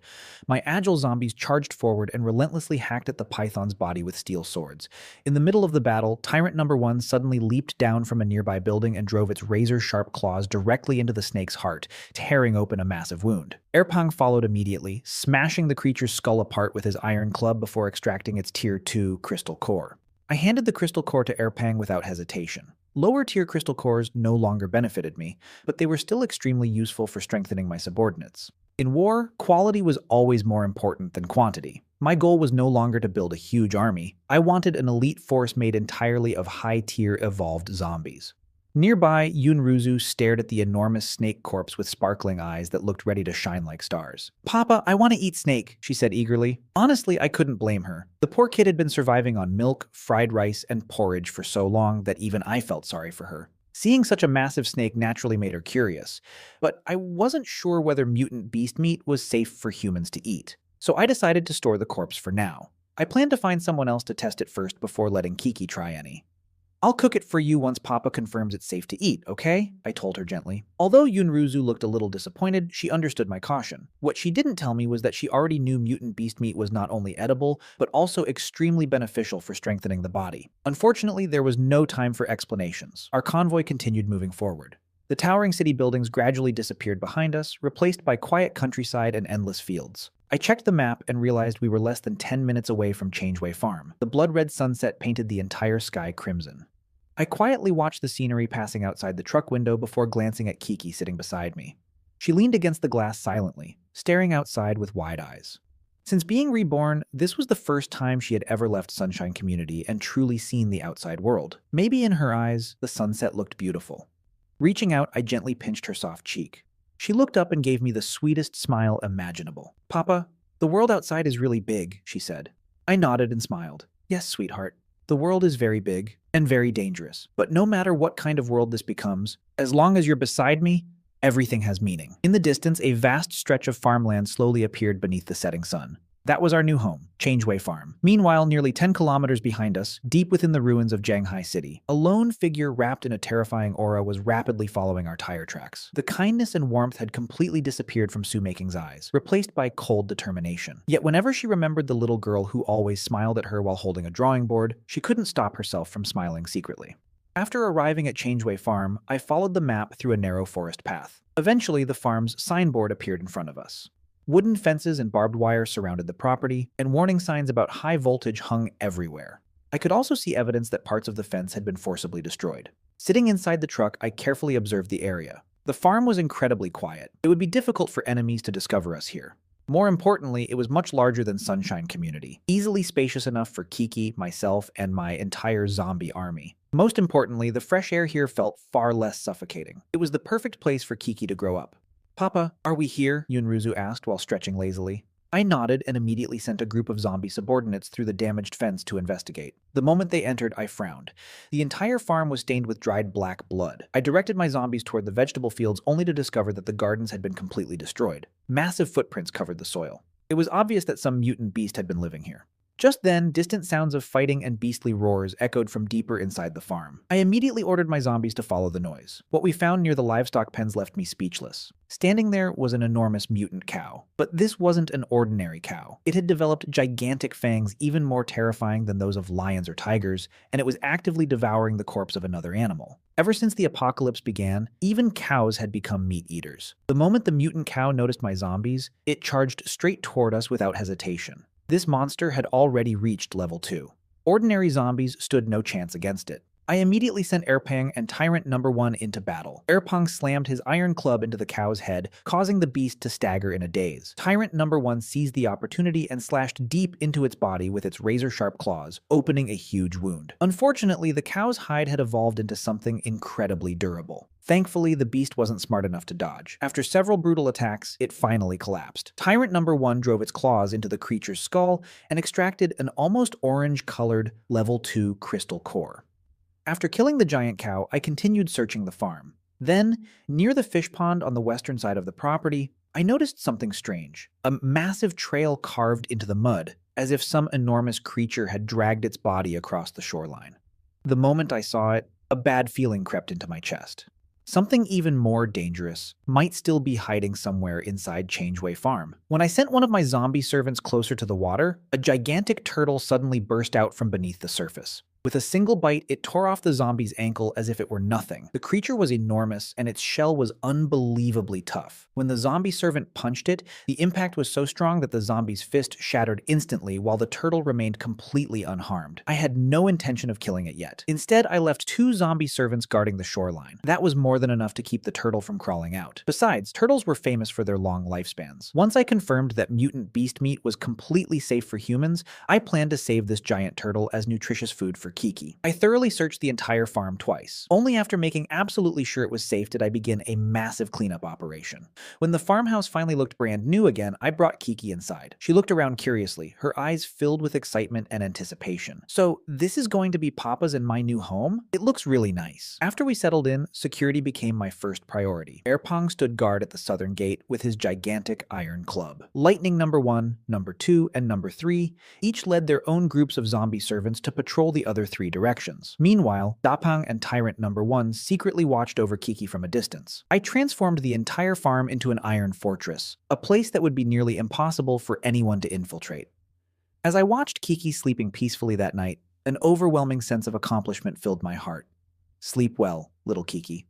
My agile zombies charged forward and relentlessly hacked at the python's body with steel swords. In the middle of the battle, Tyrant Number 1 suddenly leaped down from a nearby building and drove its razor-sharp claws directly into the snake's heart, tearing open a massive wound. Erpang followed immediately, smashing the creature's skull apart with his iron club before extracting its Tier 2 crystal core. I handed the crystal core to Erpang without hesitation. Lower tier crystal cores no longer benefited me, but they were still extremely useful for strengthening my subordinates. In war, quality was always more important than quantity. My goal was no longer to build a huge army. I wanted an elite force made entirely of high-tier evolved zombies. Nearby, Yunruzu stared at the enormous snake corpse with sparkling eyes that looked ready to shine like stars. "Papa, I want to eat snake," she said eagerly. Honestly, I couldn't blame her. The poor kid had been surviving on milk, fried rice, and porridge for so long that even I felt sorry for her. Seeing such a massive snake naturally made her curious, but I wasn't sure whether mutant beast meat was safe for humans to eat. So I decided to store the corpse for now. I planned to find someone else to test it first before letting Kiki try any. "I'll cook it for you once Papa confirms it's safe to eat, okay?" I told her gently. Although Yunruzu looked a little disappointed, she understood my caution. What she didn't tell me was that she already knew mutant beast meat was not only edible, but also extremely beneficial for strengthening the body. Unfortunately, there was no time for explanations. Our convoy continued moving forward. The towering city buildings gradually disappeared behind us, replaced by quiet countryside and endless fields. I checked the map and realized we were less than 10 minutes away from Changeway Farm. The blood-red sunset painted the entire sky crimson. I quietly watched the scenery passing outside the truck window before glancing at Kiki sitting beside me. She leaned against the glass silently, staring outside with wide eyes. Since being reborn, this was the first time she had ever left Sunshine Community and truly seen the outside world. Maybe in her eyes, the sunset looked beautiful. Reaching out, I gently pinched her soft cheek. She looked up and gave me the sweetest smile imaginable. "Papa, the world outside is really big," she said. I nodded and smiled. "Yes, sweetheart. The world is very big and very dangerous. But no matter what kind of world this becomes, as long as you're beside me, everything has meaning." In the distance, a vast stretch of farmland slowly appeared beneath the setting sun. That was our new home, Changeway Farm. Meanwhile, nearly 10 kilometers behind us, deep within the ruins of Shanghai City, a lone figure wrapped in a terrifying aura was rapidly following our tire tracks. The kindness and warmth had completely disappeared from Sue Making's eyes, replaced by cold determination. Yet whenever she remembered the little girl who always smiled at her while holding a drawing board, she couldn't stop herself from smiling secretly. After arriving at Changeway Farm, I followed the map through a narrow forest path. Eventually, the farm's signboard appeared in front of us. Wooden fences and barbed wire surrounded the property, and warning signs about high voltage hung everywhere. I could also see evidence that parts of the fence had been forcibly destroyed. Sitting inside the truck, I carefully observed the area. The farm was incredibly quiet. It would be difficult for enemies to discover us here. More importantly, it was much larger than Sunshine Community, easily spacious enough for Kiki, myself, and my entire zombie army. Most importantly, the fresh air here felt far less suffocating. It was the perfect place for Kiki to grow up. "Papa, are we here?" Yunruzu asked while stretching lazily. I nodded and immediately sent a group of zombie subordinates through the damaged fence to investigate. The moment they entered, I frowned. The entire farm was stained with dried black blood. I directed my zombies toward the vegetable fields only to discover that the gardens had been completely destroyed. Massive footprints covered the soil. It was obvious that some mutant beast had been living here. Just then, distant sounds of fighting and beastly roars echoed from deeper inside the farm. I immediately ordered my zombies to follow the noise. What we found near the livestock pens left me speechless. Standing there was an enormous mutant cow. But this wasn't an ordinary cow. It had developed gigantic fangs even more terrifying than those of lions or tigers, and it was actively devouring the corpse of another animal. Ever since the apocalypse began, even cows had become meat eaters. The moment the mutant cow noticed my zombies, it charged straight toward us without hesitation. This monster had already reached level 2. Ordinary zombies stood no chance against it. I immediately sent Erpang and Tyrant No. 1 into battle. Erpang slammed his iron club into the cow's head, causing the beast to stagger in a daze. Tyrant No. 1 seized the opportunity and slashed deep into its body with its razor-sharp claws, opening a huge wound. Unfortunately, the cow's hide had evolved into something incredibly durable. Thankfully, the beast wasn't smart enough to dodge. After several brutal attacks, it finally collapsed. Tyrant No. 1 drove its claws into the creature's skull and extracted an almost orange-colored level 2 crystal core. After killing the giant cow, I continued searching the farm. Then, near the fish pond on the western side of the property, I noticed something strange. A massive trail carved into the mud, as if some enormous creature had dragged its body across the shoreline. The moment I saw it, a bad feeling crept into my chest. Something even more dangerous might still be hiding somewhere inside Changeway Farm. When I sent one of my zombie servants closer to the water, a gigantic turtle suddenly burst out from beneath the surface. With a single bite, it tore off the zombie's ankle as if it were nothing. The creature was enormous, and its shell was unbelievably tough. When the zombie servant punched it, the impact was so strong that the zombie's fist shattered instantly while the turtle remained completely unharmed. I had no intention of killing it yet. Instead, I left 2 zombie servants guarding the shoreline. That was more than enough to keep the turtle from crawling out. Besides, turtles were famous for their long lifespans. Once I confirmed that mutant beast meat was completely safe for humans, I planned to save this giant turtle as nutritious food for Kiki. I thoroughly searched the entire farm twice. Only after making absolutely sure it was safe did I begin a massive cleanup operation. When the farmhouse finally looked brand new again, I brought Kiki inside. She looked around curiously, her eyes filled with excitement and anticipation. "So, this is going to be Papa's and my new home? It looks really nice." After we settled in, security became my first priority. Erpang stood guard at the southern gate with his gigantic iron club. Lightning No. 1, No. 2, and No. 3 each led their own groups of zombie servants to patrol the other 3 directions. Meanwhile, Dapang and Tyrant No. 1 secretly watched over Kiki from a distance. I transformed the entire farm into an iron fortress, a place that would be nearly impossible for anyone to infiltrate. As I watched Kiki sleeping peacefully that night, an overwhelming sense of accomplishment filled my heart. Sleep well, little Kiki.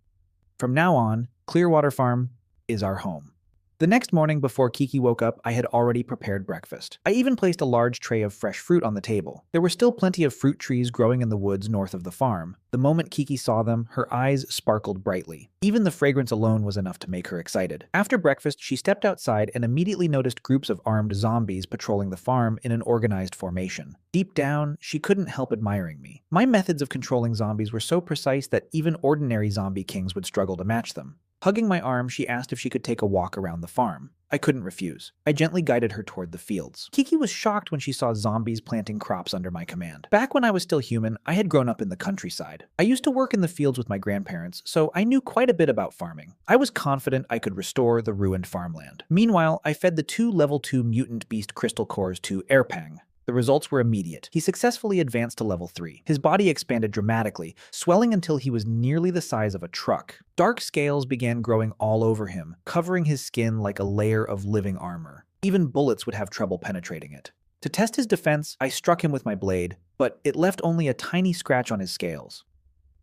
From now on, Clearwater Farm is our home. The next morning before Kiki woke up, I had already prepared breakfast. I even placed a large tray of fresh fruit on the table. There were still plenty of fruit trees growing in the woods north of the farm. The moment Kiki saw them, her eyes sparkled brightly. Even the fragrance alone was enough to make her excited. After breakfast, she stepped outside and immediately noticed groups of armed zombies patrolling the farm in an organized formation. Deep down, she couldn't help admiring me. My methods of controlling zombies were so precise that even ordinary zombie kings would struggle to match them. Hugging my arm, she asked if she could take a walk around the farm. I couldn't refuse. I gently guided her toward the fields. Kiki was shocked when she saw zombies planting crops under my command. Back when I was still human, I had grown up in the countryside. I used to work in the fields with my grandparents, so I knew quite a bit about farming. I was confident I could restore the ruined farmland. Meanwhile, I fed the 2 level 2 mutant beast crystal cores to Erpang. The results were immediate. He successfully advanced to level 3. His body expanded dramatically, swelling until he was nearly the size of a truck. Dark scales began growing all over him, covering his skin like a layer of living armor. Even bullets would have trouble penetrating it. To test his defense, I struck him with my blade, but it left only a tiny scratch on his scales.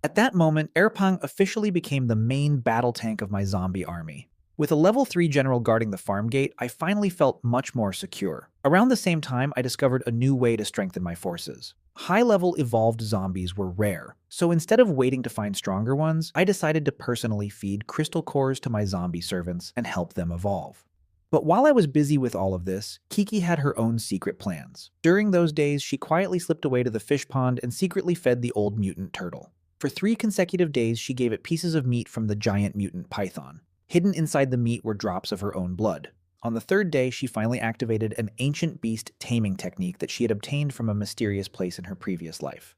At that moment, Erpang officially became the main battle tank of my zombie army. With a level 3 general guarding the farm gate, I finally felt much more secure. Around the same time, I discovered a new way to strengthen my forces. High-level evolved zombies were rare, so instead of waiting to find stronger ones, I decided to personally feed crystal cores to my zombie servants and help them evolve. But while I was busy with all of this, Kiki had her own secret plans. During those days, she quietly slipped away to the fish pond and secretly fed the old mutant turtle. For 3 consecutive days, she gave it pieces of meat from the giant mutant python. Hidden inside the meat were drops of her own blood. On the 3rd day, she finally activated an ancient beast taming technique that she had obtained from a mysterious place in her previous life.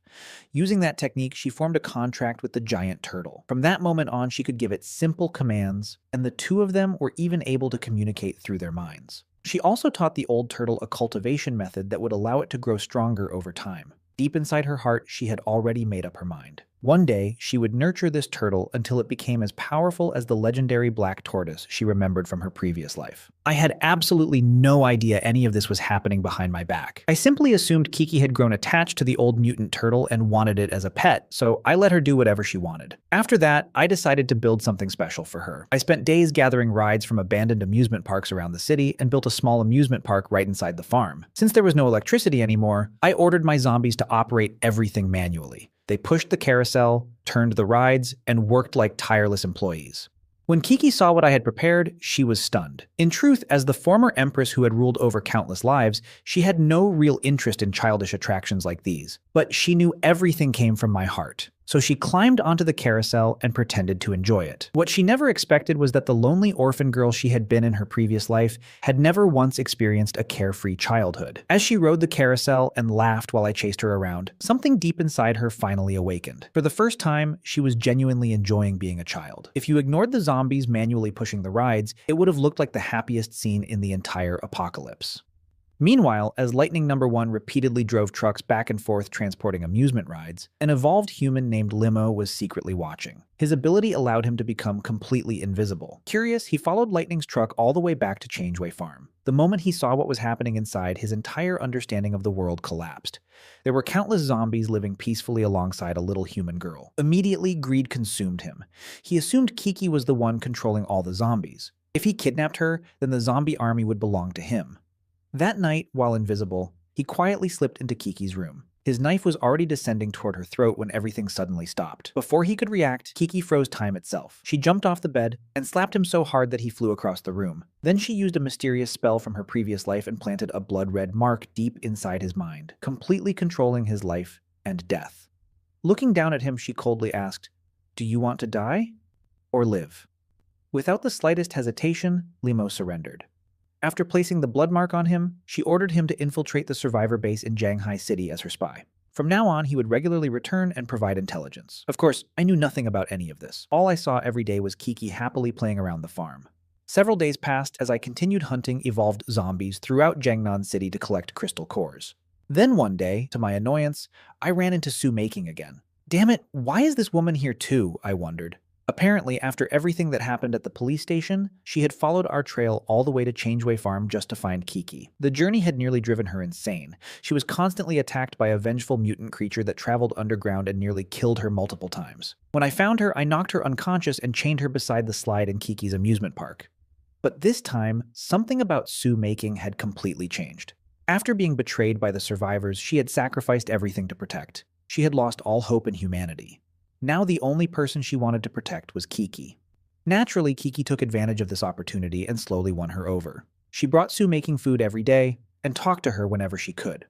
Using that technique, she formed a contract with the giant turtle. From that moment on, she could give it simple commands, and the two of them were even able to communicate through their minds. She also taught the old turtle a cultivation method that would allow it to grow stronger over time. Deep inside her heart, she had already made up her mind. One day, she would nurture this turtle until it became as powerful as the legendary black tortoise she remembered from her previous life. I had absolutely no idea any of this was happening behind my back. I simply assumed Kiki had grown attached to the old mutant turtle and wanted it as a pet, so I let her do whatever she wanted. After that, I decided to build something special for her. I spent days gathering rides from abandoned amusement parks around the city and built a small amusement park right inside the farm. Since there was no electricity anymore, I ordered my zombies to operate everything manually. They pushed the carousel, turned the rides, and worked like tireless employees. When Kiki saw what I had prepared, she was stunned. In truth, as the former Empress who had ruled over countless lives, she had no real interest in childish attractions like these. But she knew everything came from my heart. So she climbed onto the carousel and pretended to enjoy it. What she never expected was that the lonely orphan girl she had been in her previous life had never once experienced a carefree childhood. As she rode the carousel and laughed while I chased her around, something deep inside her finally awakened. For the first time, she was genuinely enjoying being a child. If you ignored the zombies manually pushing the rides, it would have looked like the happiest scene in the entire apocalypse. Meanwhile, as Lightning Number 1 repeatedly drove trucks back and forth transporting amusement rides, an evolved human named Limo was secretly watching. His ability allowed him to become completely invisible. Curious, he followed Lightning's truck all the way back to Changeway Farm. The moment he saw what was happening inside, his entire understanding of the world collapsed. There were countless zombies living peacefully alongside a little human girl. Immediately, greed consumed him. He assumed Kiki was the one controlling all the zombies. If he kidnapped her, then the zombie army would belong to him. That night, while invisible, he quietly slipped into Kiki's room. His knife was already descending toward her throat when everything suddenly stopped. Before he could react, Kiki froze time itself. She jumped off the bed and slapped him so hard that he flew across the room. Then she used a mysterious spell from her previous life and planted a blood-red mark deep inside his mind, completely controlling his life and death. Looking down at him, she coldly asked, "Do you want to die or live?" Without the slightest hesitation, Limo surrendered. After placing the blood mark on him, she ordered him to infiltrate the survivor base in Shanghai City as her spy. From now on, he would regularly return and provide intelligence. Of course, I knew nothing about any of this. All I saw every day was Kiki happily playing around the farm. Several days passed as I continued hunting evolved zombies throughout Jiangnan City to collect crystal cores. Then one day, to my annoyance, I ran into Sue Making again. Damn it, why is this woman here too? I wondered. Apparently, after everything that happened at the police station, she had followed our trail all the way to Changeway Farm just to find Kiki. The journey had nearly driven her insane. She was constantly attacked by a vengeful mutant creature that traveled underground and nearly killed her multiple times. When I found her, I knocked her unconscious and chained her beside the slide in Kiki's amusement park. But this time, something about Sue Making had completely changed. After being betrayed by the survivors, she had sacrificed everything to protect. She had lost all hope in humanity. Now the only person she wanted to protect was Kiki. Naturally, Kiki took advantage of this opportunity and slowly won her over. She brought Sue Making food every day and talked to her whenever she could.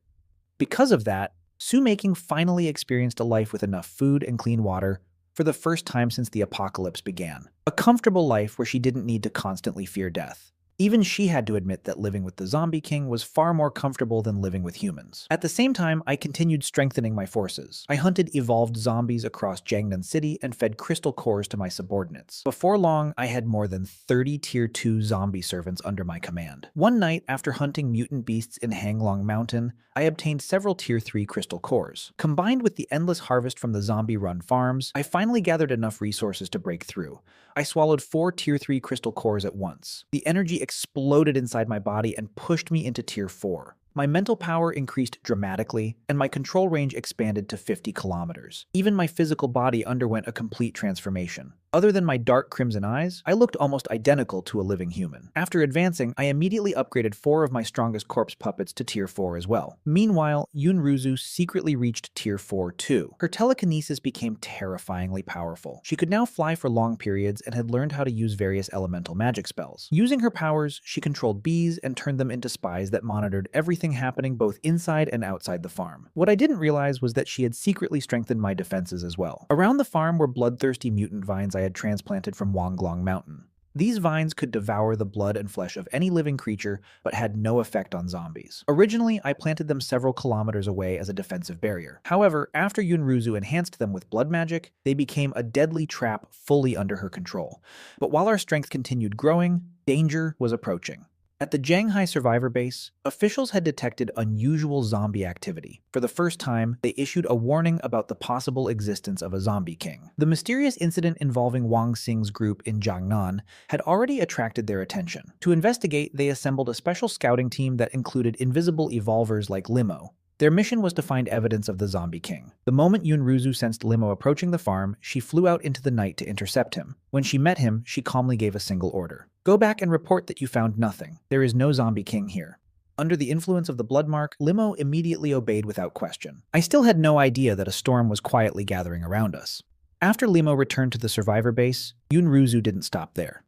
Because of that, Sue Making finally experienced a life with enough food and clean water for the first time since the apocalypse began. A comfortable life where she didn't need to constantly fear death. Even she had to admit that living with the Zombie King was far more comfortable than living with humans. At the same time, I continued strengthening my forces. I hunted evolved zombies across Jiangnan City and fed crystal cores to my subordinates. Before long, I had more than 30 Tier 2 zombie servants under my command. One night, after hunting mutant beasts in Hanglong Mountain, I obtained several Tier 3 crystal cores. Combined with the endless harvest from the zombie-run farms, I finally gathered enough resources to break through. I swallowed 4 Tier 3 crystal cores at once. The energy exploded inside my body and pushed me into Tier 4. My mental power increased dramatically, and my control range expanded to 50 kilometers. Even my physical body underwent a complete transformation. Other than my dark crimson eyes, I looked almost identical to a living human. After advancing, I immediately upgraded 4 of my strongest corpse puppets to Tier 4 as well. Meanwhile, Yunruzu secretly reached Tier 4 too. Her telekinesis became terrifyingly powerful. She could now fly for long periods and had learned how to use various elemental magic spells. Using her powers, she controlled bees and turned them into spies that monitored everything happening both inside and outside the farm. What I didn't realize was that she had secretly strengthened my defenses as well. Around the farm were bloodthirsty mutant vines I had transplanted from Wanglong Mountain. These vines could devour the blood and flesh of any living creature, but had no effect on zombies. Originally, I planted them several kilometers away as a defensive barrier. However, after Yunruzu enhanced them with blood magic, they became a deadly trap fully under her control. But while our strength continued growing, danger was approaching. At the Jianghai survivor base, officials had detected unusual zombie activity. For the first time, they issued a warning about the possible existence of a zombie king. The mysterious incident involving Wang Xing's group in Jiangnan had already attracted their attention. To investigate, they assembled a special scouting team that included invisible evolvers like Limo. Their mission was to find evidence of the zombie king. The moment Yunruzu sensed Limo approaching the farm, she flew out into the night to intercept him. When she met him, she calmly gave a single order. Go back and report that you found nothing. There is no zombie king here. Under the influence of the blood mark, Limo immediately obeyed without question. I still had no idea that a storm was quietly gathering around us. After Limo returned to the survivor base, Yunruzu didn't stop there.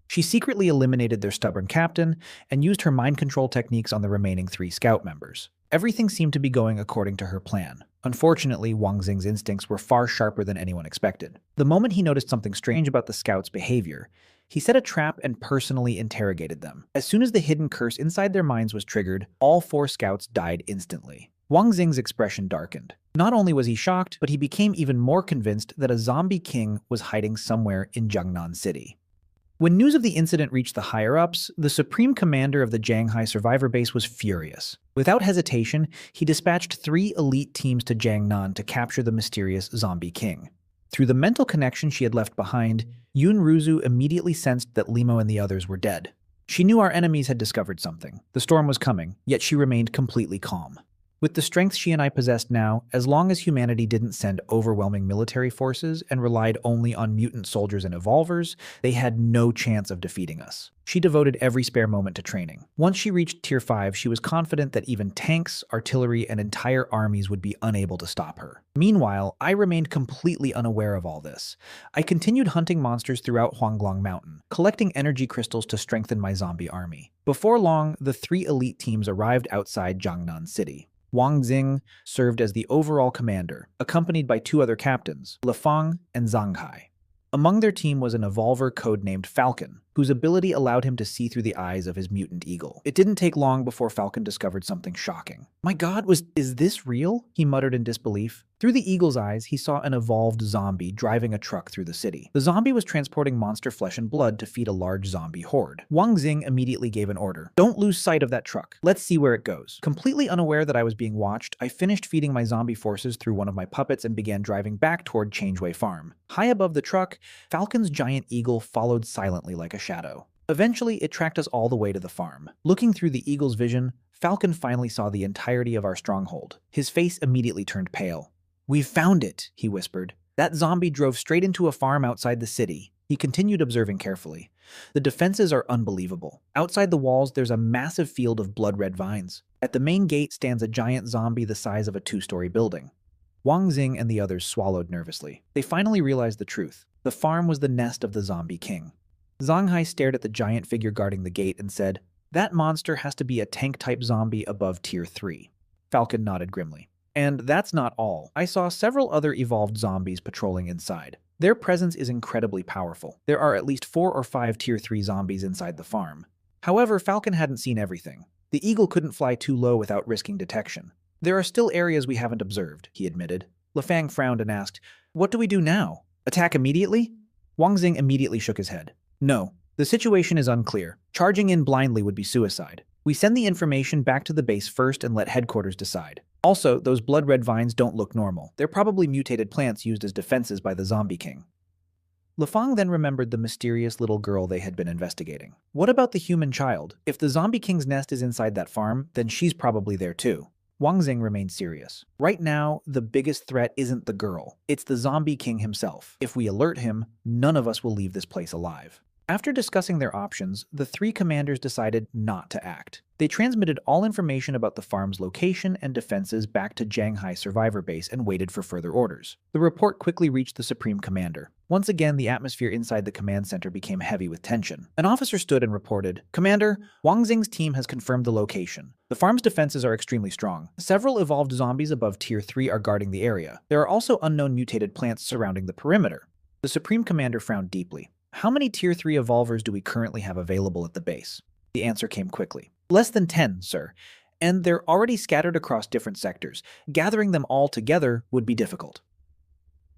She secretly eliminated their stubborn captain and used her mind control techniques on the remaining 3 scout members. Everything seemed to be going according to her plan. Unfortunately, Wang Xing's instincts were far sharper than anyone expected. The moment he noticed something strange about the scouts' behavior, he set a trap and personally interrogated them. As soon as the hidden curse inside their minds was triggered, all 4 scouts died instantly. Wang Xing's expression darkened. Not only was he shocked, but he became even more convinced that a zombie king was hiding somewhere in Jiangnan City. When news of the incident reached the higher-ups, the supreme commander of the Jianghai survivor base was furious. Without hesitation, he dispatched 3 elite teams to Jiangnan to capture the mysterious zombie king. Through the mental connection she had left behind, Yunruzu immediately sensed that Limo and the others were dead. She knew our enemies had discovered something. The storm was coming, yet she remained completely calm. With the strength she and I possessed now, as long as humanity didn't send overwhelming military forces and relied only on mutant soldiers and evolvers, they had no chance of defeating us. She devoted every spare moment to training. Once she reached Tier 5, she was confident that even tanks, artillery, and entire armies would be unable to stop her. Meanwhile, I remained completely unaware of all this. I continued hunting monsters throughout Huanglong Mountain, collecting energy crystals to strengthen my zombie army. Before long, the 3 elite teams arrived outside Jiangnan City. Wang Xing served as the overall commander, accompanied by 2 other captains, Lefang and Zhang Hai. Among their team was an evolver codenamed Falcon, whose ability allowed him to see through the eyes of his mutant eagle. It didn't take long before Falcon discovered something shocking. "My God, is this real?" he muttered in disbelief. Through the eagle's eyes, he saw an evolved zombie driving a truck through the city. The zombie was transporting monster flesh and blood to feed a large zombie horde. Wang Xing immediately gave an order. "Don't lose sight of that truck. Let's see where it goes." Completely unaware that I was being watched, I finished feeding my zombie forces through one of my puppets and began driving back toward Changeway Farm. High above the truck, Falcon's giant eagle followed silently like a shadow. Eventually, it tracked us all the way to the farm. Looking through the eagle's vision, Falcon finally saw the entirety of our stronghold. His face immediately turned pale. "We've found it," he whispered. "That zombie drove straight into a farm outside the city." He continued observing carefully. "The defenses are unbelievable. Outside the walls, there's a massive field of blood-red vines. At the main gate stands a giant zombie the size of a 2-story building." Wang Xing and the others swallowed nervously. They finally realized the truth. The farm was the nest of the zombie king. Zhang Hai stared at the giant figure guarding the gate and said, "That monster has to be a tank-type zombie above Tier 3. Falcon nodded grimly. "And that's not all. I saw several other evolved zombies patrolling inside. Their presence is incredibly powerful. There are at least 4 or 5 Tier 3 zombies inside the farm." However, Falcon hadn't seen everything. The eagle couldn't fly too low without risking detection. "There are still areas we haven't observed," he admitted. Lefang frowned and asked, "What do we do now? Attack immediately?" Wang Xing immediately shook his head. "No. The situation is unclear. Charging in blindly would be suicide. We send the information back to the base first and let headquarters decide. Also, those blood-red vines don't look normal. They're probably mutated plants used as defenses by the Zombie King." Lafang then remembered the mysterious little girl they had been investigating. What about the human child? If the Zombie King's nest is inside that farm, then she's probably there too. Wang Xing remained serious. Right now, the biggest threat isn't the girl. It's the Zombie King himself. If we alert him, none of us will leave this place alive. After discussing their options, the three commanders decided not to act. They transmitted all information about the farm's location and defenses back to Shanghai Survivor Base and waited for further orders. The report quickly reached the Supreme Commander. Once again, the atmosphere inside the command center became heavy with tension. An officer stood and reported, "Commander, Wang Xing's team has confirmed the location. The farm's defenses are extremely strong. Several evolved zombies above Tier 3 are guarding the area. There are also unknown mutated plants surrounding the perimeter." The Supreme Commander frowned deeply. "How many Tier 3 evolvers do we currently have available at the base?" The answer came quickly. "Less than 10, sir. And they're already scattered across different sectors. Gathering them all together would be difficult."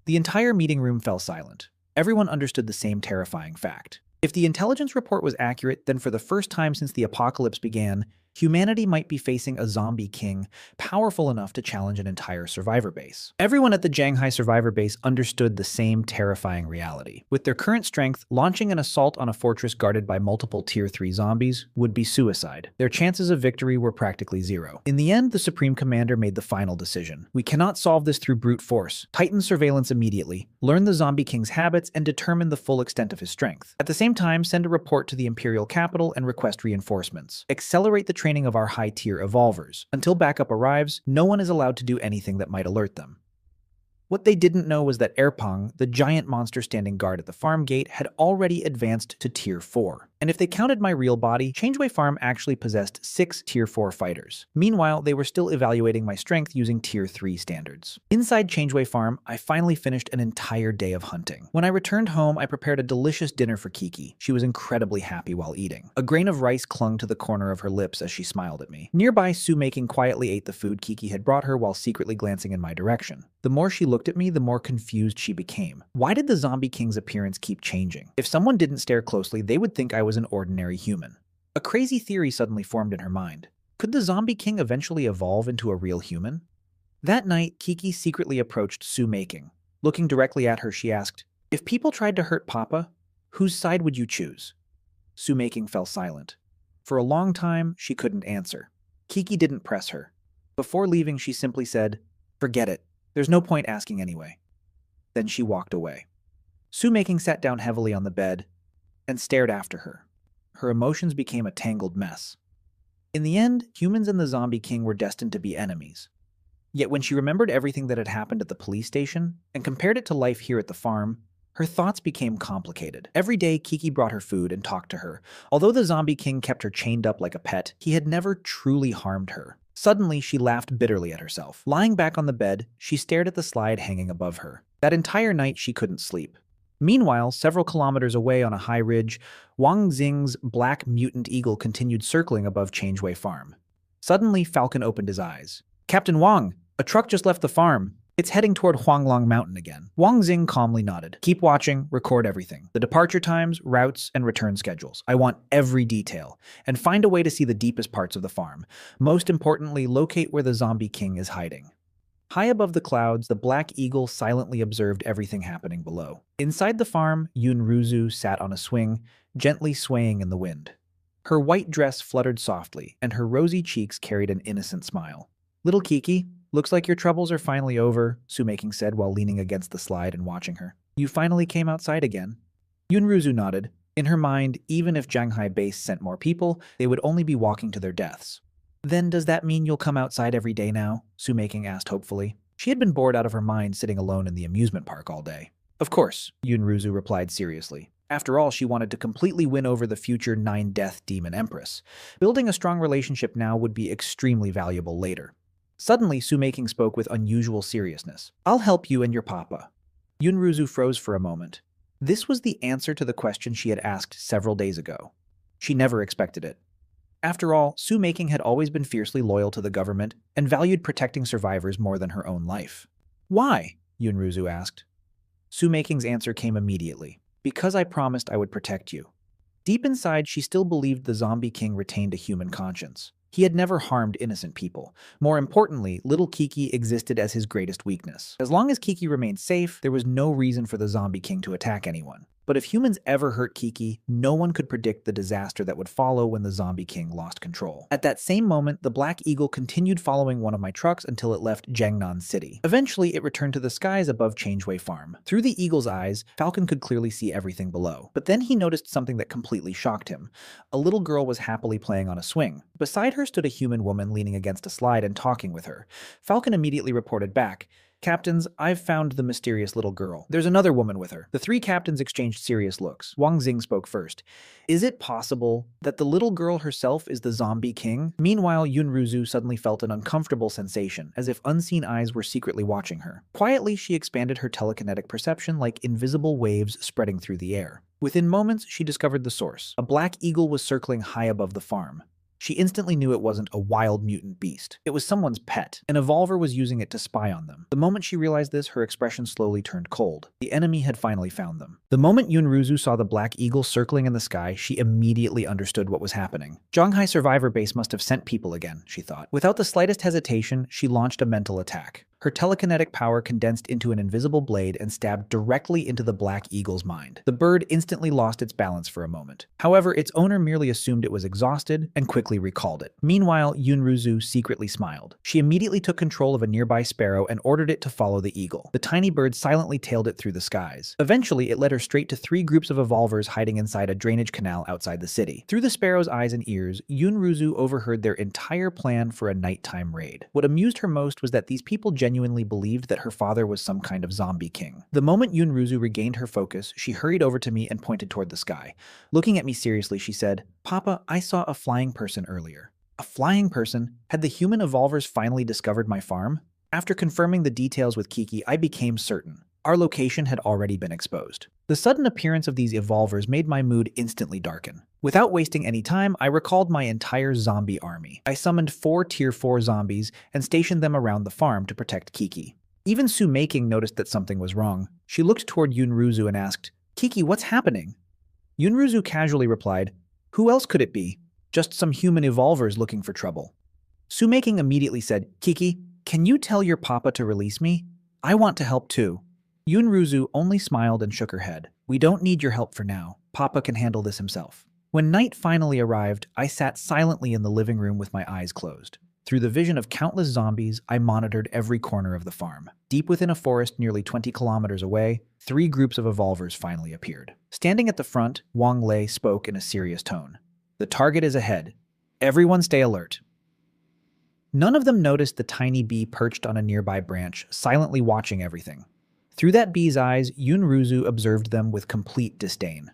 The entire meeting room fell silent. Everyone understood the same terrifying fact. If the intelligence report was accurate, then for the first time since the apocalypse began, humanity might be facing a zombie king powerful enough to challenge an entire survivor base. Everyone at the Shanghai Survivor Base understood the same terrifying reality. With their current strength, launching an assault on a fortress guarded by multiple Tier 3 zombies would be suicide. Their chances of victory were practically zero. In the end, the Supreme Commander made the final decision. "We cannot solve this through brute force. Tighten surveillance immediately, learn the Zombie King's habits, and determine the full extent of his strength. At the same time, send a report to the Imperial capital and request reinforcements. Accelerate the training of our high-tier evolvers. Until backup arrives, no one is allowed to do anything that might alert them." What they didn't know was that Erpong, the giant monster standing guard at the farm gate, had already advanced to Tier 4. And if they counted my real body, Changeway Farm actually possessed 6 Tier 4 fighters. Meanwhile, they were still evaluating my strength using Tier 3 standards. Inside Changeway Farm, I finally finished an entire day of hunting. When I returned home, I prepared a delicious dinner for Kiki. She was incredibly happy while eating. A grain of rice clung to the corner of her lips as she smiled at me. Nearby, Su Making quietly ate the food Kiki had brought her while secretly glancing in my direction. The more she looked at me, the more confused she became. Why did the Zombie King's appearance keep changing? If someone didn't stare closely, they would think I was an ordinary human. A crazy theory suddenly formed in her mind. Could the Zombie King eventually evolve into a real human? That night, Kiki secretly approached Su Making. Looking directly at her, she asked, "If people tried to hurt Papa, whose side would you choose?" Su Making fell silent. For a long time, she couldn't answer. Kiki didn't press her. Before leaving, she simply said, "Forget it. There's no point asking anyway." Then she walked away. Su Making sat down heavily on the bed and stared after her. Her emotions became a tangled mess. In the end, humans and the Zombie King were destined to be enemies. Yet when she remembered everything that had happened at the police station and compared it to life here at the farm, her thoughts became complicated. Every day, Kiki brought her food and talked to her. Although the Zombie King kept her chained up like a pet, he had never truly harmed her. Suddenly, she laughed bitterly at herself. Lying back on the bed, she stared at the slide hanging above her. That entire night, she couldn't sleep. Meanwhile, several kilometers away on a high ridge, Wang Xing's black mutant eagle continued circling above Changeway Farm. Suddenly, Falcon opened his eyes. "Captain Wang, a truck just left the farm. It's heading toward Huanglong Mountain again." Wang Xing calmly nodded. "Keep watching, record everything. The departure times, routes, and return schedules. I want every detail. And find a way to see the deepest parts of the farm. Most importantly, locate where the Zombie King is hiding." High above the clouds, the Black Eagle silently observed everything happening below. Inside the farm, Yun Ruzu sat on a swing, gently swaying in the wind. Her white dress fluttered softly, and her rosy cheeks carried an innocent smile. "Little Kiki, looks like your troubles are finally over," Su Making said while leaning against the slide and watching her. "You finally came outside again." Yun Ruzu nodded. In her mind, even if Shanghai Base sent more people, they would only be walking to their deaths. "Then does that mean you'll come outside every day now?" Su Making asked hopefully. She had been bored out of her mind sitting alone in the amusement park all day. "Of course," Yun Ruzu replied seriously. After all, she wanted to completely win over the future 9-death demon Empress. Building a strong relationship now would be extremely valuable later. Suddenly, Su Making spoke with unusual seriousness. "I'll help you and your papa." Yun Ruzu froze for a moment. This was the answer to the question she had asked several days ago. She never expected it. After all, Su Making had always been fiercely loyal to the government and valued protecting survivors more than her own life. "Why?" Yun Ruzu asked. Su Making's answer came immediately. "Because I promised I would protect you." Deep inside, she still believed the Zombie King retained a human conscience. He had never harmed innocent people. More importantly, little Kiki existed as his greatest weakness. As long as Kiki remained safe, there was no reason for the Zombie King to attack anyone. But if humans ever hurt Kiki, no one could predict the disaster that would follow when the Zombie King lost control. At that same moment, the Black Eagle continued following one of my trucks until it left Jiangnan City. Eventually, it returned to the skies above Changeway Farm. Through the eagle's eyes, Falcon could clearly see everything below. But then he noticed something that completely shocked him. A little girl was happily playing on a swing. Beside her stood a human woman leaning against a slide and talking with her. Falcon immediately reported back, "Captains, I've found the mysterious little girl. There's another woman with her." The three captains exchanged serious looks. Wang Xing spoke first. "Is it possible that the little girl herself is the Zombie King?" Meanwhile, Yun Ruzu suddenly felt an uncomfortable sensation, as if unseen eyes were secretly watching her. Quietly, she expanded her telekinetic perception like invisible waves spreading through the air. Within moments, she discovered the source. A black eagle was circling high above the farm. She instantly knew it wasn't a wild mutant beast. It was someone's pet. An evolver was using it to spy on them. The moment she realized this, her expression slowly turned cold. The enemy had finally found them. The moment Yun Ruzu saw the black eagle circling in the sky, she immediately understood what was happening. Zhonghai Survivor Base must have sent people again, she thought. Without the slightest hesitation, she launched a mental attack. Her telekinetic power condensed into an invisible blade and stabbed directly into the black eagle's mind. The bird instantly lost its balance for a moment. However, its owner merely assumed it was exhausted and quickly recalled it. Meanwhile, Yun Ruzu secretly smiled. She immediately took control of a nearby sparrow and ordered it to follow the eagle. The tiny bird silently tailed it through the skies. Eventually, it led her straight to three groups of evolvers hiding inside a drainage canal outside the city. Through the sparrow's eyes and ears, Yun Ruzu overheard their entire plan for a nighttime raid. What amused her most was that these people genuinely believed that her father was some kind of zombie king. The moment Yun Ruzu regained her focus, she hurried over to me and pointed toward the sky. Looking at me seriously, she said, "Papa, I saw a flying person earlier." A flying person? Had the human evolvers finally discovered my farm? After confirming the details with Kiki, I became certain. Our location had already been exposed. The sudden appearance of these evolvers made my mood instantly darken. Without wasting any time, I recalled my entire zombie army. I summoned 4 Tier 4 zombies and stationed them around the farm to protect Kiki. Even Su Making noticed that something was wrong. She looked toward Yun Ruzu and asked, "Kiki, what's happening?" Yun Ruzu casually replied, "Who else could it be? Just some human evolvers looking for trouble." Su Making immediately said, "Kiki, can you tell your papa to release me? I want to help too." Yun Ruzu only smiled and shook her head. "We don't need your help for now. Papa can handle this himself." When night finally arrived, I sat silently in the living room with my eyes closed. Through the vision of countless zombies, I monitored every corner of the farm. Deep within a forest nearly 20 kilometers away, 3 groups of evolvers finally appeared. Standing at the front, Wang Lei spoke in a serious tone. "The target is ahead. Everyone stay alert." None of them noticed the tiny bee perched on a nearby branch, silently watching everything. Through that bee's eyes, Yun Ruzu observed them with complete disdain.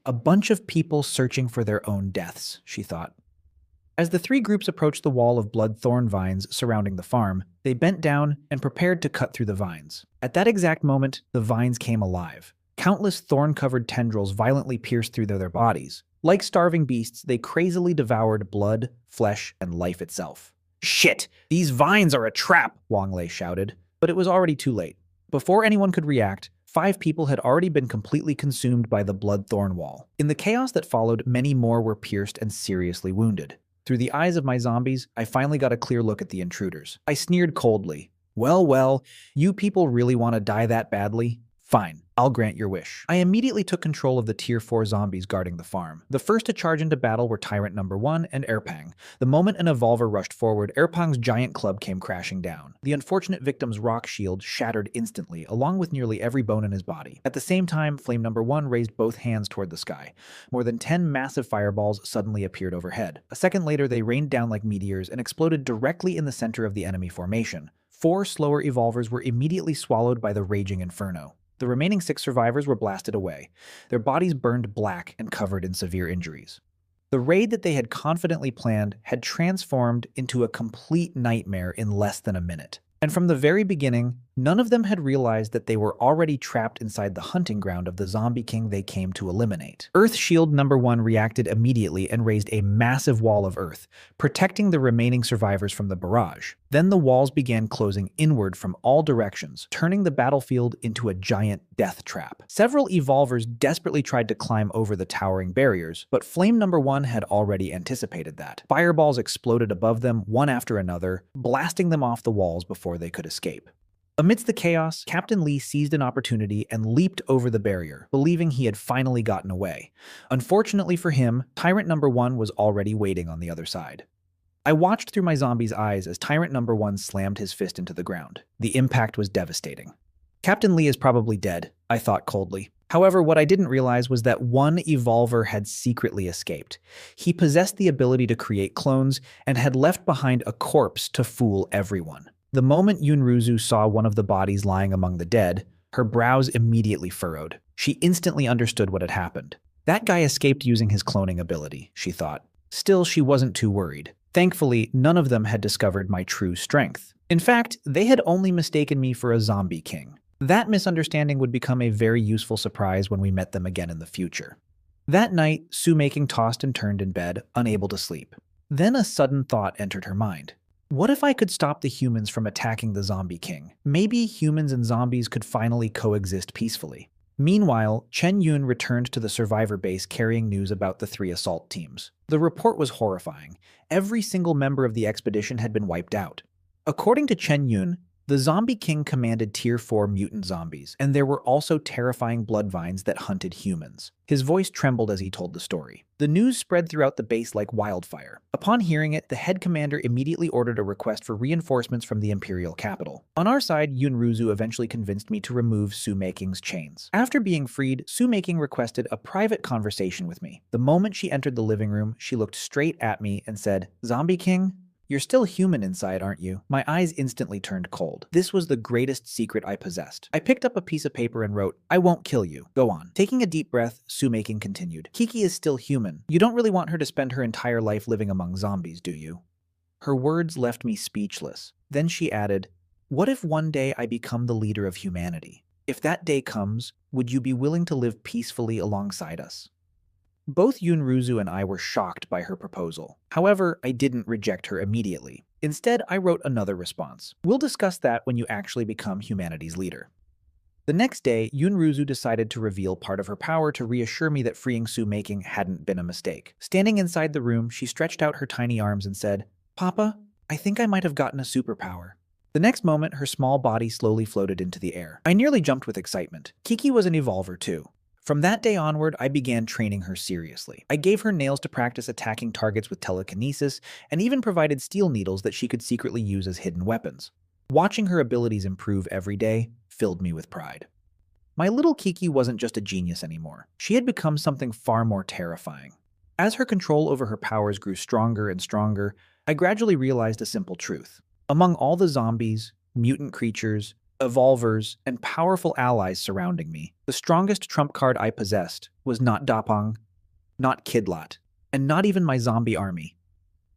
A bunch of people searching for their own deaths, she thought. As the 3 groups approached the wall of blood thorn vines surrounding the farm, they bent down and prepared to cut through the vines. At that exact moment, the vines came alive. Countless thorn-covered tendrils violently pierced through their bodies. Like starving beasts, they crazily devoured blood, flesh, and life itself. "Shit! These vines are a trap!" Wang Lei shouted. But it was already too late. Before anyone could react, 5 people had already been completely consumed by the blood thorn wall. In the chaos that followed, many more were pierced and seriously wounded. Through the eyes of my zombies, I finally got a clear look at the intruders. I sneered coldly. Well, you people really want to die that badly? Fine, I'll grant your wish." I immediately took control of the Tier 4 zombies guarding the farm. The first to charge into battle were Tyrant Number 1 and Erpang. The moment an evolver rushed forward, Erpang's giant club came crashing down. The unfortunate victim's rock shield shattered instantly, along with nearly every bone in his body. At the same time, Flame Number 1 raised both hands toward the sky. More than 10 massive fireballs suddenly appeared overhead. A second later, they rained down like meteors and exploded directly in the center of the enemy formation. 4 slower evolvers were immediately swallowed by the raging inferno. The remaining 6 survivors were blasted away, their bodies burned black and covered in severe injuries. The raid that they had confidently planned had transformed into a complete nightmare in less than a minute. And from the very beginning, none of them had realized that they were already trapped inside the hunting ground of the Zombie King they came to eliminate. Earth Shield Number 1 reacted immediately and raised a massive wall of earth, protecting the remaining survivors from the barrage. Then the walls began closing inward from all directions, turning the battlefield into a giant death trap. Several evolvers desperately tried to climb over the towering barriers, but Flame Number 1 had already anticipated that. Fireballs exploded above them, one after another, blasting them off the walls before they could escape. Amidst the chaos, Captain Lee seized an opportunity and leaped over the barrier, believing he had finally gotten away. Unfortunately for him, Tyrant Number 1 was already waiting on the other side. I watched through my zombie's eyes as Tyrant Number 1 slammed his fist into the ground. The impact was devastating. Captain Lee is probably dead, I thought coldly. However, what I didn't realize was that one evolver had secretly escaped. He possessed the ability to create clones and had left behind a corpse to fool everyone. The moment Yunruzu saw one of the bodies lying among the dead, her brows immediately furrowed. She instantly understood what had happened. That guy escaped using his cloning ability, she thought. Still, she wasn't too worried. Thankfully, none of them had discovered my true strength. In fact, they had only mistaken me for a zombie king. That misunderstanding would become a very useful surprise when we met them again in the future. That night, Sue-making tossed and turned in bed, unable to sleep. Then a sudden thought entered her mind. What if I could stop the humans from attacking the zombie king? Maybe humans and zombies could finally coexist peacefully. Meanwhile, Chen Yun returned to the survivor base carrying news about the 3 assault teams. The report was horrifying. Every single member of the expedition had been wiped out. According to Chen Yun, the Zombie King commanded Tier 4 mutant zombies, and there were also terrifying bloodvines that hunted humans. His voice trembled as he told the story. The news spread throughout the base like wildfire. Upon hearing it, the head commander immediately ordered a request for reinforcements from the Imperial capital. On our side, Yunruzu eventually convinced me to remove Sue-making's chains. After being freed, Sue-making requested a private conversation with me. The moment she entered the living room, she looked straight at me and said, "Zombie King? You're still human inside, aren't you?" My eyes instantly turned cold. This was the greatest secret I possessed. I picked up a piece of paper and wrote, "I won't kill you. Go on." Taking a deep breath, Sue-making continued. "Kiki is still human. You don't really want her to spend her entire life living among zombies, do you?" Her words left me speechless. Then she added, "What if one day I become the leader of humanity? If that day comes, would you be willing to live peacefully alongside us?" Both Yunruzu and I were shocked by her proposal. However, I didn't reject her immediately. Instead, I wrote another response. "We'll discuss that when you actually become humanity's leader." The next day, Yunruzu decided to reveal part of her power to reassure me that freeing Sue-making hadn't been a mistake. Standing inside the room, she stretched out her tiny arms and said, "Papa, I think I might have gotten a superpower." The next moment, her small body slowly floated into the air. I nearly jumped with excitement. Kiki was an evolver too. From that day onward, I began training her seriously. I gave her nails to practice attacking targets with telekinesis, and even provided steel needles that she could secretly use as hidden weapons. Watching her abilities improve every day filled me with pride. My little Kiki wasn't just a genius anymore. She had become something far more terrifying. As her control over her powers grew stronger and stronger, I gradually realized a simple truth. Among all the zombies, mutant creatures, evolvers, and powerful allies surrounding me, the strongest trump card I possessed was not Dapong, not Kidlat, and not even my zombie army.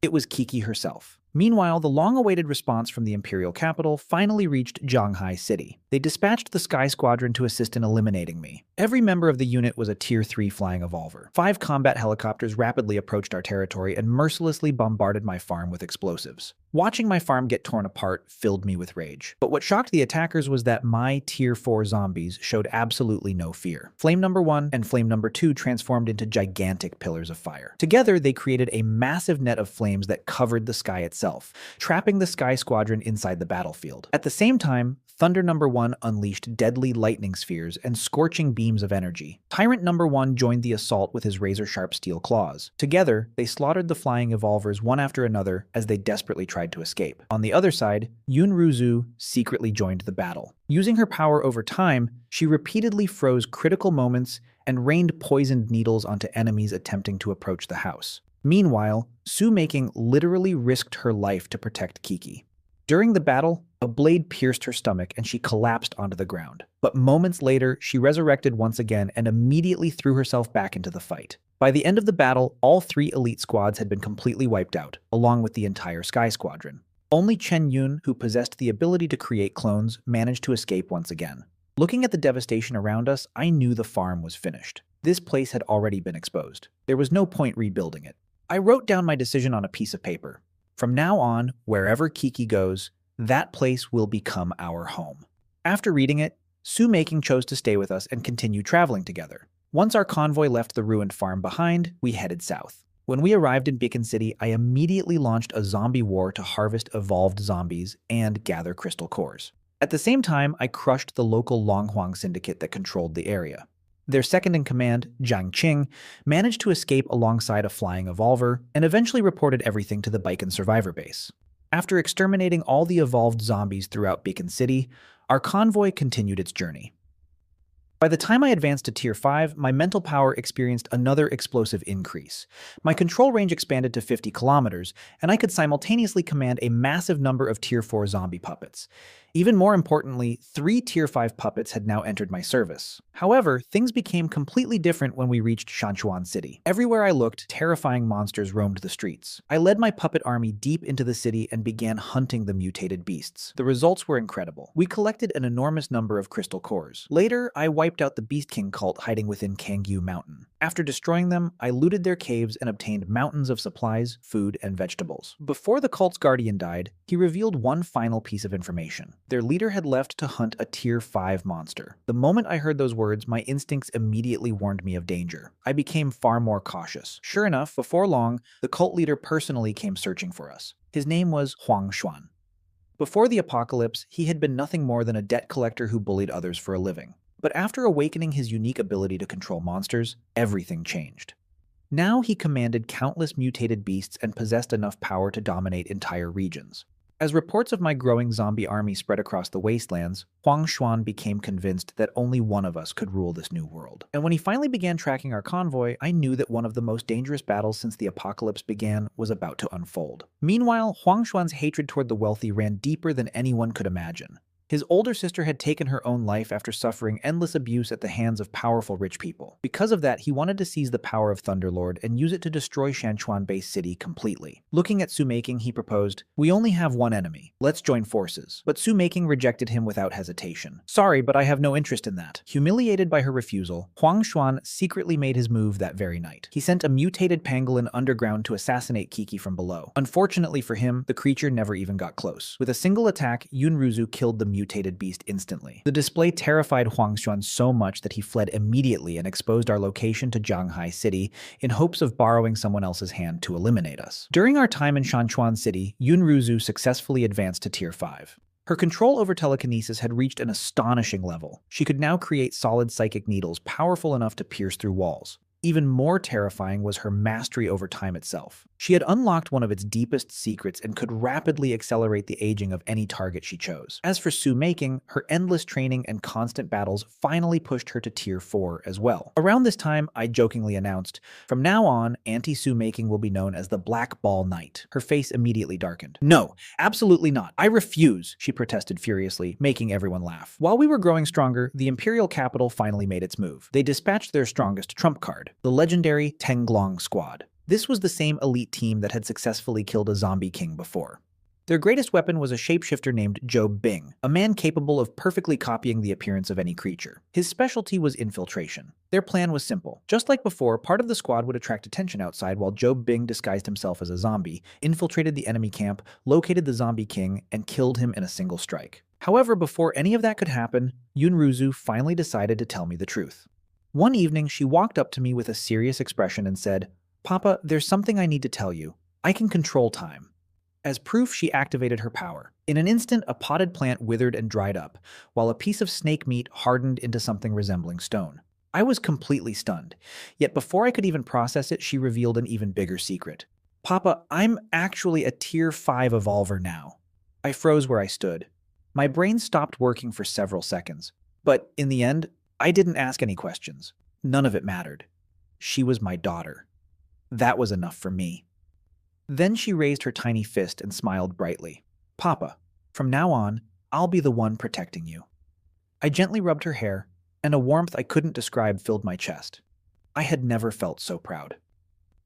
It was Kiki herself. Meanwhile, the long-awaited response from the Imperial capital finally reached Zhanghai City. They dispatched the Sky Squadron to assist in eliminating me. Every member of the unit was a Tier 3 flying evolver. 5 combat helicopters rapidly approached our territory and mercilessly bombarded my farm with explosives. Watching my farm get torn apart filled me with rage. But what shocked the attackers was that my Tier 4 zombies showed absolutely no fear. Flame number 1 and Flame number 2 transformed into gigantic pillars of fire. Together, they created a massive net of flames that covered the sky itself, trapping the Sky Squadron inside the battlefield. At the same time, Thunder number 1 unleashed deadly lightning spheres and scorching beams of energy. Tyrant number 1 joined the assault with his razor-sharp steel claws. Together, they slaughtered the flying evolvers one after another as they desperately tried to escape. On the other side, Yunruzu secretly joined the battle. Using her power over time, she repeatedly froze critical moments and rained poisoned needles onto enemies attempting to approach the house. Meanwhile, Sue-making literally risked her life to protect Kiki. During the battle, a blade pierced her stomach and she collapsed onto the ground. But moments later, she resurrected once again and immediately threw herself back into the fight. By the end of the battle, all 3 elite squads had been completely wiped out, along with the entire Sky Squadron. Only Chen Yun, who possessed the ability to create clones, managed to escape once again. Looking at the devastation around us, I knew the farm was finished. This place had already been exposed. There was no point rebuilding it. I wrote down my decision on a piece of paper. From now on, wherever Kiki goes, that place will become our home. After reading it, Sue-making chose to stay with us and continue traveling together. Once our convoy left the ruined farm behind, we headed south. When we arrived in Beacon City, I immediately launched a zombie war to harvest evolved zombies and gather crystal cores. At the same time, I crushed the local Longhuang syndicate that controlled the area. Their second-in-command, Jiang Qing, managed to escape alongside a flying evolver and eventually reported everything to the Beacon survivor base. After exterminating all the evolved zombies throughout Beacon City, our convoy continued its journey. By the time I advanced to Tier 5, my mental power experienced another explosive increase. My control range expanded to 50 kilometers, and I could simultaneously command a massive number of Tier 4 zombie puppets. Even more importantly, 3 Tier 5 puppets had now entered my service. However, things became completely different when we reached Shanchuan City. Everywhere I looked, terrifying monsters roamed the streets. I led my puppet army deep into the city and began hunting the mutated beasts. The results were incredible. We collected an enormous number of crystal cores. Later, I wiped out the Beast King cult hiding within Kangyu Mountain. After destroying them, I looted their caves and obtained mountains of supplies, food, and vegetables. Before the cult's guardian died, he revealed one final piece of information. Their leader had left to hunt a Tier 5 monster. The moment I heard those words, my instincts immediately warned me of danger. I became far more cautious. Sure enough, before long, the cult leader personally came searching for us. His name was Huang Xuan. Before the apocalypse, he had been nothing more than a debt collector who bullied others for a living. But after awakening his unique ability to control monsters, everything changed. Now he commanded countless mutated beasts and possessed enough power to dominate entire regions. As reports of my growing zombie army spread across the wastelands, Huang Xuan became convinced that only one of us could rule this new world. And when he finally began tracking our convoy, I knew that one of the most dangerous battles since the apocalypse began was about to unfold. Meanwhile, Huang Xuan's hatred toward the wealthy ran deeper than anyone could imagine. His older sister had taken her own life after suffering endless abuse at the hands of powerful rich people. Because of that, he wanted to seize the power of Thunderlord and use it to destroy Shanchuan-based city completely. Looking at Su Making, he proposed, "We only have one enemy. Let's join forces." But Su Making rejected him without hesitation. "Sorry, but I have no interest in that." Humiliated by her refusal, Huang Xuan secretly made his move that very night. He sent a mutated pangolin underground to assassinate Kiki from below. Unfortunately for him, the creature never even got close. With a single attack, Yunruzu killed the mutated beast instantly. The display terrified Huang Xuan so much that he fled immediately and exposed our location to Zhanghai City in hopes of borrowing someone else's hand to eliminate us. During our time in Shanchuan City, Yunruzu successfully advanced to Tier 5. Her control over telekinesis had reached an astonishing level. She could now create solid psychic needles powerful enough to pierce through walls. Even more terrifying was her mastery over time itself. She had unlocked one of its deepest secrets and could rapidly accelerate the aging of any target she chose. As for Su Making, her endless training and constant battles finally pushed her to Tier 4 as well. Around this time, I jokingly announced, "From now on, Anti-Su Making will be known as the Black Ball Knight." Her face immediately darkened. "No, absolutely not. I refuse," she protested furiously, making everyone laugh. While we were growing stronger, the Imperial capital finally made its move. They dispatched their strongest trump card, the legendary Tenglong Squad. This was the same elite team that had successfully killed a zombie king before. Their greatest weapon was a shapeshifter named Zhou Bing, a man capable of perfectly copying the appearance of any creature. His specialty was infiltration. Their plan was simple. Just like before, part of the squad would attract attention outside while Zhou Bing disguised himself as a zombie, infiltrated the enemy camp, located the zombie king, and killed him in a single strike. However, before any of that could happen, Yunruzu finally decided to tell me the truth. One evening, she walked up to me with a serious expression and said, "Papa, there's something I need to tell you. I can control time." As proof, she activated her power. In an instant, a potted plant withered and dried up, while a piece of snake meat hardened into something resembling stone. I was completely stunned. Yet before I could even process it, she revealed an even bigger secret. "Papa, I'm actually a Tier 5 evolver now." I froze where I stood. My brain stopped working for several seconds. But in the end, I didn't ask any questions. None of it mattered. She was my daughter. That was enough for me. Then she raised her tiny fist and smiled brightly. "Papa, from now on, I'll be the one protecting you." I gently rubbed her hair, and a warmth I couldn't describe filled my chest. I had never felt so proud.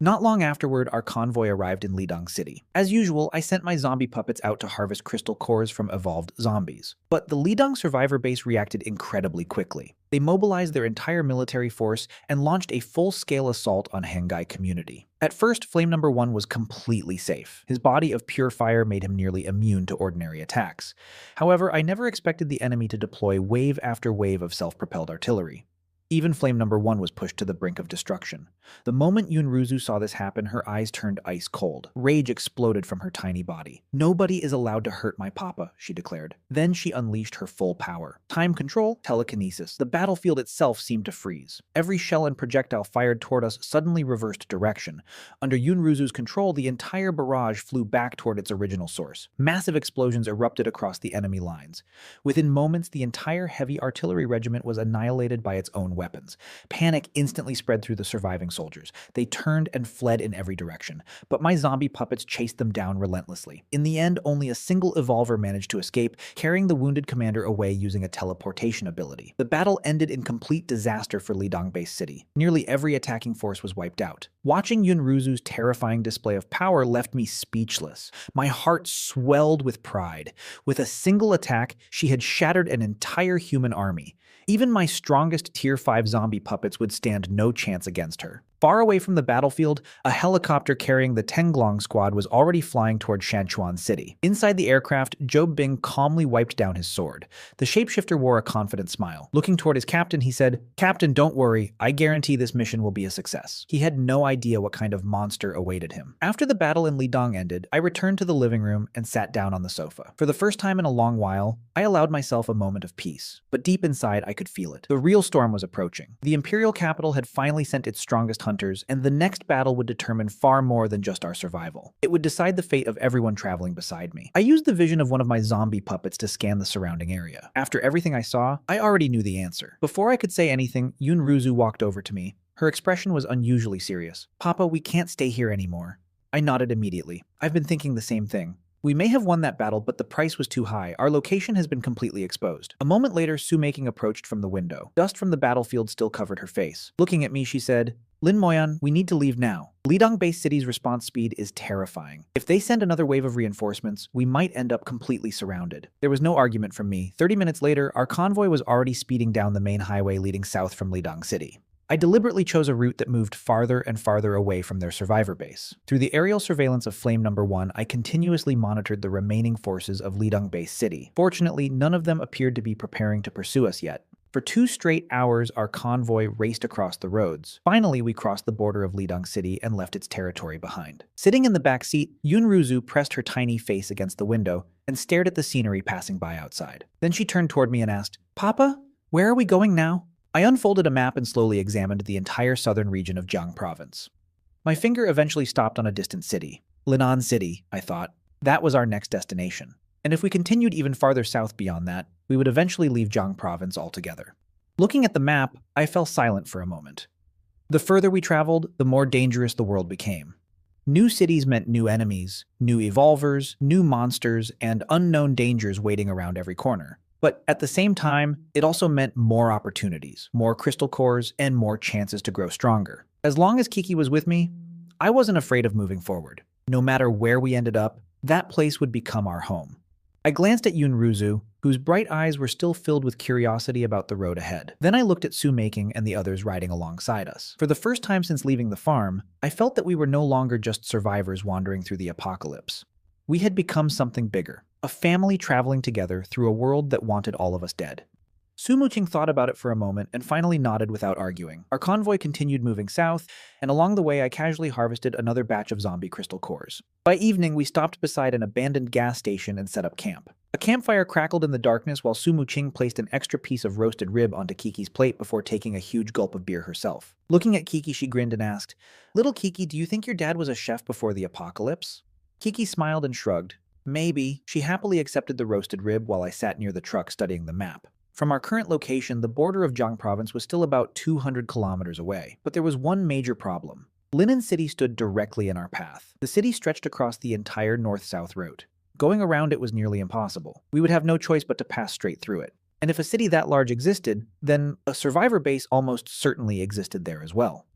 Not long afterward, our convoy arrived in Lidong City. As usual, I sent my zombie puppets out to harvest crystal cores from evolved zombies. But the Lidong survivor base reacted incredibly quickly. They mobilized their entire military force and launched a full-scale assault on Hengai community. At first, Flame Number 1 was completely safe. His body of pure fire made him nearly immune to ordinary attacks. However, I never expected the enemy to deploy wave after wave of self-propelled artillery. Even Flame Number 1 was pushed to the brink of destruction. The moment Yunruzu saw this happen, her eyes turned ice cold. Rage exploded from her tiny body. "Nobody is allowed to hurt my papa," she declared. Then she unleashed her full power. Time control, telekinesis. The battlefield itself seemed to freeze. Every shell and projectile fired toward us suddenly reversed direction. Under Yunruzu's control, the entire barrage flew back toward its original source. Massive explosions erupted across the enemy lines. Within moments, the entire heavy artillery regiment was annihilated by its own weapons. Panic instantly spread through the surviving soldiers. They turned and fled in every direction, but my zombie puppets chased them down relentlessly. In the end, only a single evolver managed to escape, carrying the wounded commander away using a teleportation ability. The battle ended in complete disaster for Lidong Base City. Nearly every attacking force was wiped out. Watching Yunruzu's terrifying display of power left me speechless. My heart swelled with pride. With a single attack, she had shattered an entire human army. Even my strongest Tier 5 zombie puppets would stand no chance against her. Far away from the battlefield, a helicopter carrying the Tenglong squad was already flying toward Shanchuan City. Inside the aircraft, Job Bing calmly wiped down his sword. The shapeshifter wore a confident smile. Looking toward his captain, he said, "Captain, don't worry. I guarantee this mission will be a success." He had no idea what kind of monster awaited him. After the battle in Lidong ended, I returned to the living room and sat down on the sofa. For the first time in a long while, I allowed myself a moment of peace. But deep inside, I could feel it. The real storm was approaching. The imperial capital had finally sent its strongest hunters, and the next battle would determine far more than just our survival. It would decide the fate of everyone traveling beside me. I used the vision of one of my zombie puppets to scan the surrounding area. After everything I saw, I already knew the answer. Before I could say anything, Yunruzu walked over to me. Her expression was unusually serious. "Papa, we can't stay here anymore." I nodded immediately. I've been thinking the same thing. We may have won that battle, but the price was too high. Our location has been completely exposed. A moment later, Su Making approached from the window. Dust from the battlefield still covered her face. Looking at me, she said, "Lin Moyan, we need to leave now. Lidong Base City's response speed is terrifying. If they send another wave of reinforcements, we might end up completely surrounded." There was no argument from me. 30 minutes later, our convoy was already speeding down the main highway leading south from Lidong City. I deliberately chose a route that moved farther and farther away from their survivor base. Through the aerial surveillance of Flame Number 1, I continuously monitored the remaining forces of Lidong Base City. Fortunately, none of them appeared to be preparing to pursue us yet. For 2 straight hours, our convoy raced across the roads. Finally, we crossed the border of Lidong City and left its territory behind. Sitting in the back seat, Yunruzu pressed her tiny face against the window and stared at the scenery passing by outside. Then she turned toward me and asked, "Papa, where are we going now?" I unfolded a map and slowly examined the entire southern region of Jiang Province. My finger eventually stopped on a distant city. Linan City, I thought. That was our next destination. And if we continued even farther south beyond that, we would eventually leave Jiang Province altogether. Looking at the map, I fell silent for a moment. The further we traveled, the more dangerous the world became. New cities meant new enemies, new evolvers, new monsters, and unknown dangers waiting around every corner. But at the same time, it also meant more opportunities, more crystal cores, and more chances to grow stronger. As long as Kiki was with me, I wasn't afraid of moving forward. No matter where we ended up, that place would become our home. I glanced at Yunruzu, whose bright eyes were still filled with curiosity about the road ahead. Then I looked at Su Making and the others riding alongside us. For the first time since leaving the farm, I felt that we were no longer just survivors wandering through the apocalypse. We had become something bigger. A family traveling together through a world that wanted all of us dead. Su Muqing thought about it for a moment and finally nodded without arguing. Our convoy continued moving south, and along the way I casually harvested another batch of zombie crystal cores. By evening, we stopped beside an abandoned gas station and set up camp. A campfire crackled in the darkness while Su Muqing placed an extra piece of roasted rib onto Kiki's plate before taking a huge gulp of beer herself. Looking at Kiki, she grinned and asked, "Little Kiki, do you think your dad was a chef before the apocalypse?" Kiki smiled and shrugged. "Maybe." She happily accepted the roasted rib while I sat near the truck studying the map. From our current location, the border of Jiang Province was still about 200 kilometers away. But there was one major problem. Linan City stood directly in our path. The city stretched across the entire north-south route. Going around it was nearly impossible. We would have no choice but to pass straight through it. And if a city that large existed, then a survivor base almost certainly existed there as well.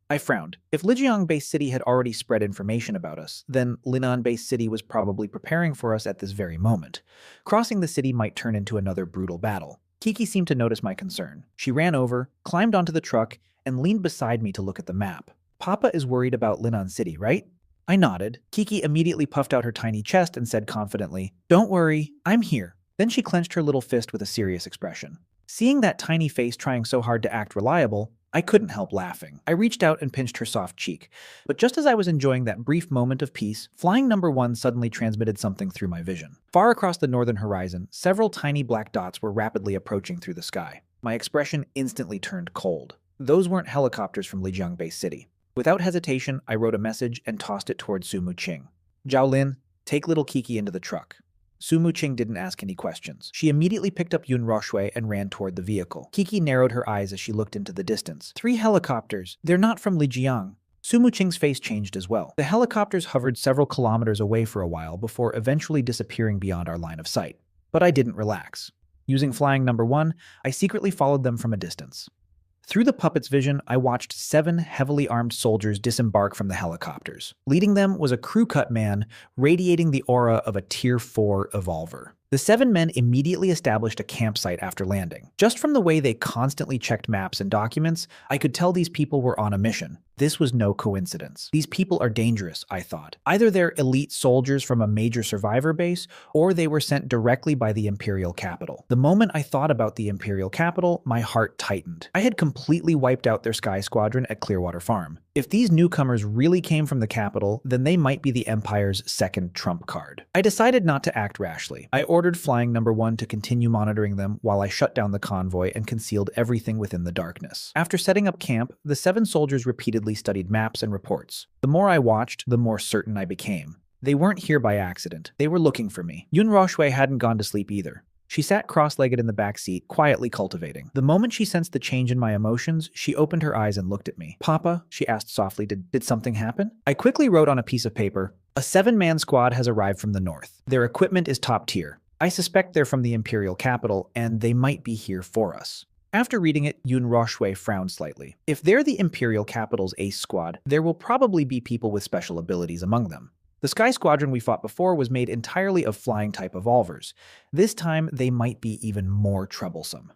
I frowned. If Lijiang Base City had already spread information about us, then Linan Base City was probably preparing for us at this very moment. Crossing the city might turn into another brutal battle. Kiki seemed to notice my concern. She ran over, climbed onto the truck, and leaned beside me to look at the map. "Papa is worried about Linan City, right?" I nodded. Kiki immediately puffed out her tiny chest and said confidently, "Don't worry, I'm here." Then she clenched her little fist with a serious expression. Seeing that tiny face trying so hard to act reliable, I couldn't help laughing. I reached out and pinched her soft cheek. But just as I was enjoying that brief moment of peace, flying number 1 suddenly transmitted something through my vision. Far across the northern horizon, several tiny black dots were rapidly approaching through the sky. My expression instantly turned cold. Those weren't helicopters from Lijiang Base City. Without hesitation, I wrote a message and tossed it towards Su Muqing. Zhao Lin, take little Kiki into the truck. Su Muqing didn't ask any questions. She immediately picked up Yun Roxue and ran toward the vehicle. Kiki narrowed her eyes as she looked into the distance. 3 helicopters. They're not from Lijiang. Su Muqing's face changed as well. The helicopters hovered several kilometers away for a while before eventually disappearing beyond our line of sight. But I didn't relax. Using flying number 1, I secretly followed them from a distance. Through the puppet's vision, I watched 7 heavily armed soldiers disembark from the helicopters. Leading them was a crew-cut man, radiating the aura of a Tier 4 evolver. The 7 men immediately established a campsite after landing. Just from the way they constantly checked maps and documents, I could tell these people were on a mission. This was no coincidence. These people are dangerous, I thought. Either they're elite soldiers from a major survivor base, or they were sent directly by the Imperial capital. The moment I thought about the Imperial capital, my heart tightened. I had completely wiped out their Sky Squadron at Clearwater Farm. If these newcomers really came from the capital, then they might be the Empire's second trump card. I decided not to act rashly. I ordered flying number 1 to continue monitoring them while I shut down the convoy and concealed everything within the darkness. After setting up camp, the 7 soldiers repeatedly studied maps and reports. The more I watched, the more certain I became. They weren't here by accident. They were looking for me. Yun Roxue hadn't gone to sleep either. She sat cross-legged in the back seat, quietly cultivating. The moment she sensed the change in my emotions, she opened her eyes and looked at me. "Papa," she asked softly, did something happen? I quickly wrote on a piece of paper, "A 7-man squad has arrived from the north. Their equipment is top tier. I suspect they're from the Imperial capital, and they might be here for us." After reading it, Yun Roxue frowned slightly. If they're the Imperial capital's ace squad, there will probably be people with special abilities among them. The Sky Squadron we fought before was made entirely of flying-type evolvers. This time, they might be even more troublesome.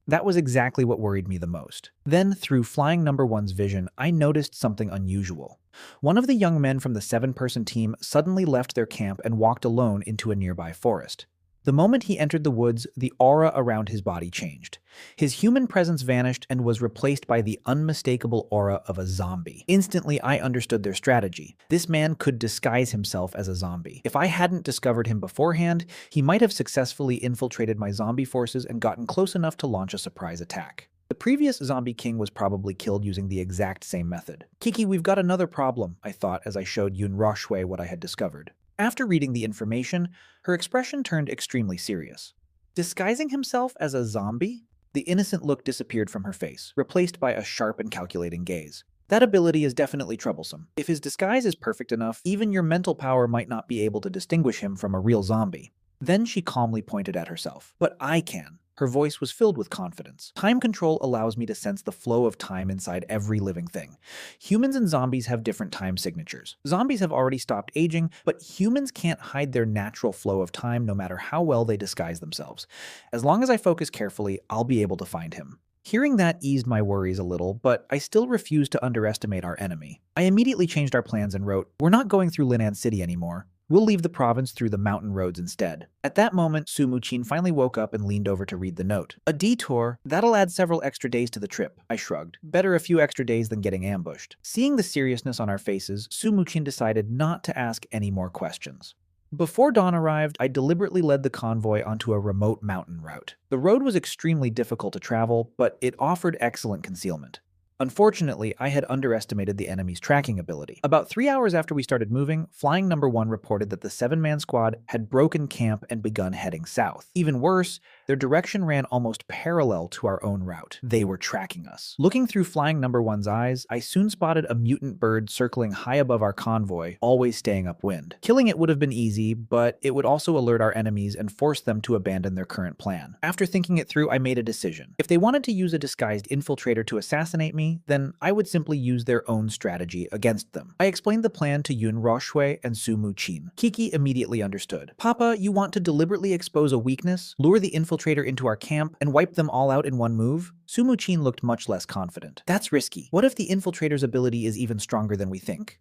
That was exactly what worried me the most. Then, through flying number 1's vision, I noticed something unusual. One of the young men from the 7-person team suddenly left their camp and walked alone into a nearby forest. The moment he entered the woods, the aura around his body changed. His human presence vanished and was replaced by the unmistakable aura of a zombie. Instantly, I understood their strategy. This man could disguise himself as a zombie. If I hadn't discovered him beforehand, he might have successfully infiltrated my zombie forces and gotten close enough to launch a surprise attack. The previous zombie king was probably killed using the exact same method. "Kiki, we've got another problem," I thought as I showed Yun Roxue what I had discovered. After reading the information, her expression turned extremely serious. Disguising himself as a zombie? The innocent look disappeared from her face, replaced by a sharp and calculating gaze. That ability is definitely troublesome. If his disguise is perfect enough, even your mental power might not be able to distinguish him from a real zombie. Then she calmly pointed at herself. "But I can." Her voice was filled with confidence. "Time control allows me to sense the flow of time inside every living thing. Humans and zombies have different time signatures. Zombies have already stopped aging, but humans can't hide their natural flow of time no matter how well they disguise themselves. As long as I focus carefully, I'll be able to find him." Hearing that eased my worries a little, but I still refused to underestimate our enemy. I immediately changed our plans and wrote, "We're not going through Linan City anymore. We'll leave the province through the mountain roads instead." At that moment, Su Muqing finally woke up and leaned over to read the note. "A detour? That'll add several extra days to the trip," I shrugged. "Better a few extra days than getting ambushed." Seeing the seriousness on our faces, Su Muqing decided not to ask any more questions. Before dawn arrived, I deliberately led the convoy onto a remote mountain route. The road was extremely difficult to travel, but it offered excellent concealment. Unfortunately, I had underestimated the enemy's tracking ability. About 3 hours after we started moving, Flying Number 1 reported that the 7-man squad had broken camp and begun heading south. Even worse, their direction ran almost parallel to our own route. They were tracking us. Looking through Flying Number 1's eyes, I soon spotted a mutant bird circling high above our convoy, always staying upwind. Killing it would have been easy, but it would also alert our enemies and force them to abandon their current plan. After thinking it through, I made a decision. If they wanted to use a disguised infiltrator to assassinate me, then I would simply use their own strategy against them. I explained the plan to Yun Roxue and Su Muqing. Kiki immediately understood. "Papa, you want to deliberately expose a weakness, lure the infiltrator into our camp, and wipe them all out in one move?" Su Muqing looked much less confident. "That's risky. What if the infiltrator's ability is even stronger than we think?"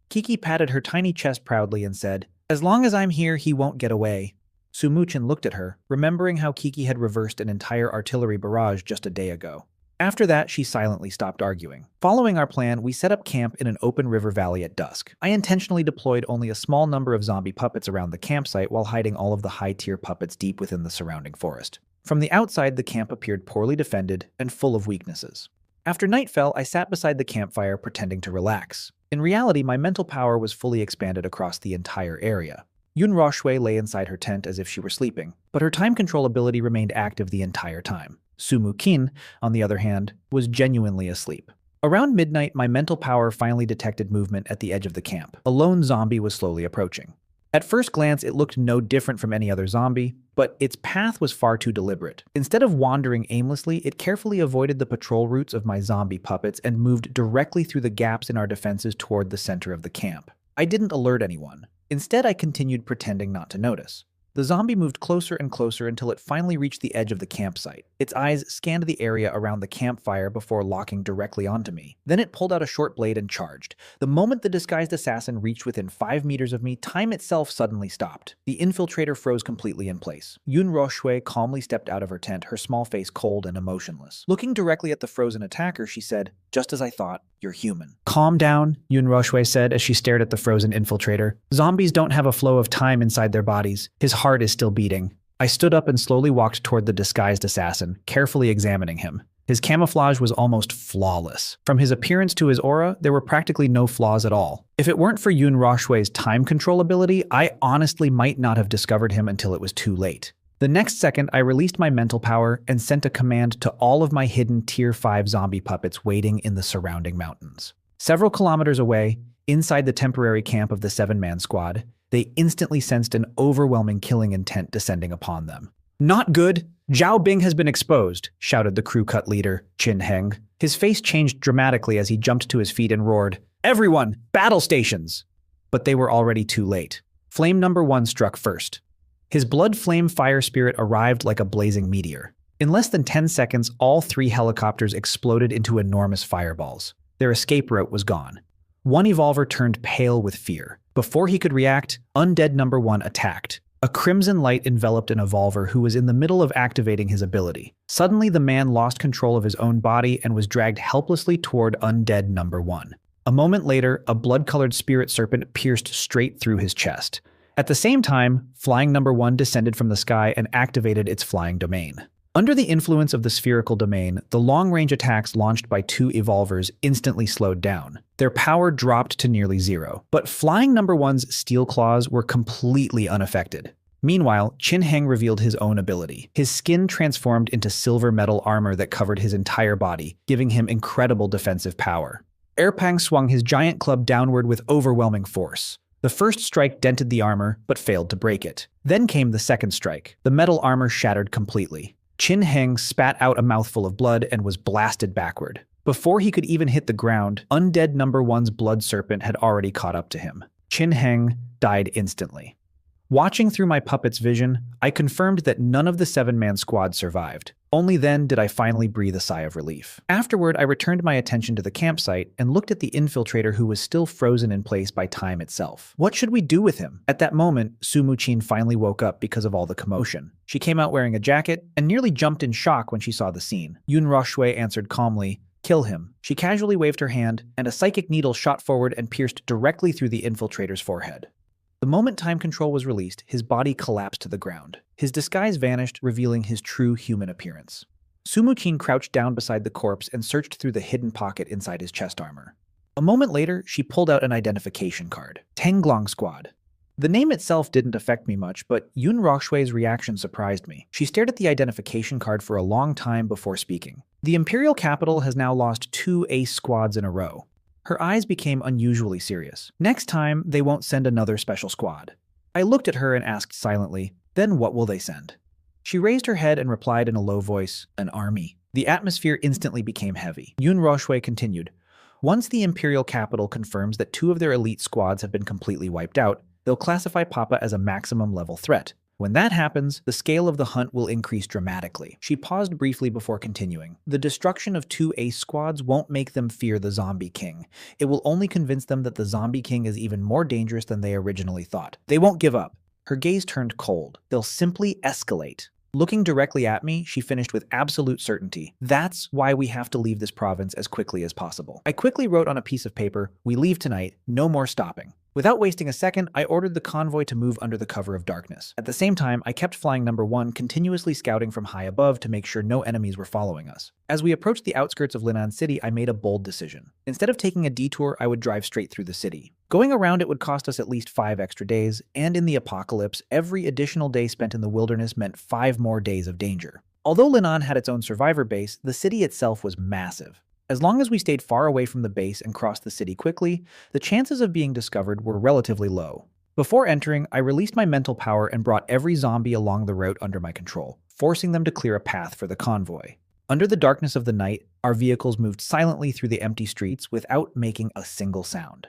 Kiki patted her tiny chest proudly and said, "As long as I'm here, he won't get away." Sumuchin looked at her, remembering how Kiki had reversed an entire artillery barrage just a day ago. After that, she silently stopped arguing. Following our plan, we set up camp in an open river valley at dusk. I intentionally deployed only a small number of zombie puppets around the campsite while hiding all of the high-tier puppets deep within the surrounding forest. From the outside, the camp appeared poorly defended and full of weaknesses. After night fell, I sat beside the campfire pretending to relax. In reality, my mental power was fully expanded across the entire area. Yun Roshue lay inside her tent as if she were sleeping, but her time control ability remained active the entire time. Sumu Kin, on the other hand, was genuinely asleep. Around midnight, my mental power finally detected movement at the edge of the camp. A lone zombie was slowly approaching. At first glance, it looked no different from any other zombie, but its path was far too deliberate. Instead of wandering aimlessly, it carefully avoided the patrol routes of my zombie puppets and moved directly through the gaps in our defenses toward the center of the camp. I didn't alert anyone. Instead, I continued pretending not to notice. The zombie moved closer and closer until it finally reached the edge of the campsite. Its eyes scanned the area around the campfire before locking directly onto me. Then it pulled out a short blade and charged. The moment the disguised assassin reached within 5 meters of me, time itself suddenly stopped. The infiltrator froze completely in place. Yun Roshue calmly stepped out of her tent, her small face cold and emotionless. Looking directly at the frozen attacker, she said, "Just as I thought, you're human." "Calm down," Yun Roshue said as she stared at the frozen infiltrator. "Zombies don't have a flow of time inside their bodies. His heart is still beating." I stood up and slowly walked toward the disguised assassin, carefully examining him. His camouflage was almost flawless. From his appearance to his aura, there were practically no flaws at all. If it weren't for Yun Roshue's time control ability, I honestly might not have discovered him until it was too late. The next second, I released my mental power and sent a command to all of my hidden Tier 5 zombie puppets waiting in the surrounding mountains. Several kilometers away, inside the temporary camp of the 7-man squad, they instantly sensed an overwhelming killing intent descending upon them. "Not good! Zhao Bing has been exposed," shouted the crew cut leader, Qin Heng. His face changed dramatically as he jumped to his feet and roared, "Everyone, battle stations!" But they were already too late. Flame number 1 struck first. His blood flame fire spirit arrived like a blazing meteor. In less than 10 seconds, all 3 helicopters exploded into enormous fireballs. Their escape route was gone. One evolver turned pale with fear. Before he could react, Undead number 1 attacked. A crimson light enveloped an evolver who was in the middle of activating his ability. Suddenly, the man lost control of his own body and was dragged helplessly toward Undead number 1. A moment later, a blood-colored spirit serpent pierced straight through his chest. At the same time, Flying number 1 descended from the sky and activated its flying domain. Under the influence of the spherical domain, the long-range attacks launched by 2 evolvers instantly slowed down. Their power dropped to nearly 0, but Flying number 1's steel claws were completely unaffected. Meanwhile, Qin Heng revealed his own ability. His skin transformed into silver metal armor that covered his entire body, giving him incredible defensive power. Erpang swung his giant club downward with overwhelming force. The first strike dented the armor, but failed to break it. Then came the second strike. The metal armor shattered completely. Qin Heng spat out a mouthful of blood and was blasted backward. Before he could even hit the ground, Undead number 1's blood serpent had already caught up to him. Qin Heng died instantly. Watching through my puppet's vision, I confirmed that none of the 7-man squad survived. Only then did I finally breathe a sigh of relief. Afterward, I returned my attention to the campsite and looked at the infiltrator who was still frozen in place by time itself. What should we do with him? At that moment, Su Muqin finally woke up because of all the commotion. She came out wearing a jacket and nearly jumped in shock when she saw the scene. Yun Roshue answered calmly, "Kill him." She casually waved her hand, and a psychic needle shot forward and pierced directly through the infiltrator's forehead. The moment time control was released, his body collapsed to the ground. His disguise vanished, revealing his true human appearance. Su Muqin crouched down beside the corpse and searched through the hidden pocket inside his chest armor. A moment later, she pulled out an identification card. Tenglong Squad. The name itself didn't affect me much, but Yun Rokshue's reaction surprised me. She stared at the identification card for a long time before speaking. The Imperial capital has now lost 2 ace squads in a row. Her eyes became unusually serious. Next time, they won't send another special squad. I looked at her and asked silently, "Then what will they send?" She raised her head and replied in a low voice, "An army." The atmosphere instantly became heavy. Yun Roshue continued, "Once the Imperial capital confirms that 2 of their elite squads have been completely wiped out, they'll classify Papa as a maximum level threat. When that happens, the scale of the hunt will increase dramatically." She paused briefly before continuing. "The destruction of 2 ace squads won't make them fear the Zombie King. It will only convince them that the Zombie King is even more dangerous than they originally thought. They won't give up. Her gaze turned cold. They'll simply escalate. Looking directly at me, she finished with absolute certainty. That's why we have to leave this province as quickly as possible. I quickly wrote on a piece of paper, "We leave tonight, no more stopping." Without wasting a second, I ordered the convoy to move under the cover of darkness. At the same time, I kept flying number 1, continuously scouting from high above to make sure no enemies were following us. As we approached the outskirts of Linan City, I made a bold decision. Instead of taking a detour, I would drive straight through the city. Going around it would cost us at least 5 extra days, and in the apocalypse, every additional day spent in the wilderness meant 5 more days of danger. Although Linan had its own survivor base, the city itself was massive. As long as we stayed far away from the base and crossed the city quickly, the chances of being discovered were relatively low. Before entering, I released my mental power and brought every zombie along the route under my control, forcing them to clear a path for the convoy. Under the darkness of the night, our vehicles moved silently through the empty streets without making a single sound.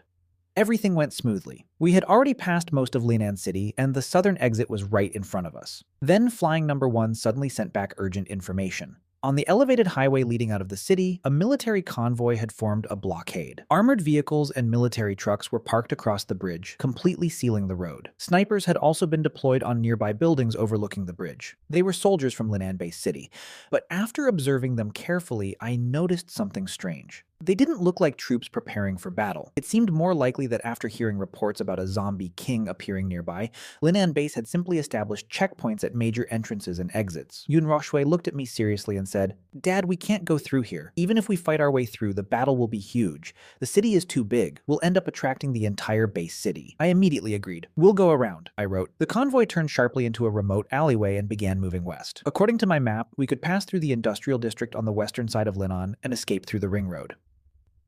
Everything went smoothly. We had already passed most of Linan City, and the southern exit was right in front of us. Then flying number 1 suddenly sent back urgent information. On the elevated highway leading out of the city, a military convoy had formed a blockade. Armored vehicles and military trucks were parked across the bridge, completely sealing the road. Snipers had also been deployed on nearby buildings overlooking the bridge. They were soldiers from Linan-based city, but after observing them carefully, I noticed something strange. They didn't look like troops preparing for battle. It seemed more likely that after hearing reports about a zombie king appearing nearby, Linan base had simply established checkpoints at major entrances and exits. Yun Roshue looked at me seriously and said, "Dad, we can't go through here. Even if we fight our way through, the battle will be huge. The city is too big. We'll end up attracting the entire base city." I immediately agreed. "We'll go around," I wrote. The convoy turned sharply into a remote alleyway and began moving west. According to my map, we could pass through the industrial district on the western side of Linan and escape through the ring road.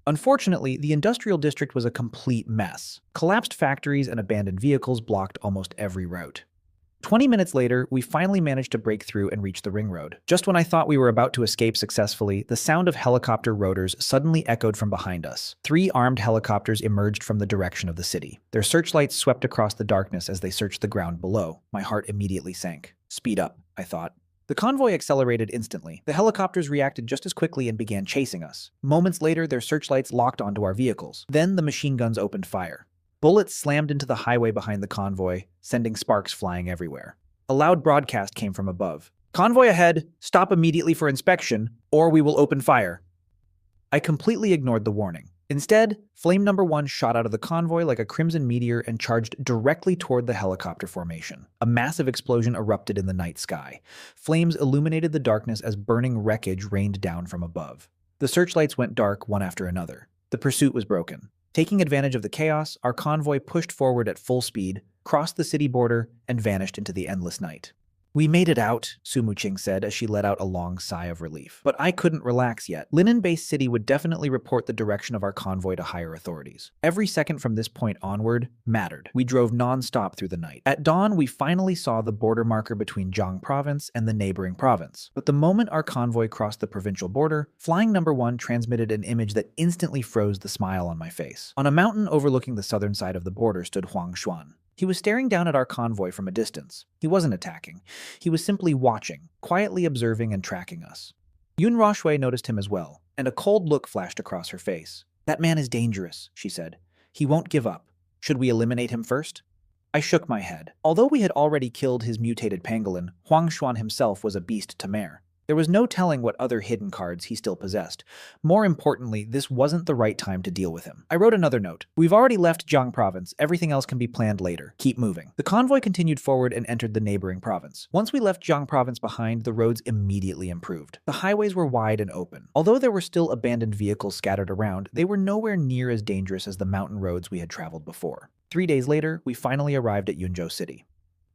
Unfortunately, the industrial district was a complete mess. Collapsed factories and abandoned vehicles blocked almost every route. 20 minutes later, we finally managed to break through and reach the ring road. Just when I thought we were about to escape successfully, the sound of helicopter rotors suddenly echoed from behind us. 3 armed helicopters emerged from the direction of the city. Their searchlights swept across the darkness as they searched the ground below. My heart immediately sank. "Speed up," I thought. The convoy accelerated instantly. The helicopters reacted just as quickly and began chasing us. Moments later, their searchlights locked onto our vehicles. Then the machine guns opened fire. Bullets slammed into the highway behind the convoy, sending sparks flying everywhere. A loud broadcast came from above. "Convoy ahead! Stop immediately for inspection, or we will open fire." I completely ignored the warning. Instead, flame number 1 shot out of the convoy like a crimson meteor and charged directly toward the helicopter formation. A massive explosion erupted in the night sky. Flames illuminated the darkness as burning wreckage rained down from above. The searchlights went dark one after another. The pursuit was broken. Taking advantage of the chaos, our convoy pushed forward at full speed, crossed the city border, and vanished into the endless night. "We made it out," Su Muqing said as she let out a long sigh of relief. But I couldn't relax yet. Linan-based city would definitely report the direction of our convoy to higher authorities. Every second from this point onward mattered. We drove non-stop through the night. At dawn, we finally saw the border marker between Jiang province and the neighboring province. But the moment our convoy crossed the provincial border, flying number 1 transmitted an image that instantly froze the smile on my face. On a mountain overlooking the southern side of the border stood Huang Xuan. He was staring down at our convoy from a distance. He wasn't attacking. He was simply watching, quietly observing and tracking us. Yun Roshue noticed him as well, and a cold look flashed across her face. "That man is dangerous," she said. "He won't give up. Should we eliminate him first?" I shook my head. Although we had already killed his mutated pangolin, Huang Xuan himself was a beast to mare. There was no telling what other hidden cards he still possessed. More importantly, this wasn't the right time to deal with him. I wrote another note. "We've already left Jiang province. Everything else can be planned later. Keep moving." The convoy continued forward and entered the neighboring province. Once we left Jiang province behind, the roads immediately improved. The highways were wide and open. Although there were still abandoned vehicles scattered around, they were nowhere near as dangerous as the mountain roads we had traveled before. 3 days later, we finally arrived at Yunzhou City.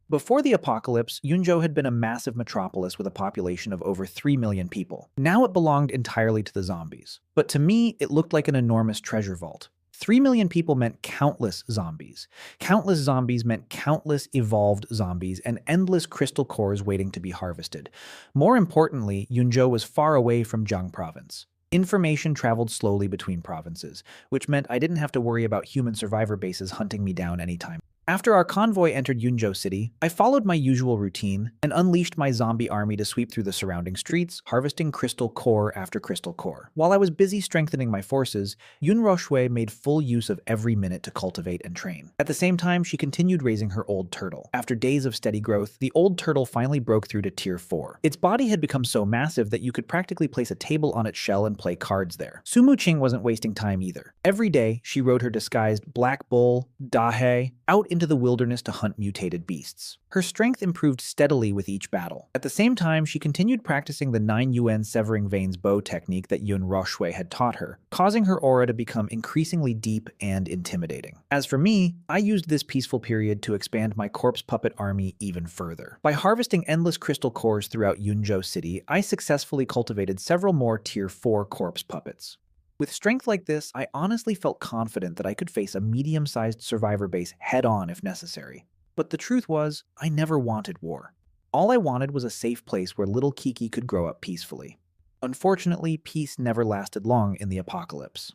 Before the apocalypse, Yunzhou had been a massive metropolis with a population of over 3 million people. Now it belonged entirely to the zombies. But to me, it looked like an enormous treasure vault. 3 million people meant countless zombies. Countless zombies meant countless evolved zombies and endless crystal cores waiting to be harvested. More importantly, Yunzhou was far away from Jiang province. Information traveled slowly between provinces, which meant I didn't have to worry about human survivor bases hunting me down anytime. After our convoy entered Yunzhou City, I followed my usual routine and unleashed my zombie army to sweep through the surrounding streets, harvesting crystal core after crystal core. While I was busy strengthening my forces, Yun Roxue made full use of every minute to cultivate and train. At the same time, she continued raising her old turtle. After days of steady growth, the old turtle finally broke through to Tier 4. Its body had become so massive that you could practically place a table on its shell and play cards there. Sumu Qing wasn't wasting time either. Every day, she rode her disguised black bull, Dahe, out into the wilderness to hunt mutated beasts. Her strength improved steadily with each battle. At the same time, she continued practicing the 9 Yuan severing veins bow technique that Yun Roxue had taught her, causing her aura to become increasingly deep and intimidating. As for me, I used this peaceful period to expand my corpse puppet army even further. By harvesting endless crystal cores throughout Yunzhou City, I successfully cultivated several more Tier 4 corpse puppets. With strength like this, I honestly felt confident that I could face a medium-sized survivor base head-on if necessary. But the truth was, I never wanted war. All I wanted was a safe place where little Kiki could grow up peacefully. Unfortunately, peace never lasted long in the apocalypse.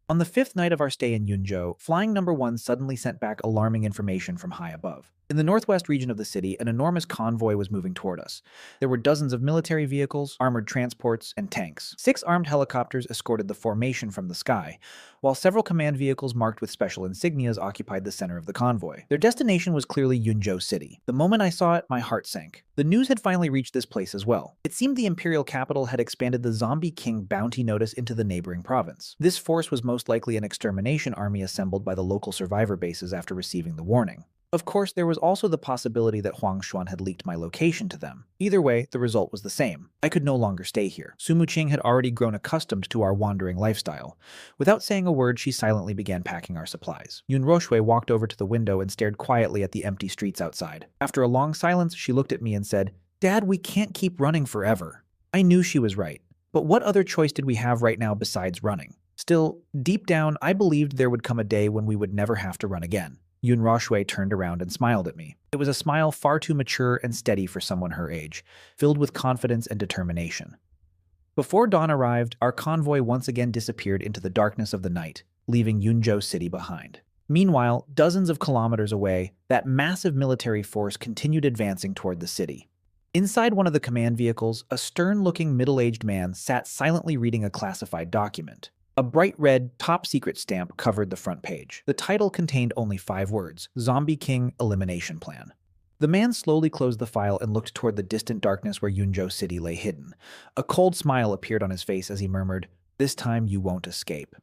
On the 5th night of our stay in Yunzhou, Flying Number 1 suddenly sent back alarming information from high above. In the northwest region of the city, an enormous convoy was moving toward us. There were dozens of military vehicles, armored transports, and tanks. 6 armed helicopters escorted the formation from the sky, while several command vehicles marked with special insignias occupied the center of the convoy. Their destination was clearly Yunzhou City. The moment I saw it, my heart sank. The news had finally reached this place as well. It seemed the imperial capital had expanded the Zombie King bounty notice into the neighboring province. This force was most likely an extermination army assembled by the local survivor bases after receiving the warning. Of course, there was also the possibility that Huang Xuan had leaked my location to them. Either way, the result was the same. I could no longer stay here. Sumu Qing had already grown accustomed to our wandering lifestyle. Without saying a word, she silently began packing our supplies. Yun Roxue walked over to the window and stared quietly at the empty streets outside. After a long silence, she looked at me and said, "Dad, we can't keep running forever." I knew she was right. But what other choice did we have right now besides running? Still, deep down, I believed there would come a day when we would never have to run again. Yun Roxue turned around and smiled at me. It was a smile far too mature and steady for someone her age, filled with confidence and determination. Before dawn arrived, our convoy once again disappeared into the darkness of the night, leaving Yunzhou City behind. Meanwhile, dozens of kilometers away, that massive military force continued advancing toward the city. Inside one of the command vehicles, a stern-looking middle-aged man sat silently reading a classified document. A bright red, top-secret stamp covered the front page. The title contained only 5 words: Zombie King Elimination Plan. The man slowly closed the file and looked toward the distant darkness where Yunzhou City lay hidden. A cold smile appeared on his face as he murmured, "This time you won't escape."